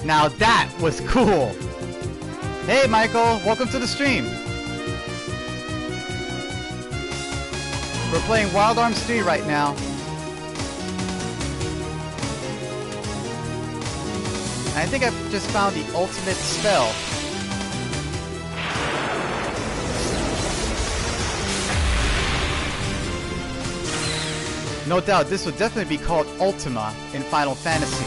Now that was cool! Hey Michael, welcome to the stream! We're playing Wild Arms 3 right now. I think I've just found the ultimate spell. No doubt, this would definitely be called Ultima in Final Fantasy.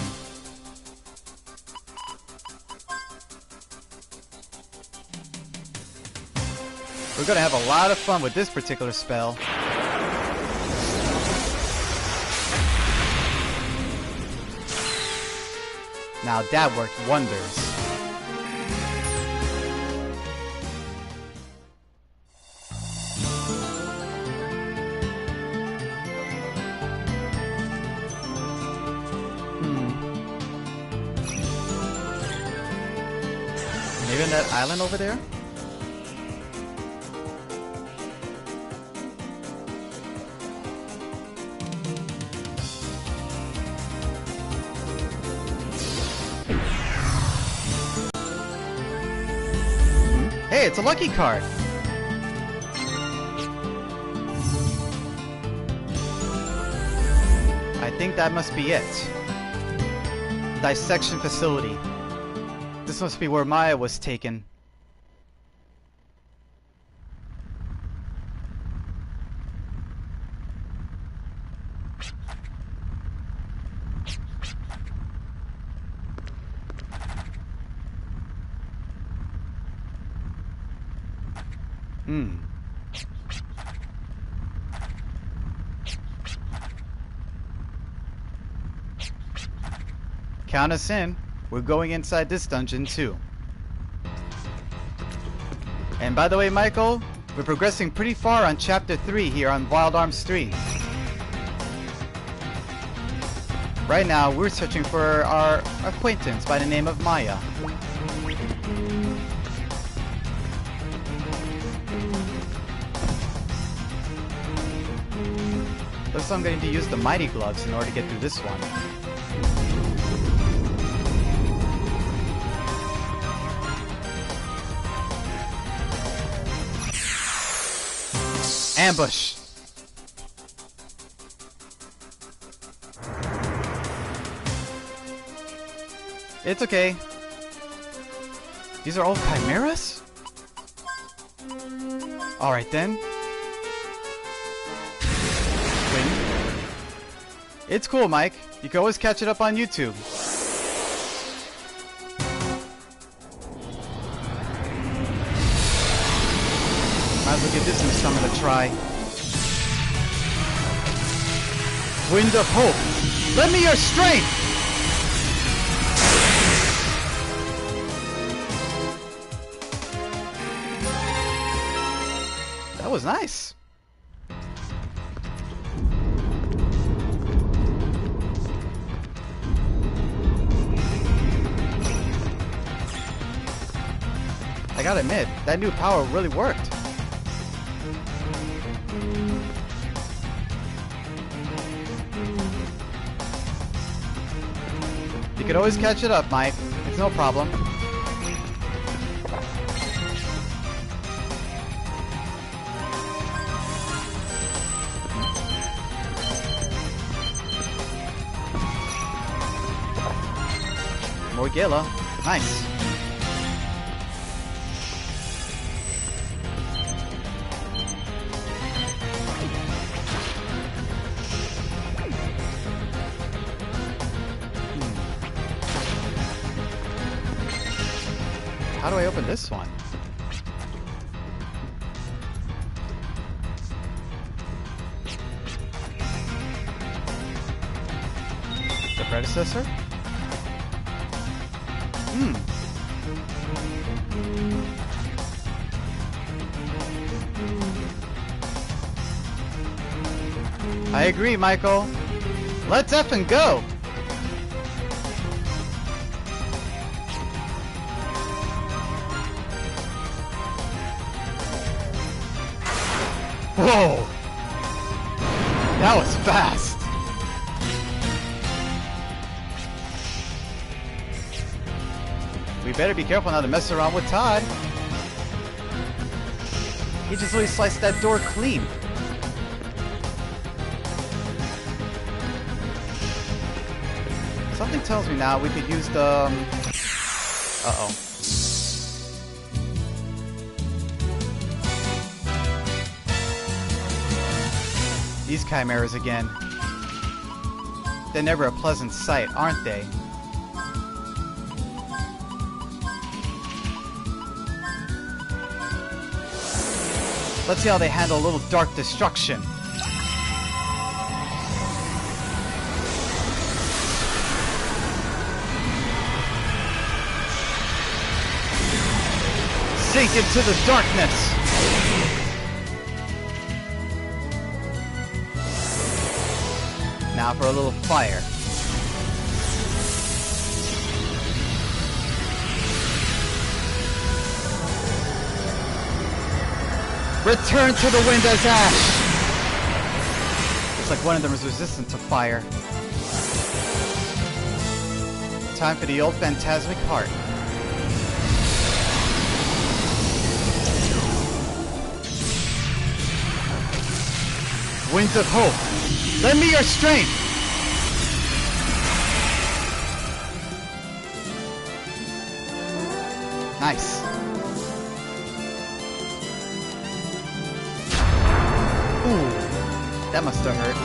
We're gonna have a lot of fun with this particular spell. Now that worked wonders. Maybe on that island over there? Hey, it's a lucky card! I think that must be it. Dissection facility. This must be where Maya was taken. Count us in. We're going inside this dungeon too. And by the way, Michael, we're progressing pretty far on Chapter 3 here on Wild Arms 3. Right now, we're searching for our acquaintance by the name of Maya. Looks like I'm going to use the Mighty Gloves in order to get through this one. Ambush! It's okay. These are all chimeras? Alright then. Win. It's cool, Mike. You can always catch it up on YouTube. Might as well give this summon a try. Wind of Hope! Lend me your strength! That was nice. I gotta admit, that new power really worked. You can always catch it up, Mike. It's no problem. More Gala. Nice. How do I open this one? The predecessor? I agree, Michael. Let's effing go! Whoa! That was fast! We better be careful not to mess around with Todd. He just really sliced that door clean. Something tells me now we could use the... Uh-oh. These chimeras again. They're never a pleasant sight, aren't they? Let's see how they handle a little dark destruction. Sink into the darkness! Now for a little fire. Return to the wind as ash! Looks like one of them is resistant to fire. Time for the old phantasmic heart. Winds of hope, lend me your strength! Nice. Ooh, that must have hurt.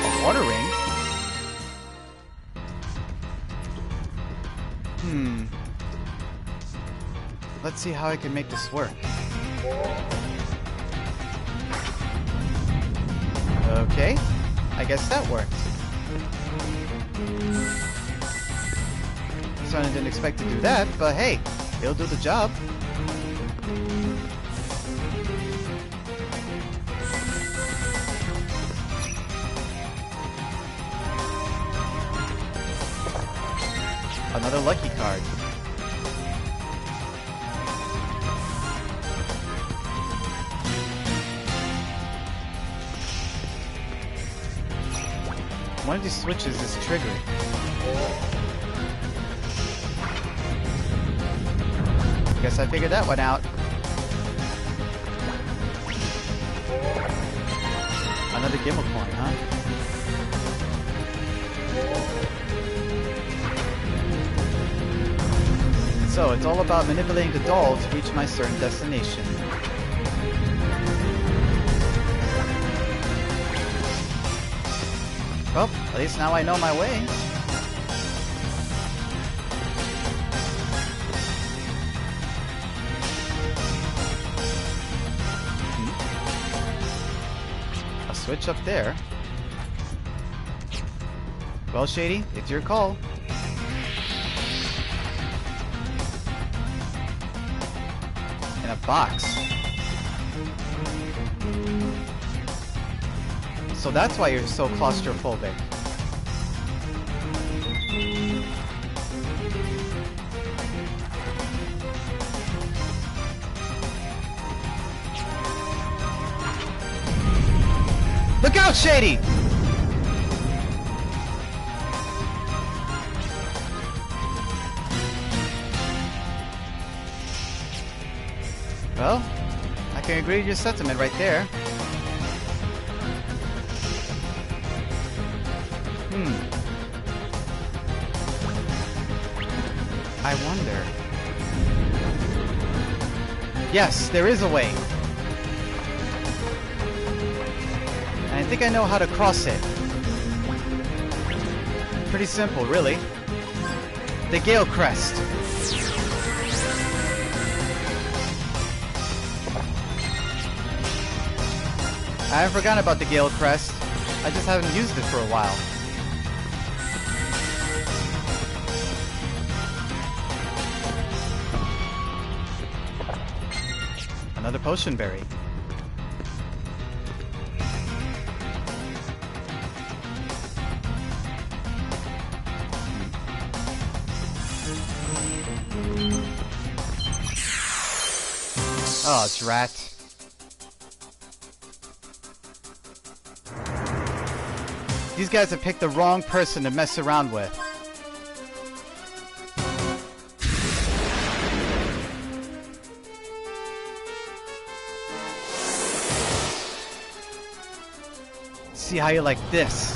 A water ring? Let's see how I can make this work. Okay, I guess that worked. Certainly didn't expect to do that, but hey, it'll do the job. Another lucky card. One of these switches is triggered. Guess I figured that one out. Another Gimmel coin, huh? So, it's all about manipulating the doll to reach my certain destination. Well, at least now I know my way. A switch up there. Well, Shady, it's your call. In a box. So that's why you're so claustrophobic. Look out, Shady! Well, I can agree with your sentiment right there. I wonder. Yes, there is a way. And I think I know how to cross it. Pretty simple, really. The Gale Crest. I haven't forgotten about the Gale Crest. I just haven't used it for a while. Another potion berry. Oh, drat. These guys have picked the wrong person to mess around with. See how you like this.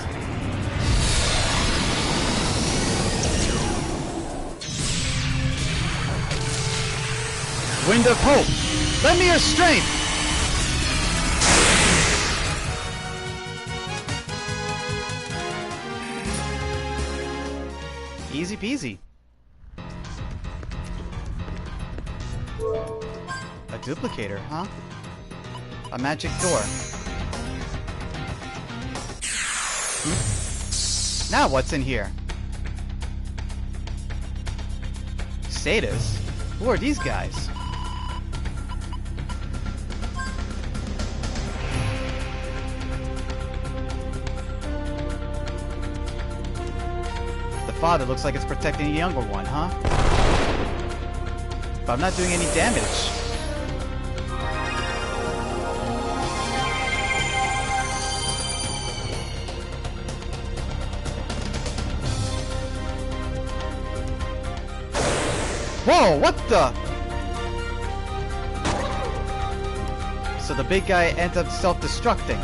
Wind of hope, lend me your strength. Easy peasy. A duplicator, huh? A magic door. Now what's in here? Satyrs? Who are these guys? The father looks like it's protecting the younger one, huh? But I'm not doing any damage. Whoa, what the? So the big guy ends up self-destructing.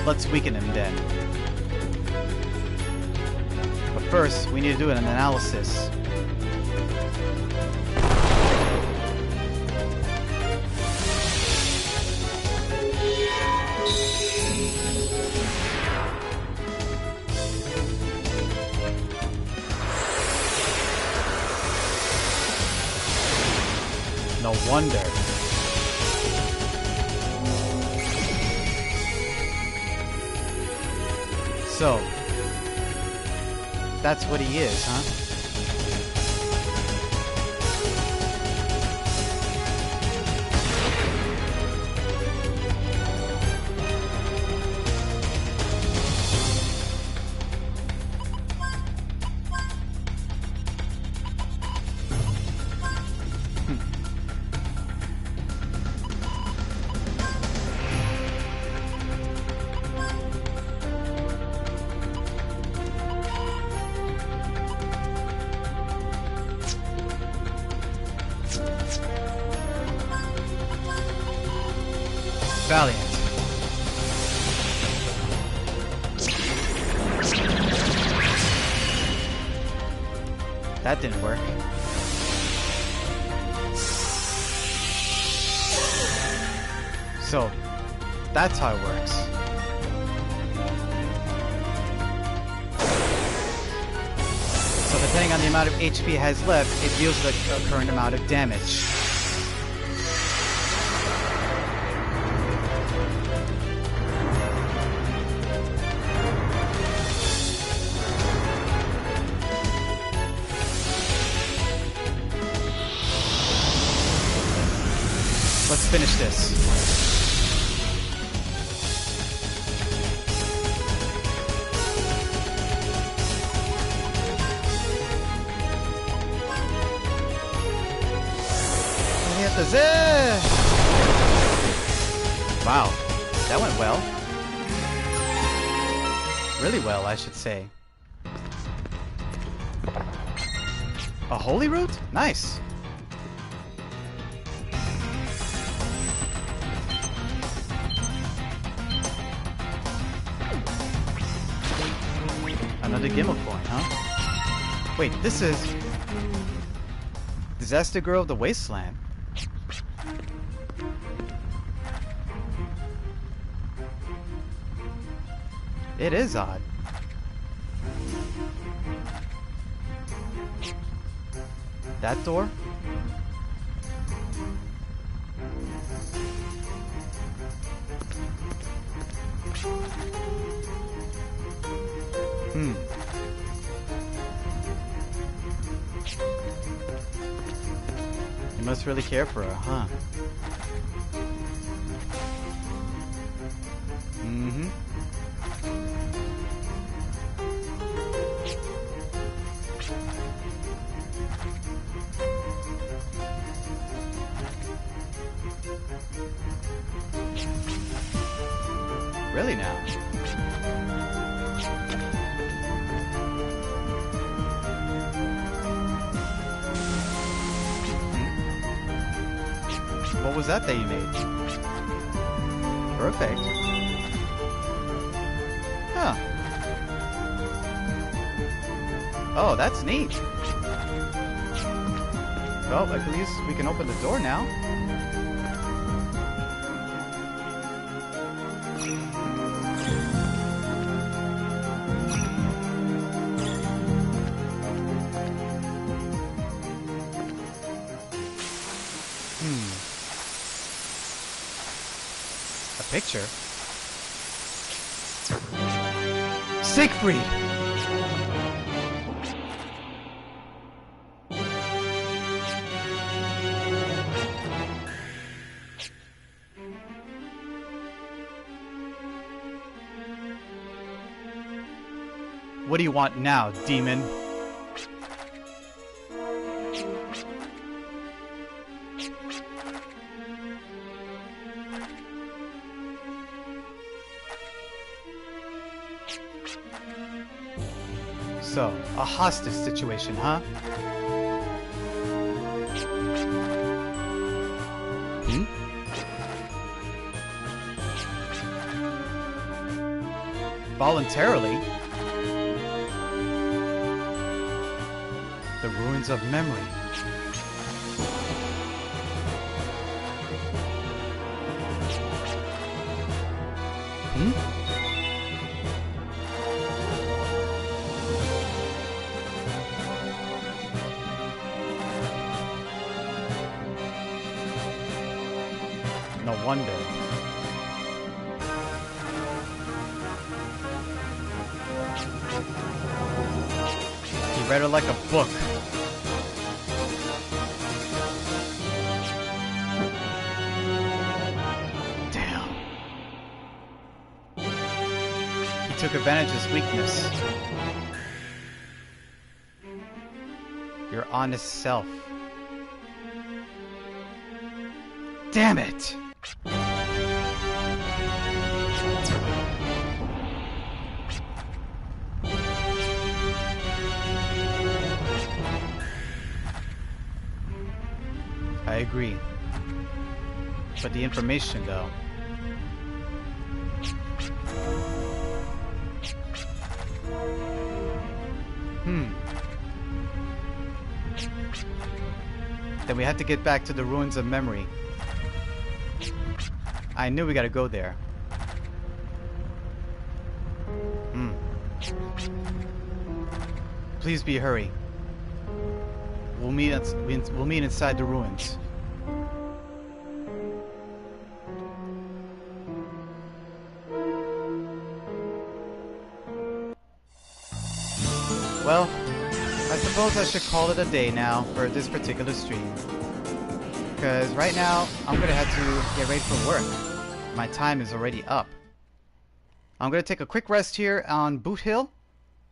Let's weaken him then. But first, we need to do an analysis. No wonder. So, that's what he is, huh? Valiant. That didn't work. So, that's how it works. So depending on the amount of HP it has left, it deals the current amount of damage. Let's finish this. Wow, that went well. Really well, I should say. A holy root? Nice. Another Gimel coin, huh? Wait, this is... Disaster Girl of the Wasteland. It is odd. That door? You must really care for her, huh? Mm-hmm. Really now? What was that you made? Perfect. Huh. Oh, that's neat. Well, at least we can open the door now. A picture? Siegfried! What do you want now, demon? So, a hostage situation, huh? Hmm? Voluntarily? The ruins of memory. Hmm? No wonder. He read it like a book. Damn. He took advantage of his weakness. Your honest self. Damn it! I agree. But the information, though. Then we have to get back to the ruins of memory. I knew we gotta go there. Please be hurry. We'll meet inside the ruins. Well, I suppose I should call it a day now for this particular stream. Because right now, I'm gonna have to get ready for work. My time is already up. I'm gonna take a quick rest here on Boot Hill,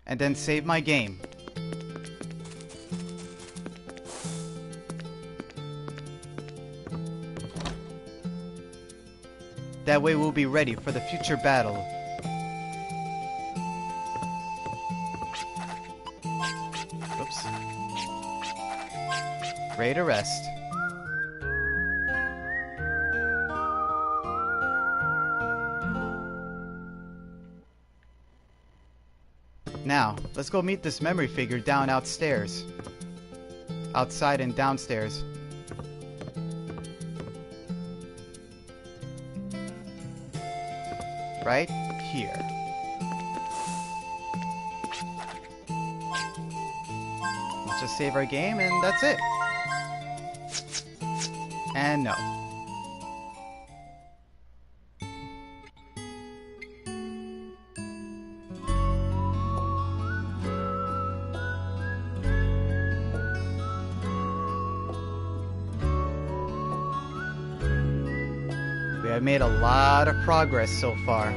and then save my game. That way we'll be ready for the future battle. Oops. Ready to rest. Now, let's go meet this memory figure down outstairs. Outside and downstairs. Right here. Let's just save our game and that's it. And no. We have made a lot of progress so far.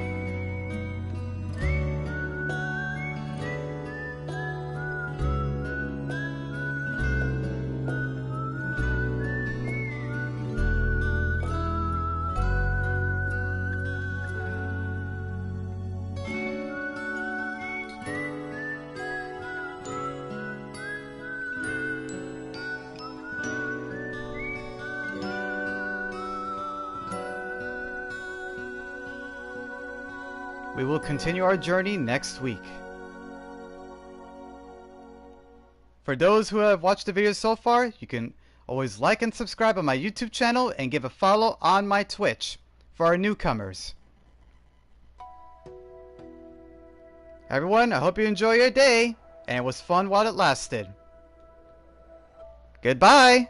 We will continue our journey next week. For those who have watched the video so far, you can always like and subscribe on my YouTube channel and give a follow on my Twitch for our newcomers. Everyone, I hope you enjoy your day, and it was fun while it lasted. Goodbye!